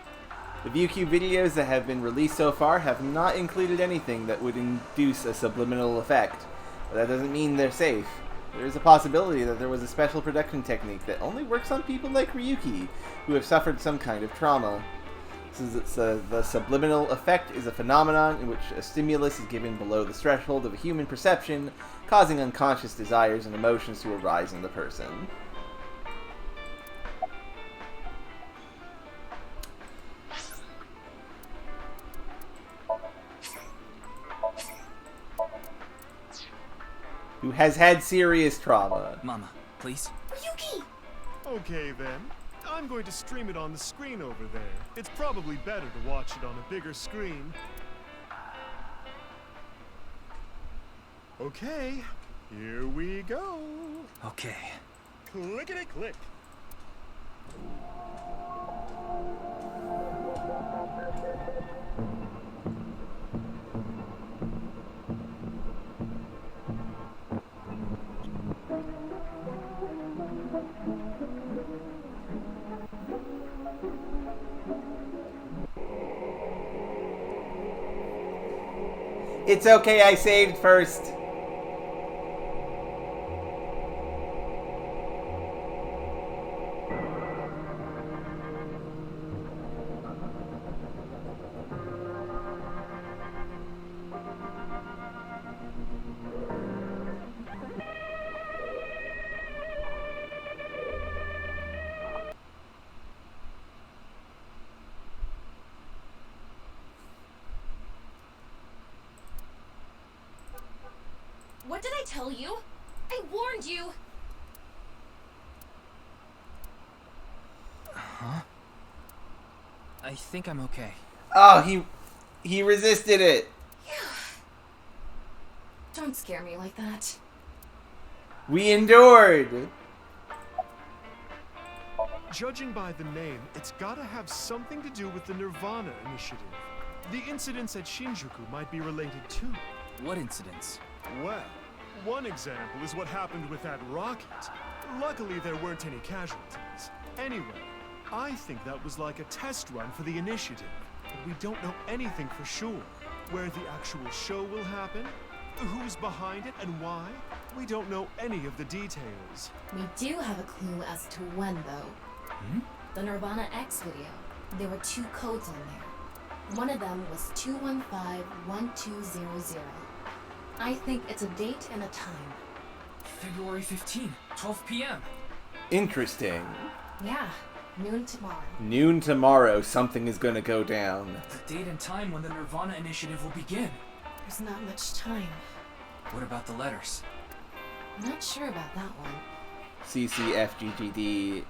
The ViewCube videos that have been released so far have not included anything that would induce a subliminal effect. But that doesn't mean they're safe. There is a possibility that there was a special production technique that only works on people like Ryuki, who have suffered some kind of trauma. The subliminal effect is a phenomenon in which a stimulus is given below the threshold of a human perception, causing unconscious desires and emotions to arise in the person. Who has had serious trauma. Mama, please. Ryuki! Okay then. I'm going to stream it on the screen over there. It's probably better to watch it on a bigger screen. Okay, here we go. Okay. Clickety-click. It's okay, I saved first. What did I tell you? I warned you! Huh? I think I'm okay. Oh, he resisted it. Don't scare me like that. We endured. Judging by the name, it's gotta have something to do with the NirvanA initiative. The incidents at Shinjuku might be related too. What incidents? Well, one example is what happened with that rocket. Luckily, there weren't any casualties. Anyway, I think that was like a test run for the initiative. But we don't know anything for sure. Where the actual show will happen, who's behind it, and why. We don't know any of the details. We do have a clue as to when, though. The NirvanA X video. There were 2 codes on there. One of them was 215-1200. I think it's a date and a time. February 15, 12 p.m. Interesting. Yeah, noon tomorrow. Noon tomorrow, something is gonna go down. The date and time when the NirvanA initiative will begin. There's not much time. What about the letters? I'm not sure about that one. CCFGGD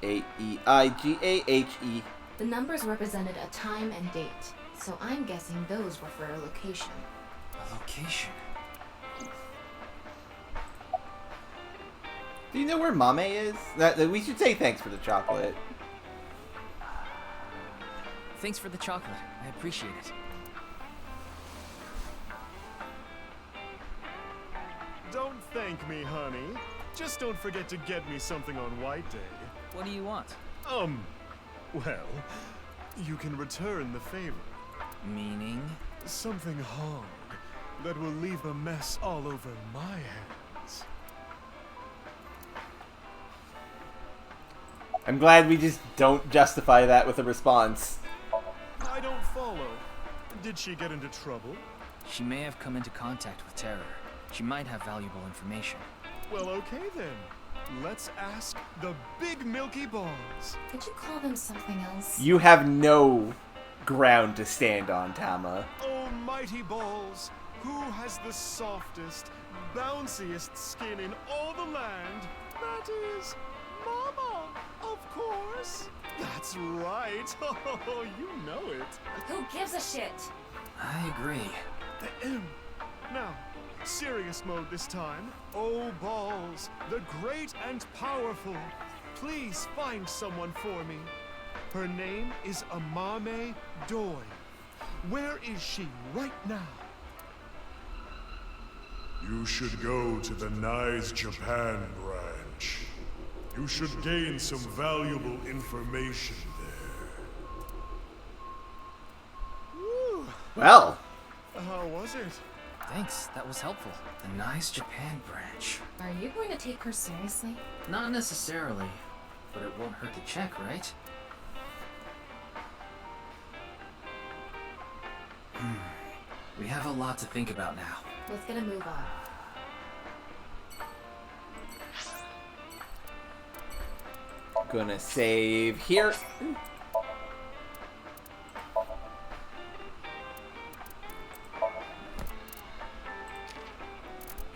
8EIGAHE. The numbers represented a time and date, so I'm guessing those were for a location. A location? Do you know where Mame is? We should say thanks for the chocolate. Thanks for the chocolate. I appreciate it. Don't thank me, honey. Just don't forget to get me something on White Day. What do you want? Well, you can return the favor. Meaning? Something hard that will leave a mess all over my hands. I'm glad we just don't justify that with a response. I don't follow. Did she get into trouble? She may have come into contact with terror. She might have valuable information. Well, okay then. Let's ask the big milky balls. Could you call them something else? You have no ground to stand on, Tama. Oh, mighty balls, who has the softest, bounciest skin in all the land? That is Mama, of course. That's right. Oh, you know it. Who gives a shit? I agree. Now, serious mode this time. Oh, balls, the great and powerful. Please find someone for me. Her name is Amame Doi. Where is she right now? You should go to the Nice Japan branch. You should gain some valuable information there. Woo. Well. How was it? Thanks, that was helpful. The Nice Japan branch. Are you going to take her seriously? Not necessarily, but it won't hurt to check, right? We have a lot to think about now. Let's get a move on. Gonna save here.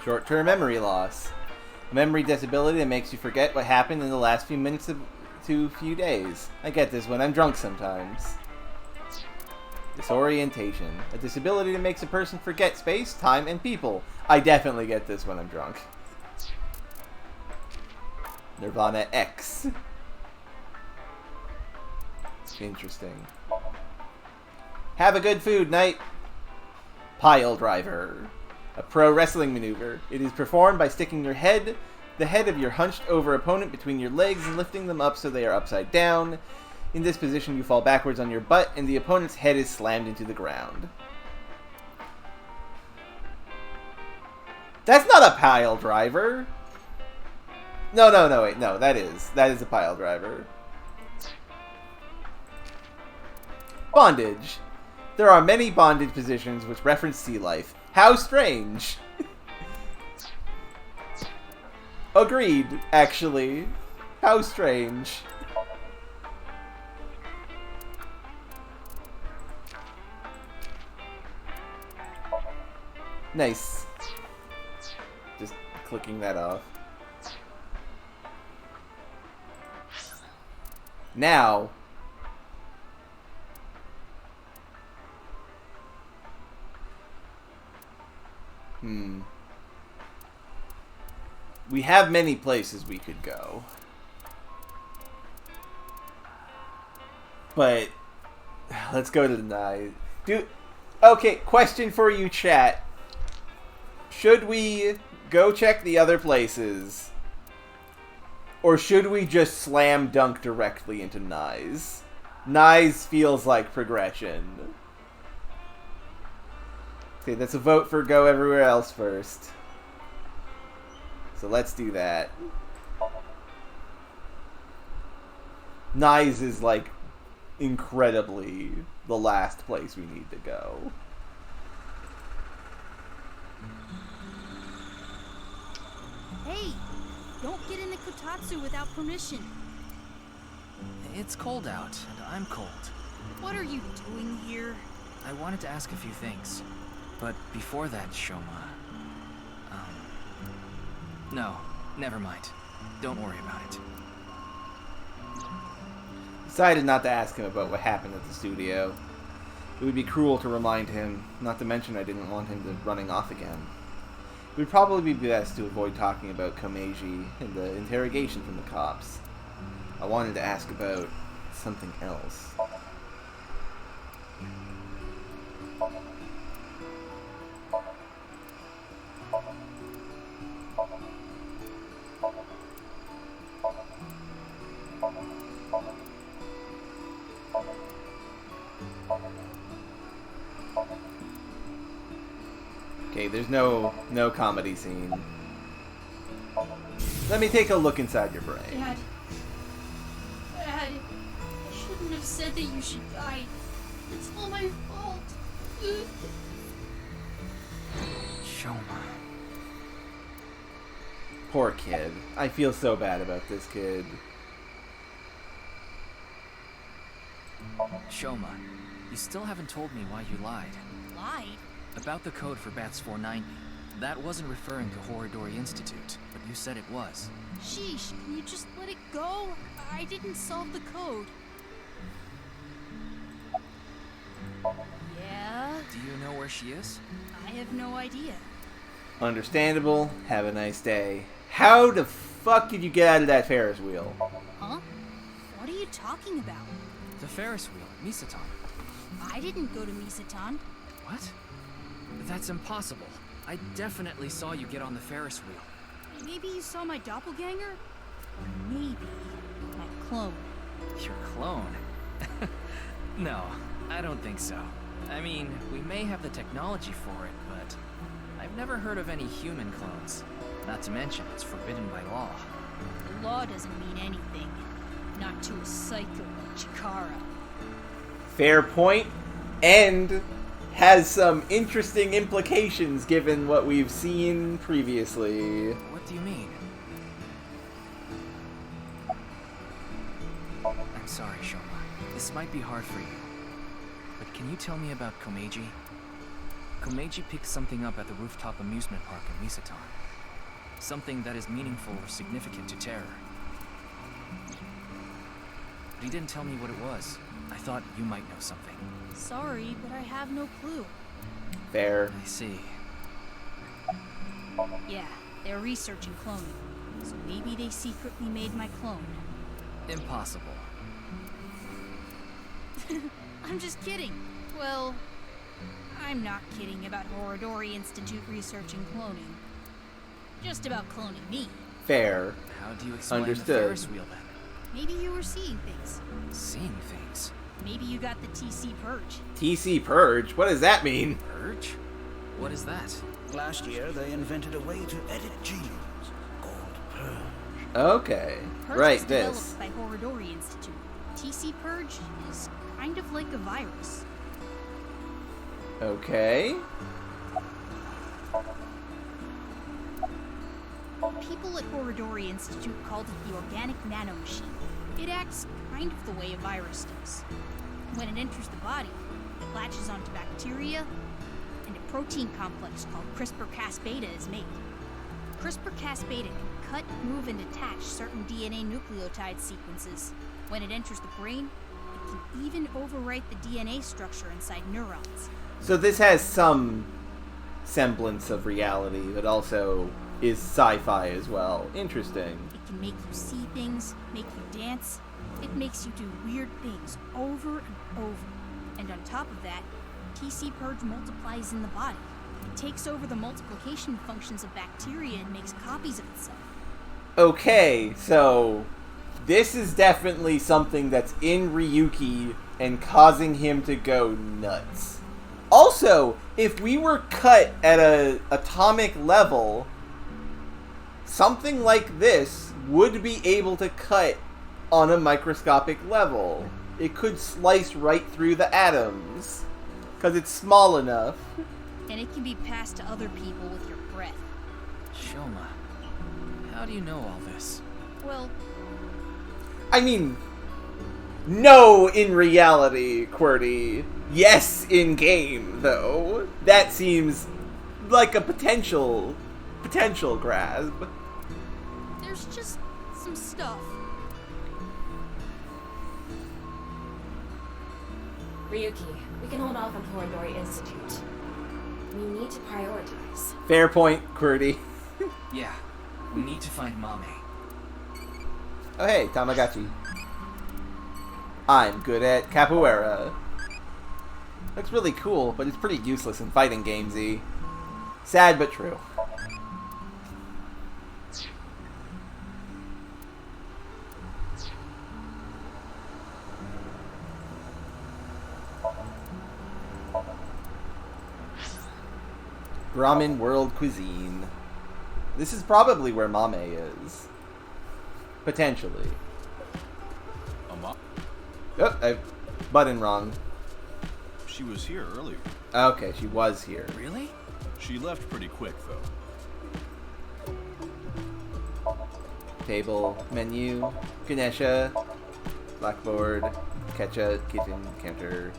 Short-term memory loss. Memory disability that makes you forget what happened in the last few minutes to few days. I get this when I'm drunk sometimes. Disorientation. A disability that makes a person forget space, time, and people. I definitely get this when I'm drunk. NirvanA X. Interesting. Have a good food night. Pile driver. A pro wrestling maneuver. It is performed by sticking the head of your hunched over opponent between your legs and lifting them up so they are upside down. In this position, you fall backwards on your butt and the opponent's head is slammed into the ground. That's not a pile driver. No, wait, no, that is a pile driver. Bondage. There are many bondage positions which reference sea life. How strange! Agreed, actually. How strange. Nice. Just clicking that off. Now. We have many places we could go. But let's go to the night. Okay, question for you, chat. Should we go check the other places? Or should we just slam dunk directly into Nyes? Nyes feels like progression. Okay, that's a vote for go everywhere else first. So let's do that. Nyes is like incredibly the last place we need to go. Hey, don't get into Kotatsu without permission. It's cold out, and I'm cold. What are you doing here? I wanted to ask a few things. But before that, Shoma... No, never mind. Don't worry about it. Decided not to ask him about what happened at the studio. It would be cruel to remind him, not to mention I didn't want him to running off again. It would probably be best to avoid talking about Komeiji and the interrogation from the cops. I wanted to ask about something else. Okay, there's no comedy scene. Let me take a look inside your brain. Dad, I shouldn't have said that you should die. It's all my fault. Shoma. Poor kid. I feel so bad about this kid. Shoma, you still haven't told me why you lied. Lied? About the code for Bats 490. That wasn't referring to Horodori Institute, but you said it was. Sheesh, can you just let it go? I didn't solve the code. Yeah? Do you know where she is? I have no idea. Understandable. Have a nice day. How the fuck did you get out of that Ferris wheel? Huh? What are you talking about? The Ferris wheel at Misatan. I didn't go to Misatan. What? That's impossible. I definitely saw you get on the Ferris wheel. Maybe you saw my doppelganger? Or maybe my clone. Your clone? No, I don't think so. I mean, we may have the technology for it, but I've never heard of any human clones. Not to mention, it's forbidden by law. The law doesn't mean anything. Not to a psycho like Chikara. Fair point, and has some interesting implications given what we've seen previously. What do you mean? I'm sorry, Shoma. This might be hard for you. But can you tell me about Komeiji? Komeiji picked something up at the rooftop amusement park in Misatan. Something that is meaningful or significant to Terror. But he didn't tell me what it was. I thought you might know something. Sorry, but I have no clue. Fair. I see. Yeah, they're researching cloning. So maybe they secretly made my clone. Impossible. I'm just kidding. Well, I'm not kidding about Horodori Institute researching cloning. Just about cloning me. Fair. How do you explain Understood. the Ferris wheel then? Maybe you were seeing things. Seeing things? Maybe you got the TC Purge. TC Purge? What does that mean? Purge? What is that? Last year, they invented a way to edit genes called Purge. Okay. Purge Right, was this. developed by Horodori Institute. TC Purge is kind of like a virus. Okay. People at Horodori Institute called it the organic nanomachine. It acts kind of the way a virus does. When it enters the body, it latches onto bacteria, and a protein complex called CRISPR-Cas-beta is made. CRISPR-Cas-beta can cut, move, and attach certain DNA nucleotide sequences. When it enters the brain, it can even overwrite the DNA structure inside neurons. So this has some semblance of reality, but also is sci-fi as well. Interesting. It can make you see things, make you dance. It makes you do weird things over and over. And on top of that, TC Purge multiplies in the body. It takes over the multiplication functions of bacteria and makes copies of itself. Okay, so this is definitely something that's in Ryuki and causing him to go nuts. Also, if we were cut at an atomic level, something like this would be able to cut on a microscopic level. It could slice right through the atoms, because it's small enough. And it can be passed to other people with your breath. Shoma, how do you know all this? Well, I mean, no in reality, QWERTY. Yes in game, though. That seems like a potential grasp. there's just some stuff. Ryuki, we can hold off on Horodori Institute. We need to prioritize. Fair point, QWERTY. Yeah, we need to find Mame. Oh hey, Tamagotchi. I'm good at capoeira. Looks really cool, but it's pretty useless in fighting gamesy. Sad but true. Ramen World Cuisine. This is probably where Mame is. Potentially. Oh, I button wrong. She was here earlier. Okay, she was here. Really? She left pretty quick, though. Table, menu, Ganesha, blackboard, ketchup, kitchen, counter.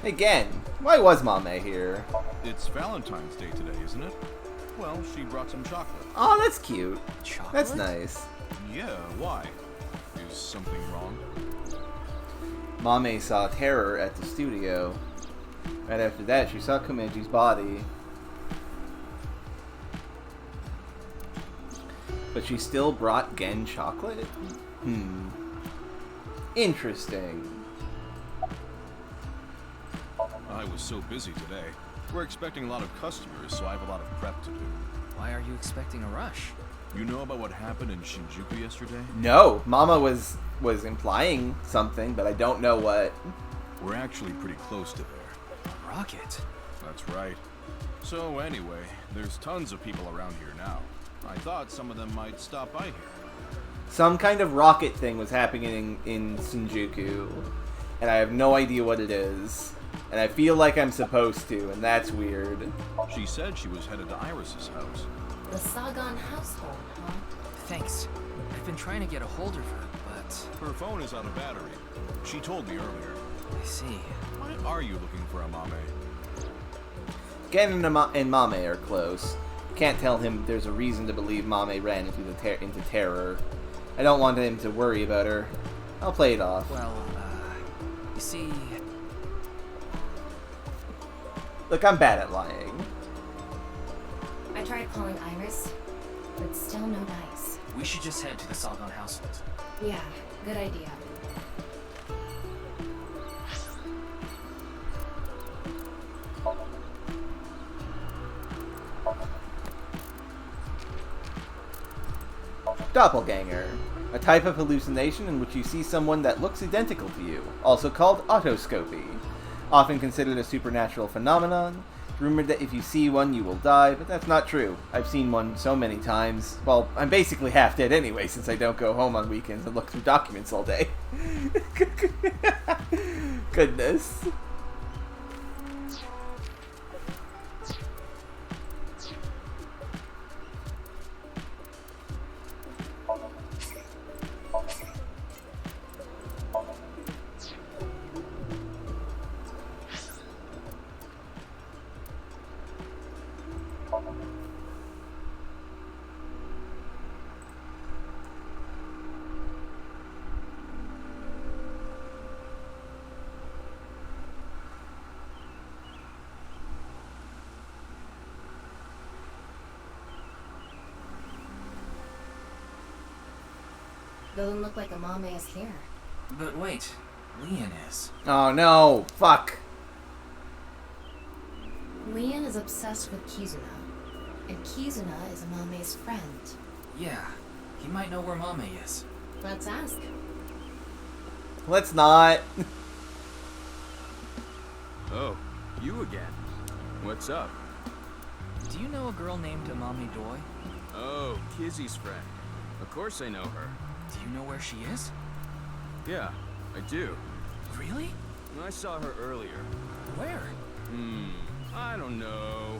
Again, why was Mame here? It's Valentine's Day today, isn't it? Well, she brought some chocolate. Oh, that's cute. Chocolate? That's nice. Yeah, why? Is something wrong? Mame saw terror at the studio. Right after that, she saw Komeji's body. But she still brought Gen chocolate? Interesting. I was so busy today. We're expecting a lot of customers, so I have a lot of prep to do. Why are you expecting a rush? You know about what happened in Shinjuku yesterday? No, Mama was implying something, but I don't know what. We're actually pretty close to there. A rocket? That's right. So anyway, there's tons of people around here now. I thought some of them might stop by here. Some kind of rocket thing was happening in Shinjuku, and I have no idea what it is. And I feel like I'm supposed to, and that's weird. She said she was headed to Iris's house. The Sagan household, huh? Thanks. I've been trying to get a hold of her, but... Her phone is out of battery. She told me earlier. I see. Why are you looking for a Mame? Gen and Mame are close. Can't tell him there's a reason to believe Mame ran into terror. I don't want him to worry about her. I'll play it off. Well, you see... Look, I'm bad at lying. I tried calling Iris, but still no dice. We should just head to the Sagan household. Yeah, good idea. Doppelganger. A type of hallucination in which you see someone that looks identical to you, also called autoscopy. Often considered a supernatural phenomenon. Rumored that if you see one, you will die, but that's not true. I've seen one so many times. Well, I'm basically half dead anyway, since I don't go home on weekends and look through documents all day. Goodness. Doesn't look like Amame is here. But wait, Leon is. Oh no, fuck. Leon is obsessed with Kizuna, and Kizuna is Amame's friend. Yeah, he might know where Mame is. Let's ask. Let's not. Oh, you again. What's up? Do you know a girl named Amame Doi? Oh, Kizzy's friend. Of course I know her. Do you know where she is? Yeah, I do. Really? I saw her earlier. Where? I don't know.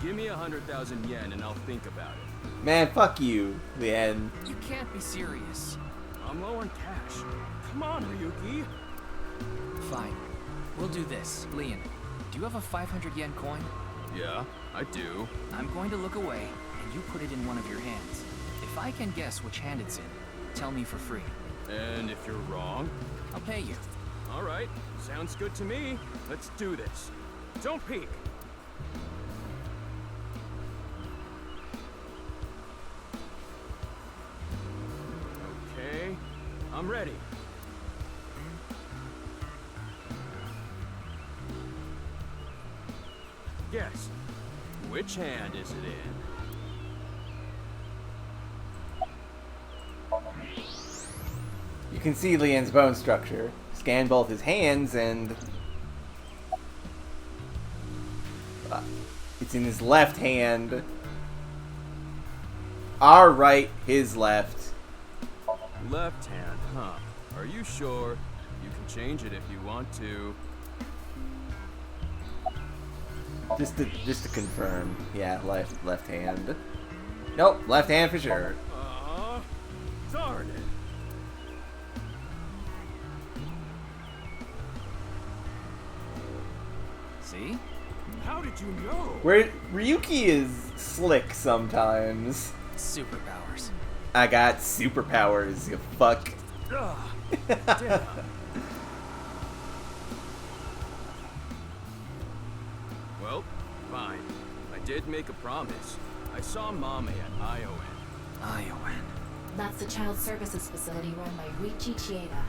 Give me 100,000 yen and I'll think about it. Man, fuck you, Leanne. You can't be serious. I'm low on cash. Come on, Ryuki. Fine. We'll do this. Leon, do you have a 500 yen coin? Yeah, I do. I'm going to look away, and you put it in one of your hands. If I can guess which hand it's in, tell me for free. And if you're wrong? I'll pay you. All right, sounds good to me. Let's do this. Don't peek. Okay, I'm ready. Guess, which hand is it in? can see Lian's bone structure. Scan both his hands and... it's in his left hand. Our right, his left. Left hand, huh? Are you sure? You can change it if you want to. Just to confirm. Yeah, left hand. Nope, left hand for sure. Darn it. See? How did you know? Ryuki is slick sometimes. Superpowers. I got superpowers, you fuck. Damn. Well, fine. I did make a promise. I saw Mame at ION. That's the child services facility run by Riichi Chieda.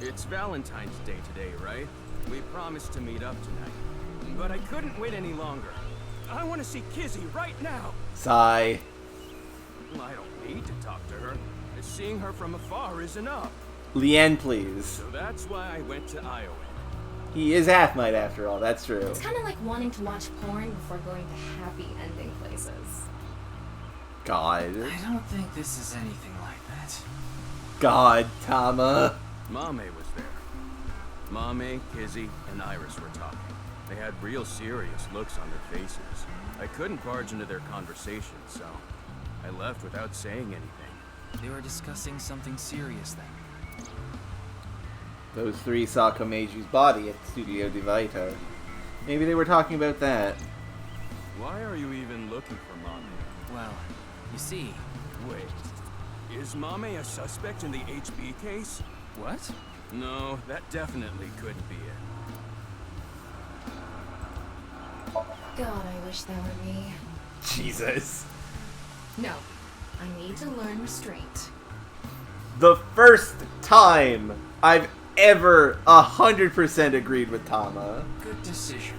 It's Valentine's Day today, right? We promised to meet up tonight. But I couldn't wait any longer. I want to see Kizzy right now. Sigh. I don't need to talk to her. Seeing her from afar is enough. Lian, please. So that's why I went to ION. He is Athmite after all, that's true. It's kind of like wanting to watch porn before going to happy ending places. God. I don't think this is anything like that. God, Tama. Mame was there. Mame, Kizzy, and Iris were talking. They had real serious looks on their faces. I couldn't barge into their conversation, so I left without saying anything. They were discussing something serious then. Those three saw Komeji's body at Studio de Vita. Maybe they were talking about that. Why are you even looking for Mame? Well, you see... Wait. Is Mame a suspect in the HB case? What? No, that definitely couldn't be it. God, I wish that were me. Jesus. No. I need to learn restraint. The first time I've ever 100% agreed with Tama. Good decision.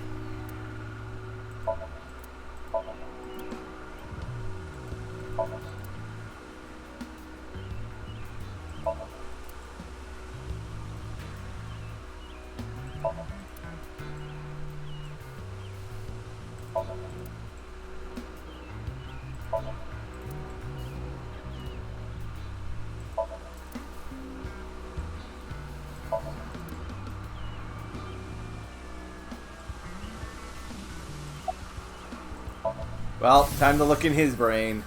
Well, time to look in his brain.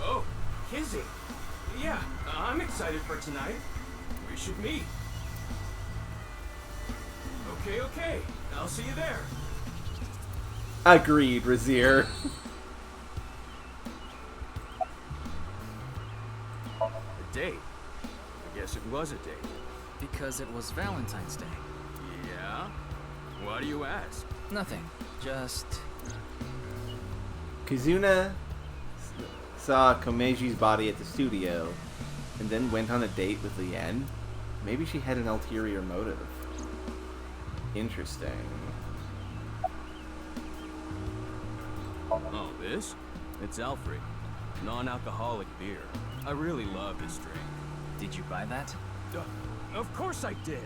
Oh, Kizzy. Yeah, I'm excited for tonight. We should meet. Okay. I'll see you there. Agreed, Razir. A date? I guess it was a date. Because it was Valentine's Day. Yeah? Why do you ask? Nothing. Just... Kizuna saw Komeji's body at the studio and then went on a date with Lian. Maybe she had an ulterior motive. Interesting. Oh, this? It's Alfred. Non-alcoholic beer. I really love this drink. Did you buy that? Of course I did.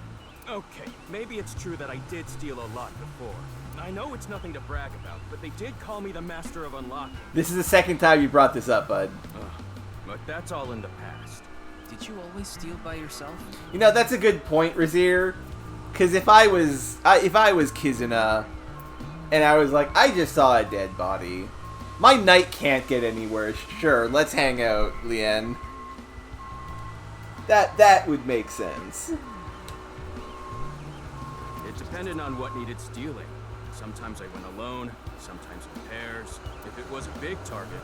Okay, maybe it's true that I did steal a lot before. I know it's nothing to brag about, but they did call me the master of unlocking. This is the second time you brought this up, bud. But that's all in the past. Did you always steal by yourself? You know, that's a good point, Razir. Because if I was Kizuna, and I was like, I just saw a dead body. My night can't get any worse. Sure, let's hang out, Lian. That would make sense. It depended on what needed stealing. Sometimes I went alone, sometimes in pairs. If it was a big target,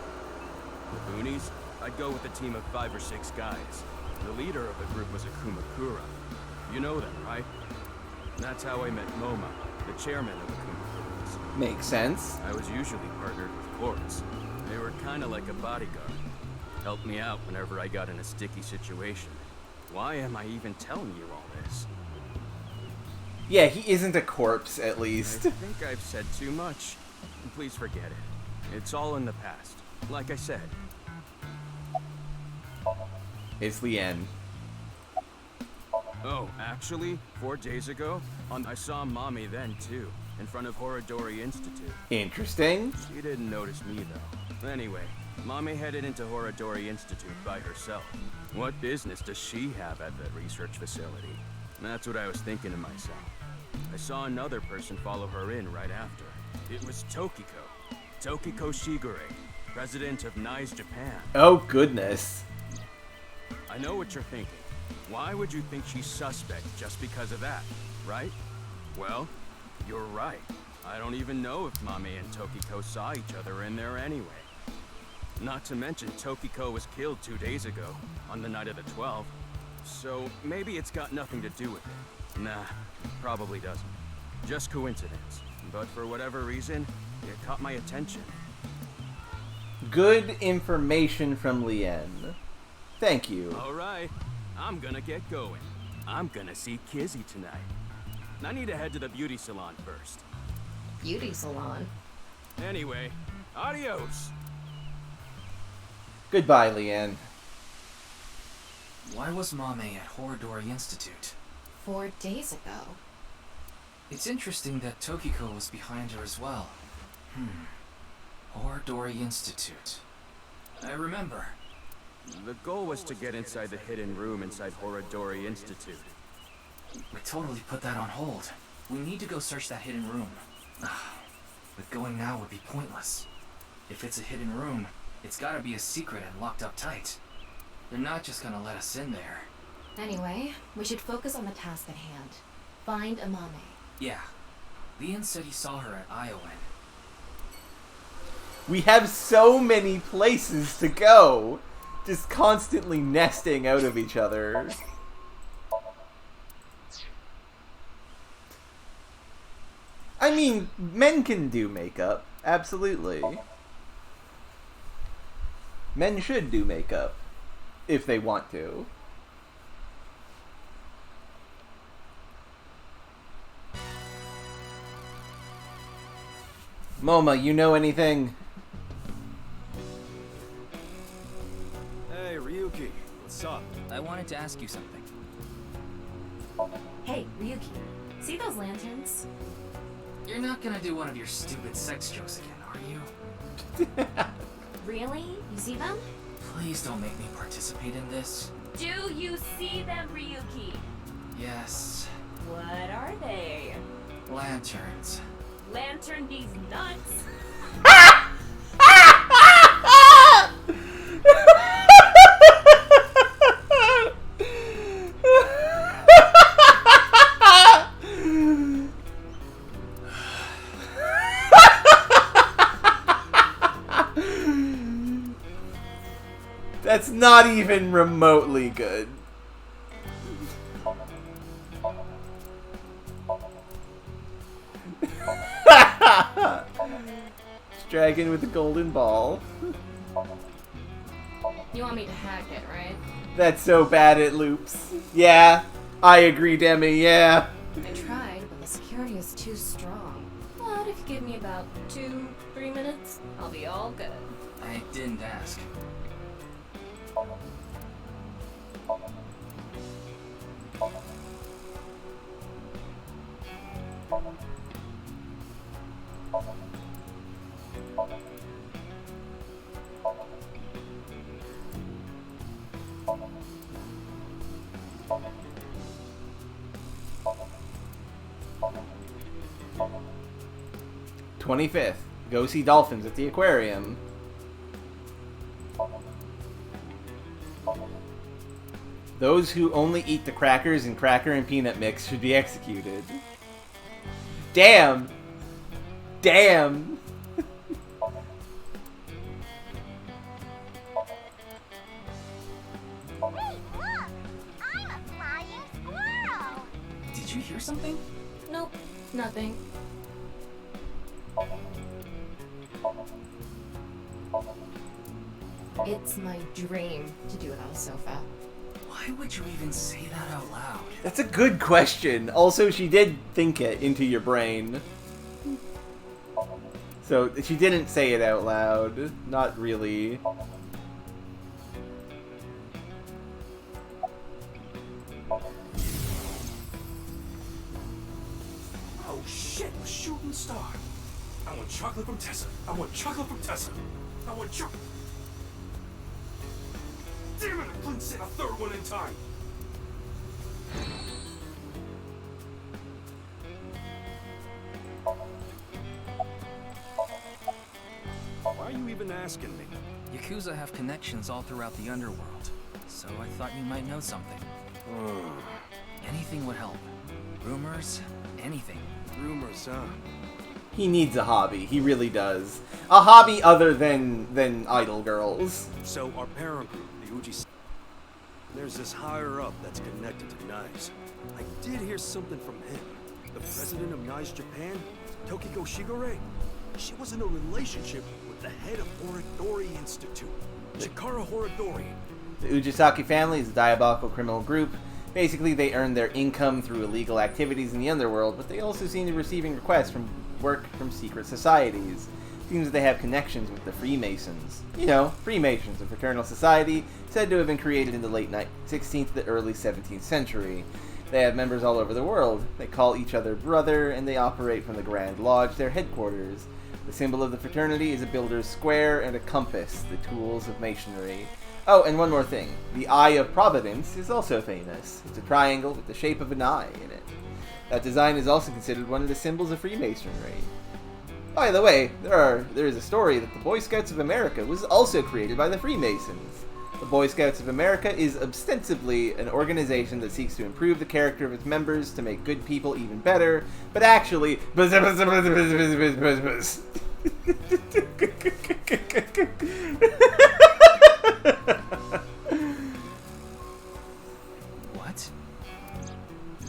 the boonies, I'd go with a team of 5 or 6 guys. The leader of the group was a Kumakura. You know them, right? That's how I met Moma, the chairman of the Kumakuras. Makes sense. I was usually partnered with Quartz. They were kind of like a bodyguard. Helped me out whenever I got in a sticky situation. Why am I even telling you all this? Yeah, he isn't a corpse, at least. I think I've said too much. Please forget it. It's all in the past. Like I said. It's Lien. Oh, actually, 4 days ago, I saw Mommy then too, in front of Horadori Institute. Interesting. She didn't notice me though. Anyway, Mommy headed into Horadori Institute by herself. What business does she have at the research facility? That's what I was thinking to myself. I saw another person follow her in right after. It was Tokiko. Tokiko Shigure, president of NICE Japan. Oh, goodness. I know what you're thinking. Why would you think she's suspect just because of that, right? Well, you're right. I don't even know if Mame and Tokiko saw each other in there anyway. Not to mention, Tokiko was killed 2 days ago, on the night of the 12th. So maybe it's got nothing to do with it. Nah, probably doesn't. Just coincidence. But for whatever reason, it caught my attention. Good information from Lien. Thank you. Alright, I'm gonna get going. I'm gonna see Kizzy tonight. I need to head to the beauty salon first. Beauty salon? Anyway, adios! Goodbye, Lien. Why was Mame at Horadori Institute? 4 days ago. It's interesting that Tokiko was behind her as well. Horadori Institute. I remember. The goal was to get inside the hidden room inside Horadori Institute. We totally put that on hold. We need to go search that hidden room. But going now would be pointless. If it's a hidden room, it's gotta be a secret and locked up tight. They're not just gonna let us in there. Anyway, we should focus on the task at hand. Find Amame. Yeah. Lien said he saw her at Iowan. We have so many places to go. Just constantly nesting out of each other. I mean, men can do makeup. Absolutely. Men should do makeup. If they want to. Moma, you know anything? Hey, Ryuki. What's up? I wanted to ask you something. Hey, Ryuki. See those lanterns? You're not gonna do one of your stupid sex jokes again, are you? Really? You see them? Please don't make me participate in this. Do you see them, Ryuki? Yes. What are they? Lanterns. Lantern these nuts? That's not even remotely good. Dragon with the golden ball. You want me to hack it, right? That's so bad it loops. Yeah, I agree, Demi, yeah. I tried, but the security is too strong. But if you give me about 2-3 minutes, I'll be all good. I didn't ask. '25th. Go see dolphins at the aquarium. Those who only eat the crackers and cracker and peanut mix should be executed. Damn! Damn! Hey, look! I'm a flying squirrel! Did you hear something? Nope, nothing. It's my dream to do it on a sofa. Why would you even say that out loud? That's a good question. Also, she did think it into your brain. So, she didn't say it out loud. Not really. the start. I want chocolate from Tessa. I want chocolate from Tessa. I want chocolate. Damn it, I couldn't say a third one in time. Why are you even asking me? Yakuza have connections all throughout the underworld, so I thought you might know something. Anything would help. Rumors, anything. Rumors, huh? He needs a hobby. He really does. A hobby other than idol girls. So our parent group, the Uji... There's this higher up that's connected to Nice. I did hear something from him. The president of Nice Japan, Tokiko Shigure. She was in a relationship with the head of Horodori Institute, Chikara Horodori. The Ujisaki family is a diabolical criminal group. Basically, they earn their income through illegal activities in the underworld, but they also seem to be receiving requests from work from secret societies. Seems that they have connections with the Freemasons. You know, Freemasons, a fraternal society said to have been created in the late 16th to the early 17th century. They have members all over the world. They call each other brother, and they operate from the Grand Lodge, their headquarters. The symbol of the fraternity is a builder's square and a compass, the tools of masonry. Oh, and one more thing. The Eye of Providence is also famous. It's a triangle with the shape of an eye in it. That design is also considered one of the symbols of Freemasonry. By the way, there is a story that the Boy Scouts of America was also created by the Freemasons. The Boy Scouts of America is ostensibly an organization that seeks to improve the character of its members to make good people even better, but actually... What?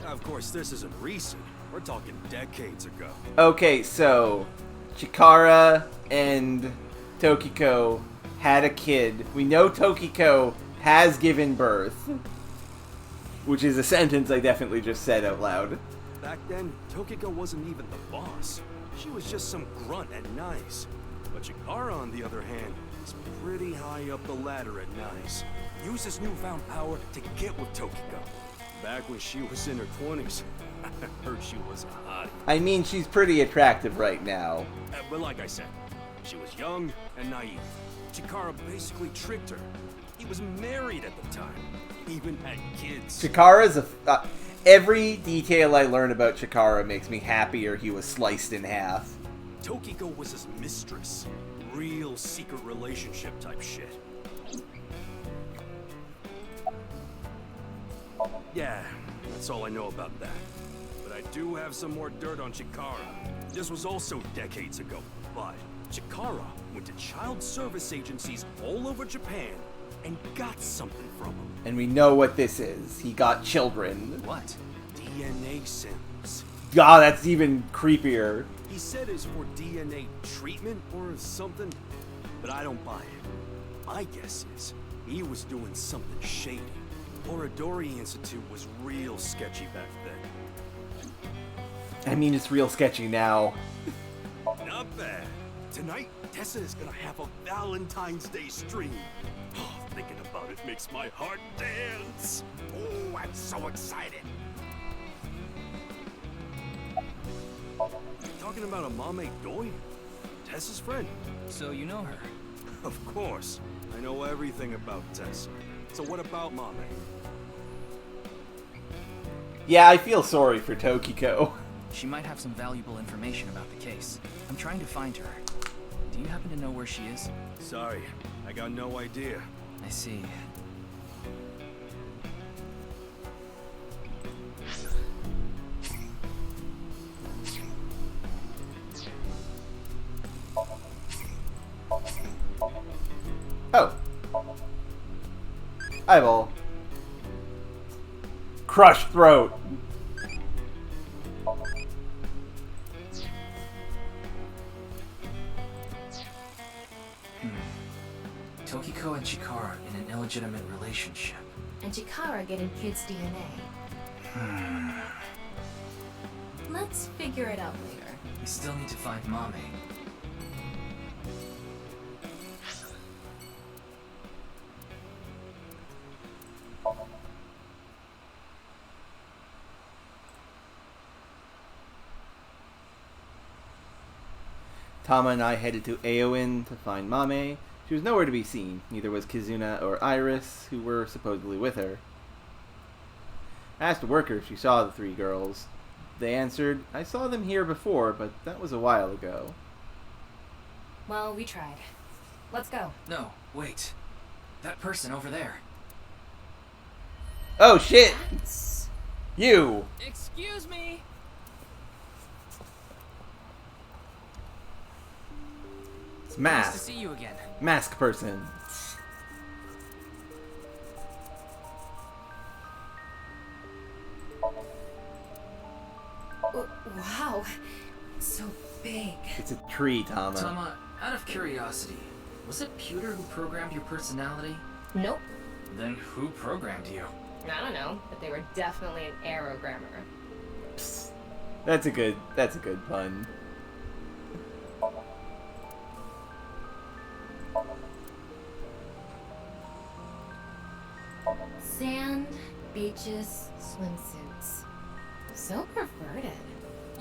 Of course, this isn't recent. We're talking decades ago. Okay, so Chikara and Tokiko had a kid. We know Tokiko has given birth, which is a sentence I definitely just said out loud. Back then, Tokiko wasn't even the boss. She was just some grunt at Nice. But Chikara, on the other hand, is pretty high up the ladder at Nice. Used his newfound power to get with Tokiko. Back when she was in her 20s, I heard she was a hottie. I mean, she's pretty attractive right now. But like I said, she was young and naive. Chikara basically tricked her. He was married at the time. Even had kids. Chikara's a... every detail I learn about Chikara makes me happier he was sliced in half. Tokiko was his mistress. Real secret relationship type shit. Yeah, that's all I know about that. But I do have some more dirt on Chikara. This was also decades ago, but Chikara went to child service agencies all over Japan and got something from them. And we know what this is. He got children. What? DNA samples. God, that's even creepier. He said it's for DNA treatment or something, but I don't buy it. My guess is he was doing something shady. Horodori Institute was real sketchy back then. I mean, it's real sketchy now. Not bad. Tonight, Tessa is gonna have a Valentine's Day stream. Oh, thinking about it makes my heart dance. Oh, I'm so excited. Talking about a Mame Doi? Tessa's friend. So you know her? Of course. I know everything about Tessa. So what about Mame? Yeah, I feel sorry for Tokiko. She might have some valuable information about the case. I'm trying to find her. Do you happen to know where she is? Sorry, I got no idea. I see. Oh. Eyeball. Crushed throat. Tokiko and Chikara in an illegitimate relationship. And Chikara getting kids' DNA. Let's figure it out later. We still need to find Mame. Tama and I headed to Aoin to find Mame. She was nowhere to be seen. Neither was Kizuna or Iris, who were supposedly with her. I asked a worker if she saw the three girls. They answered, I saw them here before, but that was a while ago. Well, we tried. Let's go. No, wait. That person over there. Oh shit! You! Excuse me! It's Nice Mask. to see you again. Mask person. Wow. So big. It's a tree, Tama. Tama, out of curiosity, was it Pewter who programmed your personality? Nope. Then who programmed you? I don't know, but they were definitely an aerogrammer. Psst. That's a good pun. Sand, beaches, swimsuits. So perverted.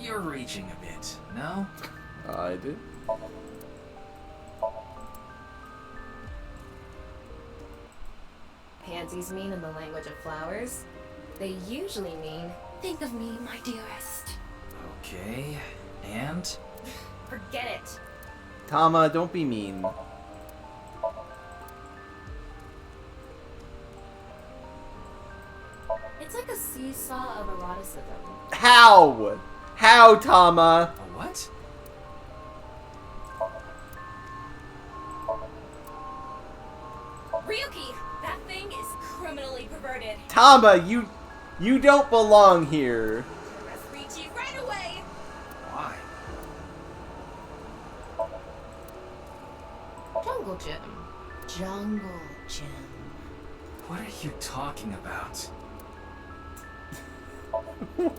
You're reaching a bit, no? I did. Pansies mean in the language of flowers. They usually mean, think of me, my dearest. Okay, and? Forget it. Tama, don't be mean. It's like a seesaw of eroticism. How? How, Tama? A what? Ryuki, that thing is criminally perverted. Tama, you don't belong here. Arrest Ryuki right away. Why? Jungle Gym. Jungle Gym. What are you talking about? What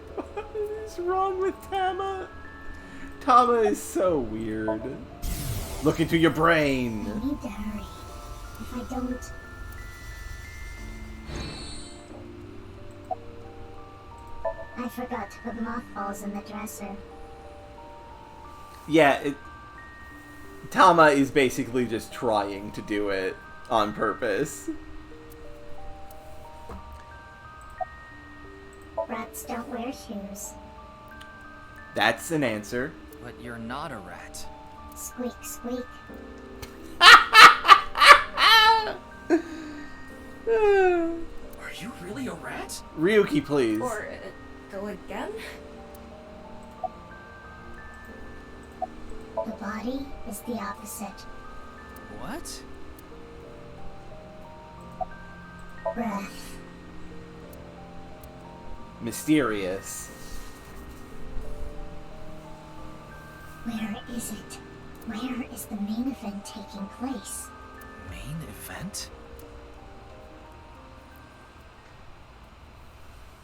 is wrong with Tama? Tama is so weird. Look into your brain. I need to hurry. If I don't... I forgot to put mothballs in the dresser. Yeah, Tama is basically just trying to do it on purpose. Rats don't wear shoes. That's an answer. But you're not a rat. Squeak, squeak. Are you really a rat? Ryuki, please. Or go again? The body is the opposite. What? Breath. Mysterious. Where is it? Where is the main event taking place? Main event?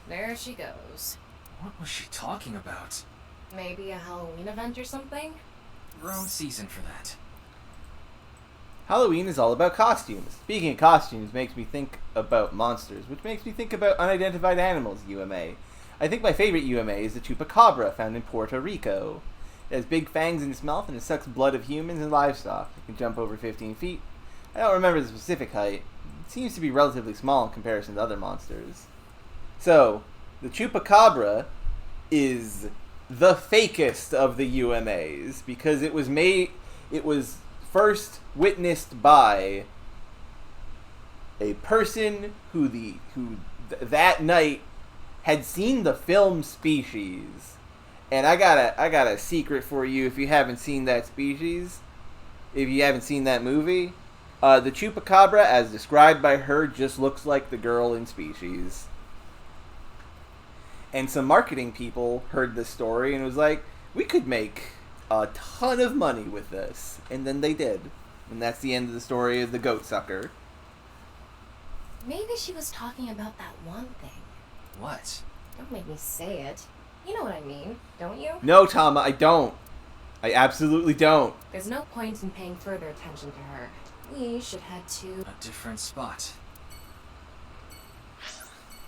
There she goes. What was she talking about? Maybe a Halloween event or something? Wrong season for that. Halloween is all about costumes. Speaking of costumes makes me think about monsters, which makes me think about unidentified animals UMA. I think my favorite UMA is the chupacabra found in Puerto Rico. It has big fangs in its mouth and it sucks blood of humans and livestock. It can jump over 15 feet. I don't remember the specific height. It seems to be relatively small in comparison to other monsters. So, the chupacabra is the fakest of the UMAs because it was first witnessed by a person who that night had seen the film Species. And I got a secret for you if you haven't seen that Species. If you haven't seen that movie, the chupacabra as described by her just looks like the girl in Species. And some marketing people heard this story and was like, we could make a ton of money with this. And then they did. And that's the end of the story of the goat sucker. Maybe she was talking about that one thing. What? Don't make me say it. You know what I mean, don't you? No, Tama, I don't. I absolutely don't. There's no point in paying further attention to her. We should head to a different spot.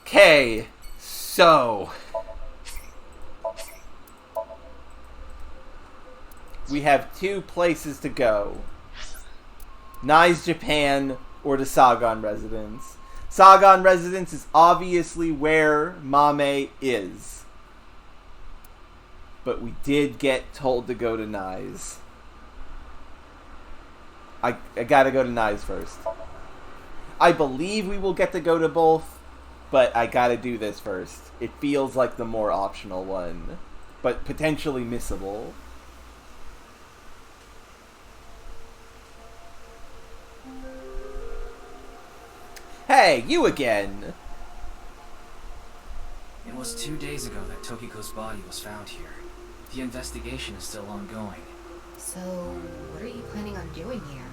Okay, so we have two places to go. Nai's Japan or the Sagan residence. Sagan residence is obviously where Mame is. But we did get told to go to Nai's. I gotta go to Nai's first. I believe we will get to go to both, but I gotta do this first. It feels like the more optional one, but potentially missable. Hey, you again! It was 2 days ago that Tokiko's body was found here. The investigation is still ongoing. So, what are you planning on doing here?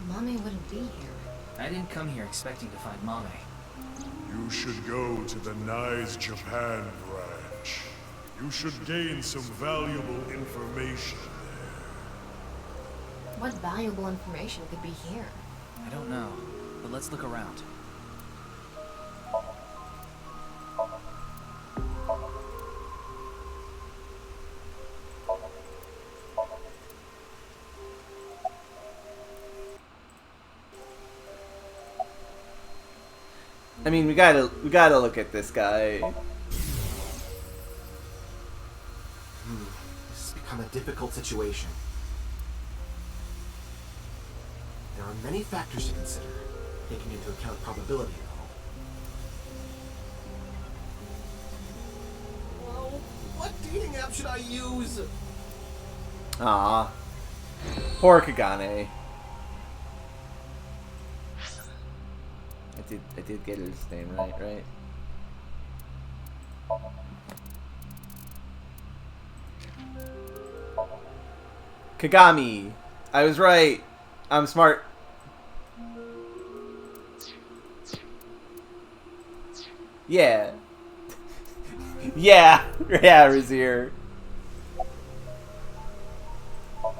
Mame wouldn't be here. I didn't come here expecting to find Mame. You should go to the Nai's Japan branch. You should gain some valuable information there. What valuable information could be here? I don't know, but let's look around. I mean, we gotta look at this guy. This has become a difficult situation. There are many factors to consider, taking into account probability and all. Well, what dating app should I use? Ah, poor Kagane. I did get his name right? Kagami. I was right. I'm smart. Yeah. yeah, Razir. The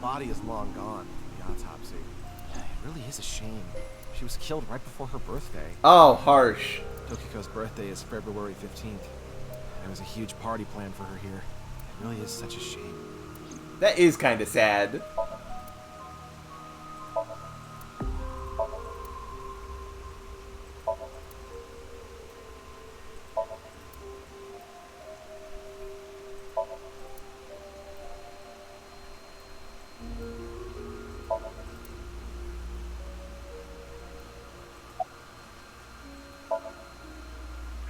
body is long gone. The autopsy. Yeah, it really is a shame. She was killed right before her birthday. Oh, harsh. Tokiko's birthday is February 15th. There was a huge party planned for her here. It really is such a shame. That is kind of sad.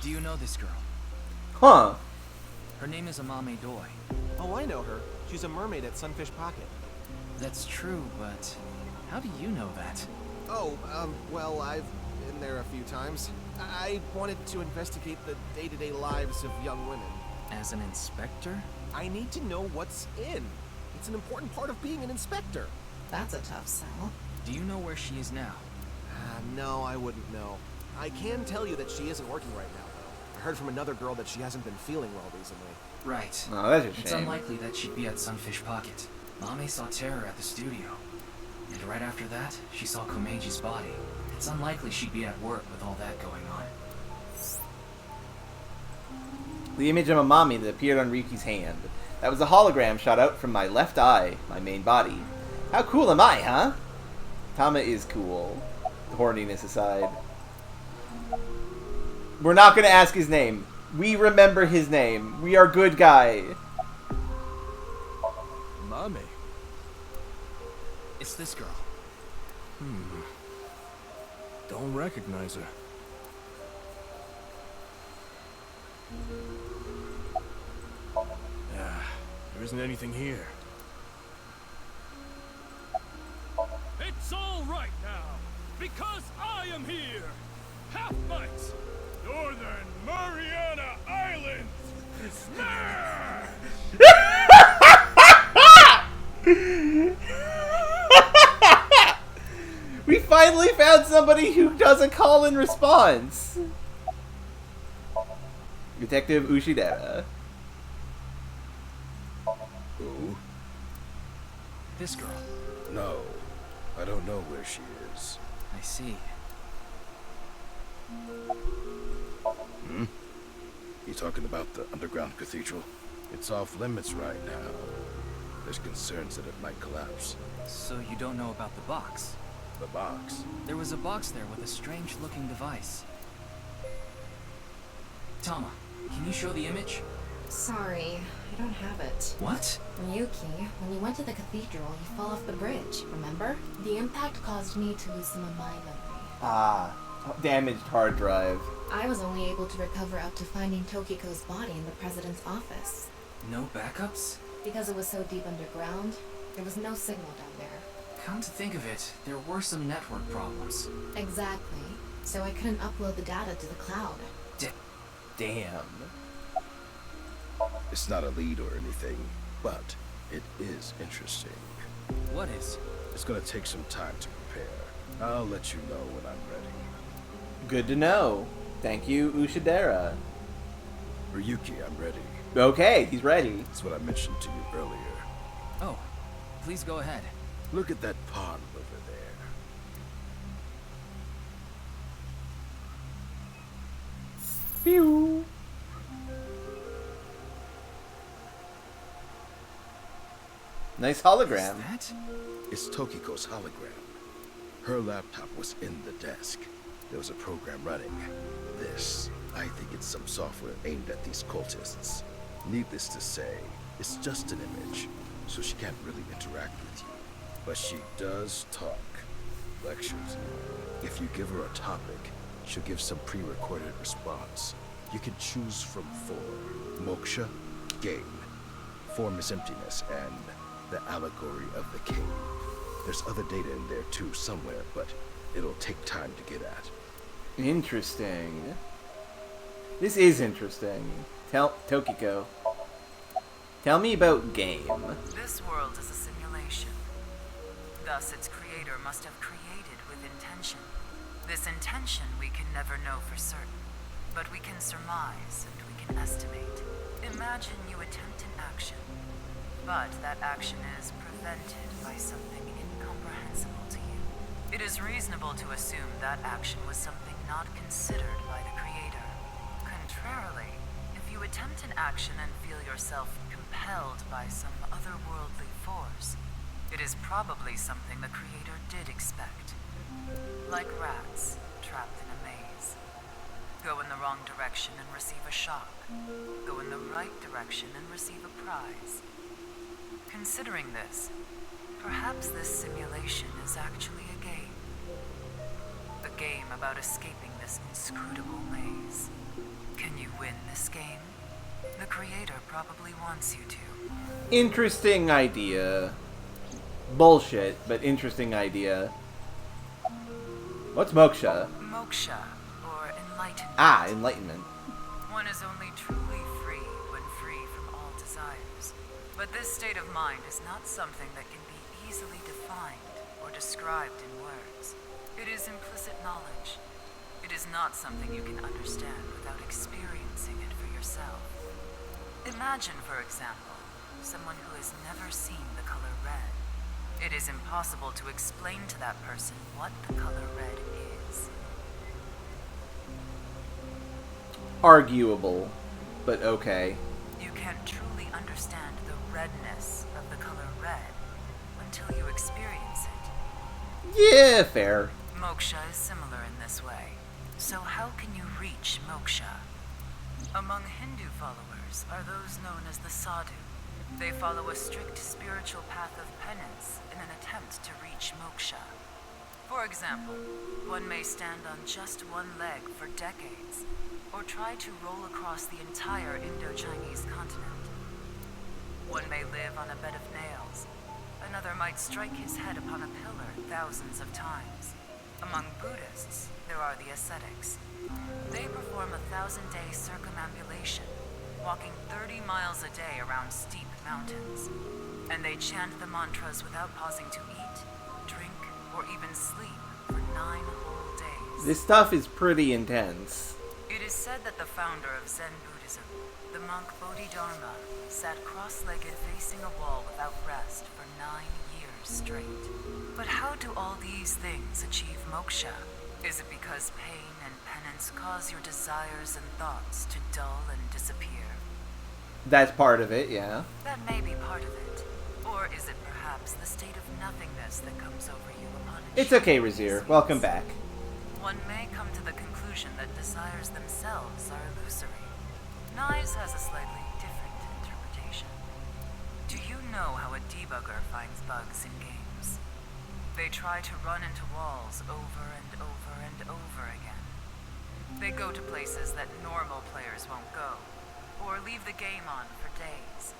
Do you know this girl? Huh. Her name is Amame Doi. Oh, I know her. She's a mermaid at Sunfish Pocket. That's true, but how do you know that? Oh, well, I've been there a few times. I wanted to investigate the day-to-day lives of young women. As an inspector? I need to know what's in. It's an important part of being an inspector. That's a tough sell. Do you know where she is now? No, I wouldn't know. I can tell you that she isn't working right now, though. I heard from another girl that she hasn't been feeling well recently. Right. Oh, that's a shame. It's unlikely that she'd be at Sunfish Pocket. Mame saw Terror at the studio. And right after that, she saw Komeji's body. It's unlikely she'd be at work with all that going on. The image of Amami that appeared on Ryuki's hand. That was a hologram shot out from my left eye, my main body. How cool am I, huh? Tama is cool. Horniness aside. We're not going to ask his name. We remember his name. We are good guy. Mame. It's this girl. Don't recognize her. There isn't anything here. It's all right now, because I am here! Half-Mites, Northern Mariana Islands! Smash! We finally found somebody who does a call and response. Detective Ushidera. Who? This girl. No, I don't know where she is. I see. You talking about the underground cathedral? It's off limits right now. There's concerns that it might collapse. So you don't know about the box? The box? There was a box there with a strange-looking device. Tama, can you show the image? Sorry, I don't have it. What? Ryuki, when you went to the cathedral, you fell off the bridge, remember? The impact caused me to lose some of my memory. Ah, damaged hard drive. I was only able to recover up to finding Tokiko's body in the president's office. No backups? Because it was so deep underground, there was no signal down there. Come to think of it, there were some network problems. Exactly. So I couldn't upload the data to the cloud. Damn. It's not a lead or anything, but it is interesting. What is? It's gonna take some time to prepare. I'll let you know when I'm ready. Good to know. Thank you, Ushidera. Ryuki, I'm ready. Okay, he's ready. That's what I mentioned to you earlier. Oh, please go ahead. Look at that pond over there. Pew. Nice hologram. It's Tokiko's hologram. Her laptop was in the desk. There was a program running. This, I think it's some software aimed at these cultists. Needless to say, it's just an image, so she can't really interact with you. But she does talk. Lectures. If you give her a topic, she'll give some pre-recorded response. You can choose from 4. Moksha, gain. Form is emptiness, and the allegory of the cave. There's other data in there too somewhere, but it'll take time to get at. Interesting. This is interesting. Tokiko. Tell me about game. This world is a simulation. Thus, its creator must have created with intention. This intention we can never know for certain, but we can surmise and we can estimate. Imagine you attempt an action, but that action is prevented by something incomprehensible to you. It is reasonable to assume that action was something not considered by the creator. Contrarily, if you attempt an action and feel yourself compelled by some otherworldly force, it is probably something the creator did expect. Like rats trapped in a maze. Go in the wrong direction and receive a shock. Go in the right direction and receive a prize. Considering this, perhaps this simulation is actually a game. A game about escaping this inscrutable maze. Can you win this game? The creator probably wants you to. Interesting idea. Bullshit, but interesting idea. What's moksha? Moksha, or enlightenment. Ah, enlightenment. One is only truly free when free from all desires. But this state of mind is not something that can be easily defined or described in words. It is implicit knowledge. It is not something you can understand without experiencing it for yourself. Imagine, for example, someone who has never seen the color red. It is impossible to explain to that person what the color red is. Arguable, but okay. You can't truly understand the redness of the color red until you experience it. Yeah, fair. Moksha is similar in this way. So how can you reach moksha? Among Hindu followers are those known as the sadhu. They follow a strict spiritual path of penance in an attempt to reach moksha. For example, one may stand on just one leg for decades, or try to roll across the entire Indo-Chinese continent. One may live on a bed of nails. Another might strike his head upon a pillar thousands of times. Among Buddhists, there are the ascetics. They perform a 1,000-day circumambulation, walking 30 miles a day around steep mountains. And they chant the mantras without pausing to eat, drink, or even sleep for 9 whole days. This stuff is pretty intense. It is said that the founder of Zen Buddhism, the monk Bodhidharma, sat cross-legged facing a wall without rest for 9 years straight. But how do all these things achieve moksha? Is it because pain and penance cause your desires and thoughts to dull and disappear? That's part of it, yeah. That may be part of it. Or is it perhaps the state of nothingness that comes over you upon It's okay, Razir. Welcome back. One may come to the conclusion that desires themselves are illusory. Knives has a slightly different interpretation. Do you know how a debugger finds bugs in games? They try to run into walls over and over and over again. They go to places that normal players won't go, or leave the game on for days.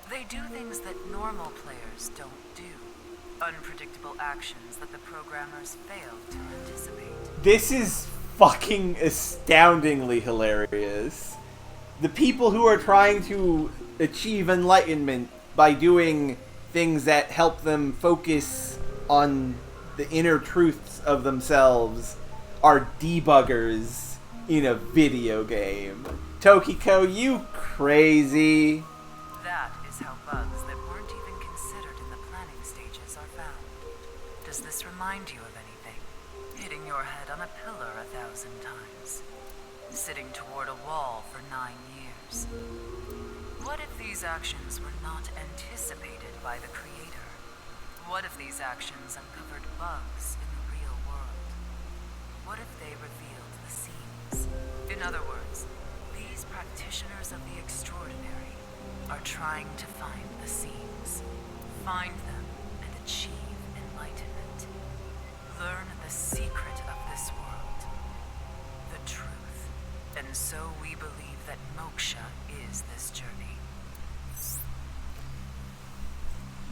They do things that normal players don't do. Unpredictable actions that the programmers failed to anticipate. This is fucking astoundingly hilarious. The people who are trying to achieve enlightenment by doing things that help them focus on the inner truths of themselves are debuggers in a video game. Tokiko, you crazy. That is how bugs that weren't even considered in the planning stages are found. Does this remind you of anything? Hitting your head on a pillar 1,000 times. Sitting toward a wall for 9 years. What if these actions were not anticipated by the creator? What if these actions uncovered bugs in the real world? What if they revealed the seams? In other words, these practitioners of the extraordinary are trying to find the seams, find them, and achieve enlightenment. Learn the secret of this world, the truth. And so we believe that moksha is this journey.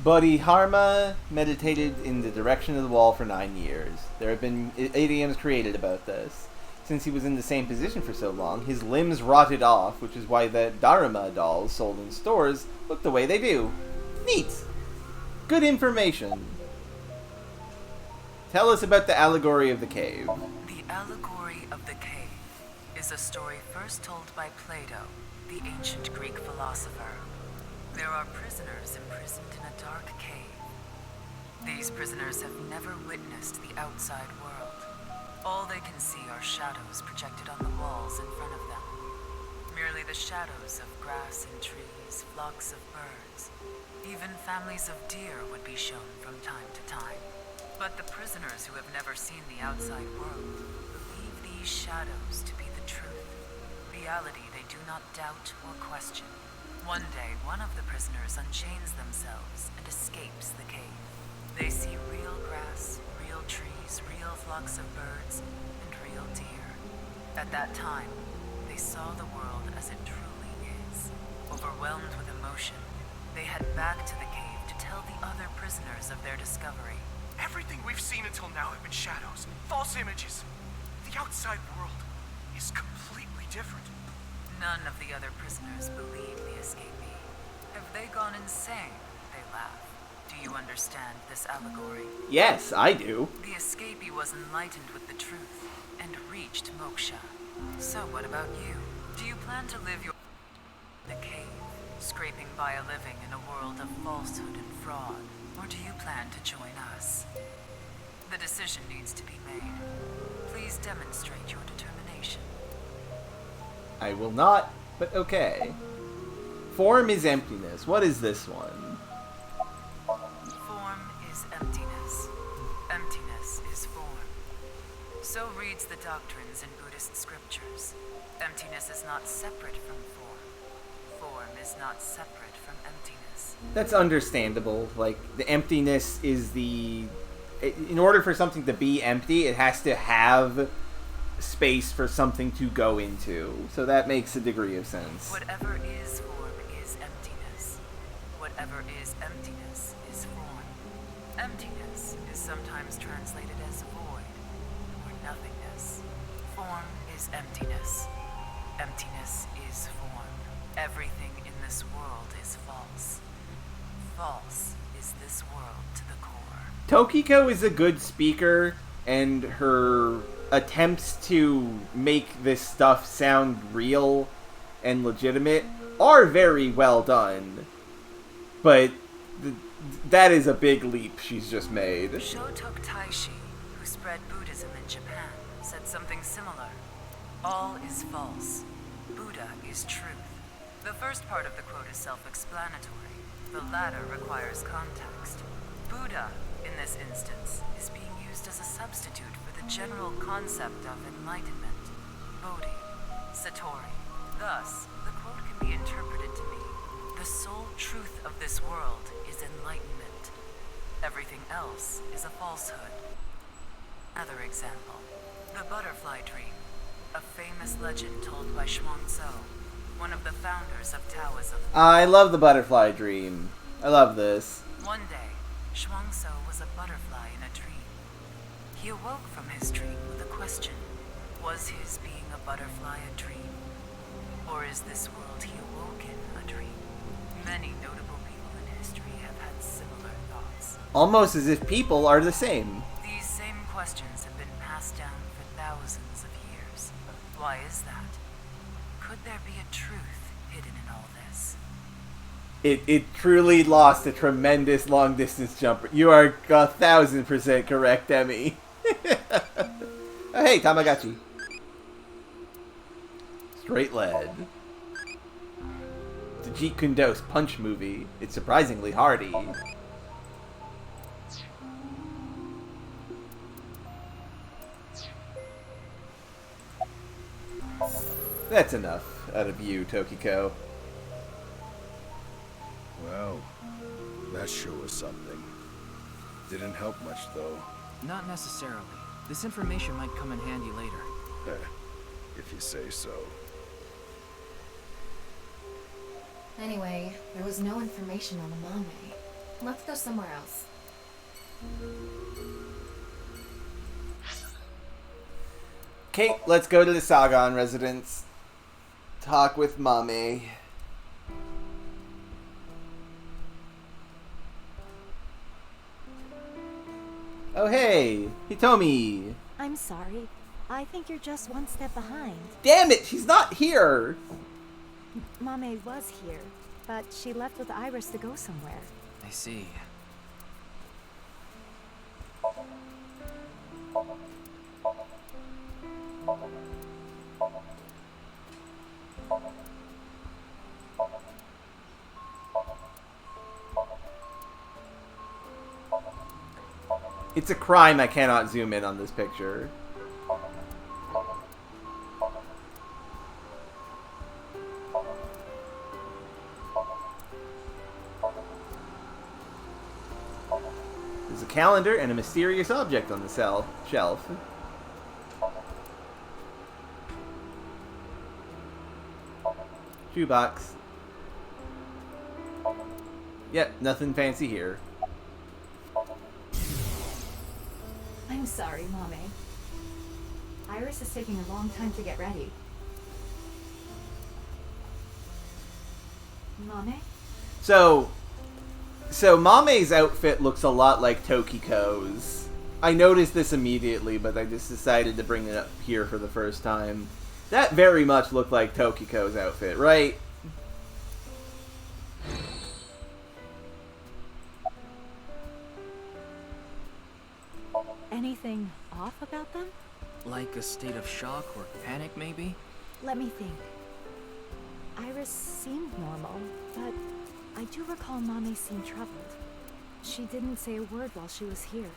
Bodhidharma meditated in the direction of the wall for 9 years. There have been idioms created about this. Since he was in the same position for so long, his limbs rotted off, which is why the Dharma dolls sold in stores look the way they do. Neat! Good information. Tell us about the allegory of the cave. The allegory of the cave is a story first told by Plato, the ancient Greek philosopher. There are prisoners imprisoned in a dark cave. These prisoners have never witnessed the outside world. All they can see are shadows projected on the walls in front of them. Merely the shadows of grass and trees, flocks of birds. Even families of deer would be shown from time to time. But the prisoners who have never seen the outside world believe these shadows to be the truth. Reality they do not doubt or question. One day, one of the prisoners unchains themselves and escapes the cave. They see real grass, real trees, real flocks of birds, and real deer. At that time, they saw the world as it truly is. Overwhelmed with emotion, they head back to the cave to tell the other prisoners of their discovery. Everything we've seen until now have been shadows, false images. The outside world is completely different. None of the other prisoners believe the escapee. Have they gone insane? They laugh. Do you understand this allegory? Yes, I do. The escapee was enlightened with the truth and reached moksha. So what about you? Do you plan to live your the cave, scraping by a living in a world of falsehood and fraud? Or do you plan to join us? The decision needs to be made. Please demonstrate your determination. I will not, but okay. Form is emptiness. What is this one? Form is emptiness. Emptiness is form. So reads the doctrines in Buddhist scriptures. Emptiness is not separate from form. Form is not separate from emptiness. That's understandable. Like, the emptiness is the... In order for something to be empty, it has to have space for something to go into. So that makes a degree of sense. Whatever is form is emptiness. Whatever is emptiness is form. Emptiness is sometimes translated as void or nothingness. Form is emptiness. Emptiness is form. Everything in this world is false. False is this world to the core. Tokiko is a good speaker, and her attempts to make this stuff sound real and legitimate are very well done. But that is a big leap she's just made. Shotok Taishi, who spread Buddhism in Japan, said something similar. All is false. Buddha is truth. The first part of the quote is self-explanatory. The latter requires context. Buddha, in this instance, is being used as a substitute for the general concept of enlightenment. Bodhi, Satori. Thus, the quote can be interpreted to mean, the sole truth of this world is enlightenment. Everything else is a falsehood. Another example, the butterfly dream, a famous legend told by Xuanzhou, one of the founders of Taoism. I love the butterfly dream. I love this. One day, Xuanzhou was a butterfly in a dream. He awoke from his dream with a question. Was his being a butterfly a dream? Or is this world he awoke in a dream? Many notable people in history have had similar thoughts. Almost as if people are the same. These same questions have been passed down for thousands of years. Why is that? Could there be a truth hidden in all this? It truly lost a tremendous long distance jumper. You are 1000% correct, Demi. Oh, hey, Tamagotchi. Straight lead. The Jeet Kune Do's punch movie. It's surprisingly hardy. That's enough out of you, Tokiko. Well, that sure was something. Didn't help much, though. Not necessarily. This information might come in handy later. If you say so. Anyway, there was no information on the Mame. Let's go somewhere else. Okay, let's go to the Sagan residence. Talk with Mame. Oh hey, Hitomi. I'm sorry. I think you're just one step behind. Damn it, she's not here. Mame was here, but she left with Iris to go somewhere. I see. It's a crime I cannot zoom in on this picture. There's a calendar and a mysterious object on the shelf. Shoebox. Yep, nothing fancy here. I'm sorry, Mame. Iris is taking a long time to get ready. Mame? So Mame's outfit looks a lot like Tokiko's. I noticed this immediately, but I just decided to bring it up here for the first time. That very much looked like Tokiko's outfit, right? Anything off about them? Like a state of shock or panic, maybe? Let me think. Iris seemed normal, but I do recall Mame seemed troubled. She didn't say a word while she was here.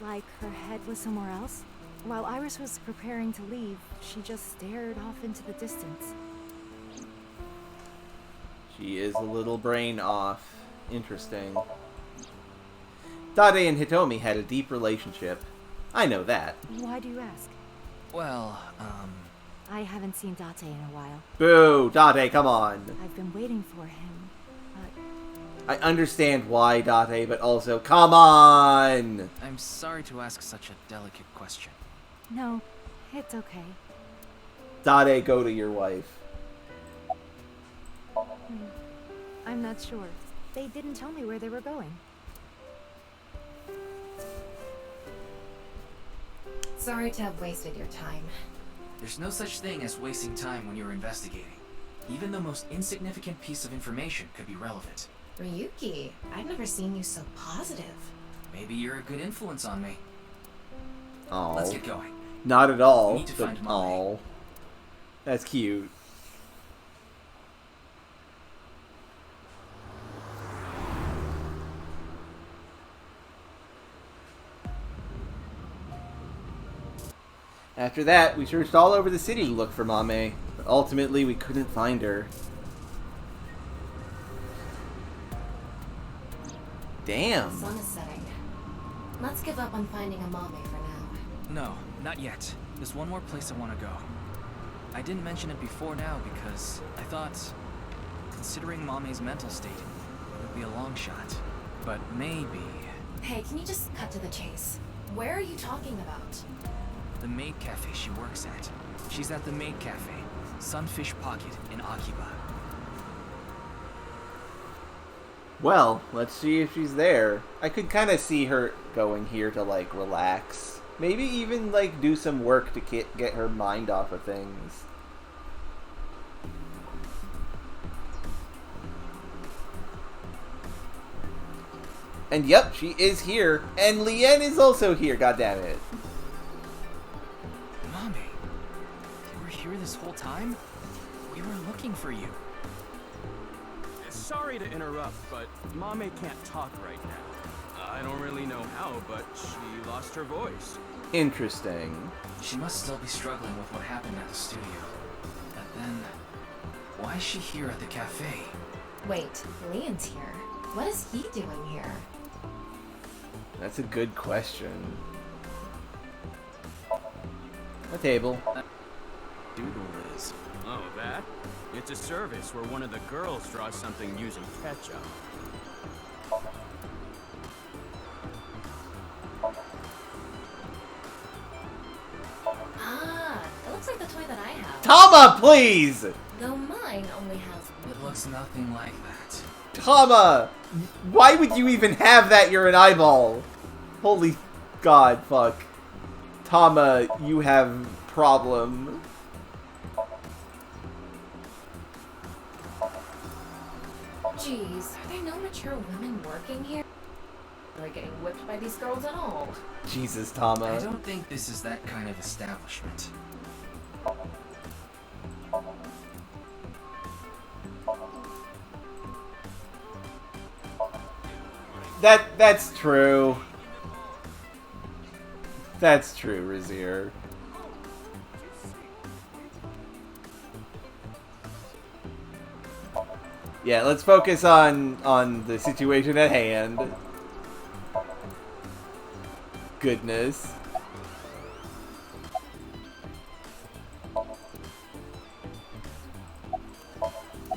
Like her head was somewhere else. While Iris was preparing to leave, she just stared off into the distance. She is a little brain off. Interesting. Dade and Hitomi had a deep relationship. I know that. Why do you ask? Well, I haven't seen Date in a while. Boo! Dade, come on! I've been waiting for him, but... I understand why, Date, but also, come on! I'm sorry to ask such a delicate question. No, it's okay. Dade, go to your wife. I'm not sure. They didn't tell me where they were going. Sorry to have wasted your time. There's no such thing as wasting time when you're investigating. Even the most insignificant piece of information could be relevant. Ryuki, I've never seen you so positive. Maybe you're a good influence on me. Aww. Let's get going. Not at all. We need to find Mame. Aww. That's cute. After that, we searched all over the city to look for Mame, but ultimately we couldn't find her. Damn. The sun is setting. Let's give up on finding a Mame for now. No, not yet. There's one more place I want to go. I didn't mention it before now because I thought, considering Mame's mental state, it would be a long shot. But maybe... Hey, can you just cut to the chase? Where are you talking about? The maid cafe she works at. She's at the maid cafe, Sunfish Pocket in Akiba. Well, let's see if she's there. I could kind of see her going here to, like, relax. Maybe even, like, do some work to get her mind off of things. And yep, she is here. And Lien is also here, goddammit. Mame, you were here this whole time? We were looking for you. Sorry to interrupt, but Mame can't talk right now. I don't really know how, but she lost her voice. Interesting. She must still be struggling with what happened at the studio. But then, why is she here at the cafe? Wait, Leon's here. What is he doing here? That's a good question. A table. Doodle is. Oh, that? It's a service where one of the girls draws something using ketchup. Ah, it looks like the toy that I have. Tama, please! Though mine only has... It looks nothing like that. Tama! Why would you even have that? You're an eyeball. Holy god, fuck. Tama, you have problem. Jeez, are there no mature women working here? They're getting whipped by these girls at all. Jesus, Tama. I don't think this is that kind of establishment. That's true. That's true, Razir. Yeah, let's focus on the situation at hand. Goodness.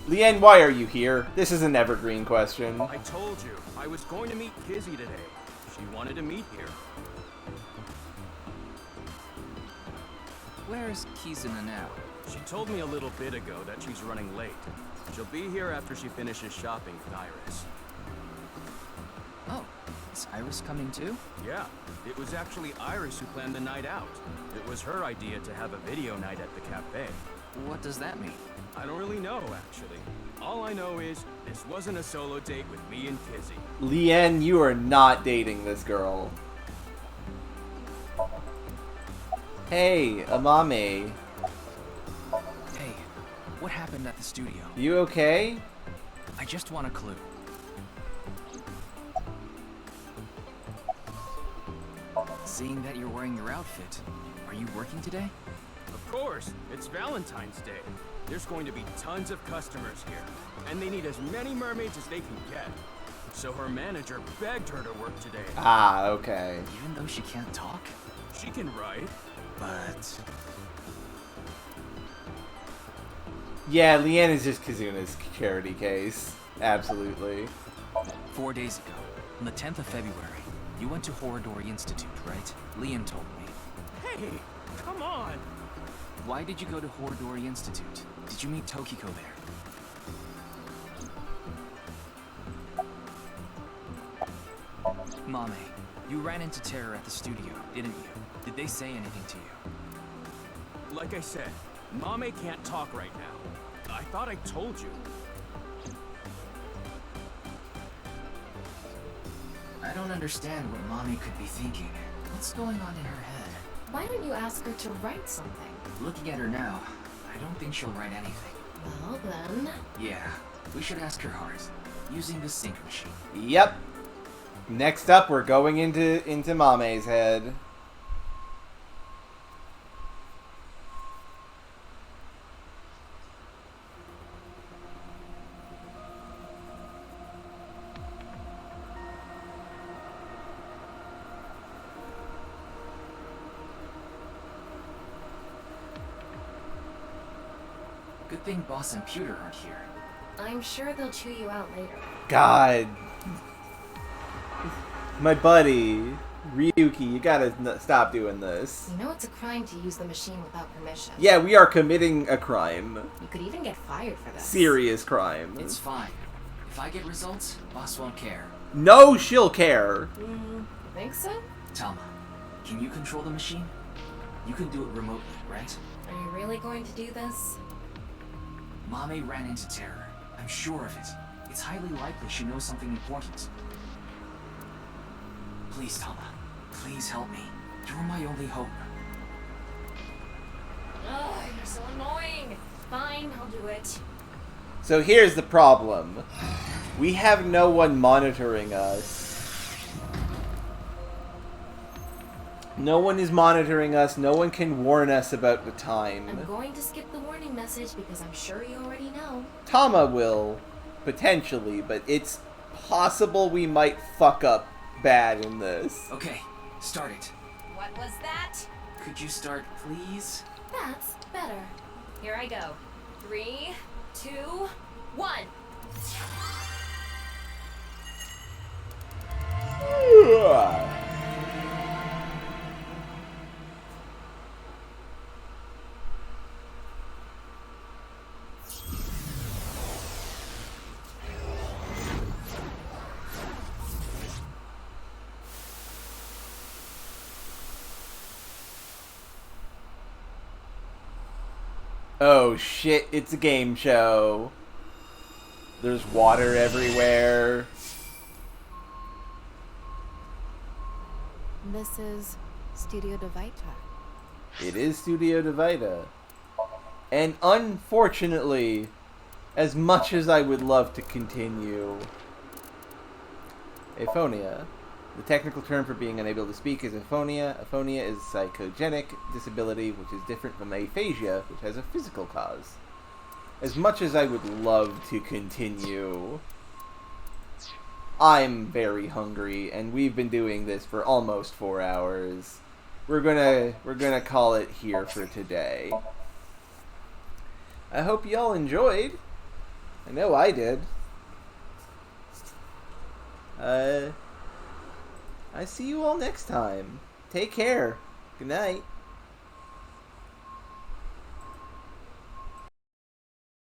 Lien, why are you here? This is an evergreen question. I told you, I was going to meet Kizzy today. She wanted to meet here. Where's Kizuna now? She told me a little bit ago that she's running late. She'll be here after she finishes shopping with Iris. Oh, is Iris coming too? Yeah, it was actually Iris who planned the night out. It was her idea to have a video night at the cafe. What does that mean? I don't really know, actually. All I know is, this wasn't a solo date with me and Kizzy. Lien, you are not dating this girl. Hey, Amame. Hey, what happened at the studio? You okay? I just want a clue. Seeing that you're wearing your outfit, are you working today? Of course, it's Valentine's Day. There's going to be tons of customers here, and they need as many mermaids as they can get. So her manager begged her to work today. Ah, okay. Even though she can't talk? She can write. But... Yeah, Lien is just Kazuna's charity case. Absolutely. 4 days ago, on the 10th of February, you went to Horadori Institute, right? Lien told me. Hey, come on! Why did you go to Horadori Institute? Did you meet Tokiko there? Mame, you ran into Terror at the studio, didn't you? Did they say anything to you? Like I said, Mame can't talk right now. I thought I told you. I don't understand what Mame could be thinking. What's going on in her head? Why don't you ask her to write something? Looking at her now, I don't think she'll write anything. Well then... Yeah, we should ask her heart, using the sync machine. Yep. Next up, we're going into Mame's head. Good thing Boss and Pewter aren't here. I'm sure they'll chew you out later. God. My buddy, Ryuki, you gotta stop doing this. You know it's a crime to use the machine without permission. Yeah, we are committing a crime. You could even get fired for this. Serious crime. It's fine. If I get results, Boss won't care. No, she'll care. You think so? Tama, can you control the machine? You can do it remotely, right? Are you really going to do this? Mame ran into terror. I'm sure of it. It's highly likely she knows something important. Please, Tama. Please help me. You're my only hope. Ugh, you're so annoying. Fine, I'll do it. So here's the problem. We have no one monitoring us. No one is monitoring us. No one can warn us about the time. I'm going to skip the warning message because I'm sure you already know. Tama will, potentially, but it's possible we might fuck up bad in this. Okay, start it. What was that? Could you start, please? That's better. Here I go. 3, 2, 1. Oh shit, it's a game show. There's water everywhere. This is Studio Devita. It is Studio Devita. And unfortunately, as much as I would love to continue, aphonia. The technical term for being unable to speak is aphonia. Aphonia is a psychogenic disability, which is different from aphasia, which has a physical cause. As much as I would love to continue, I'm very hungry, and we've been doing this for almost 4 hours. We're gonna call it here for today. I hope y'all enjoyed. I know I did. I see you all next time. Take care. Good night.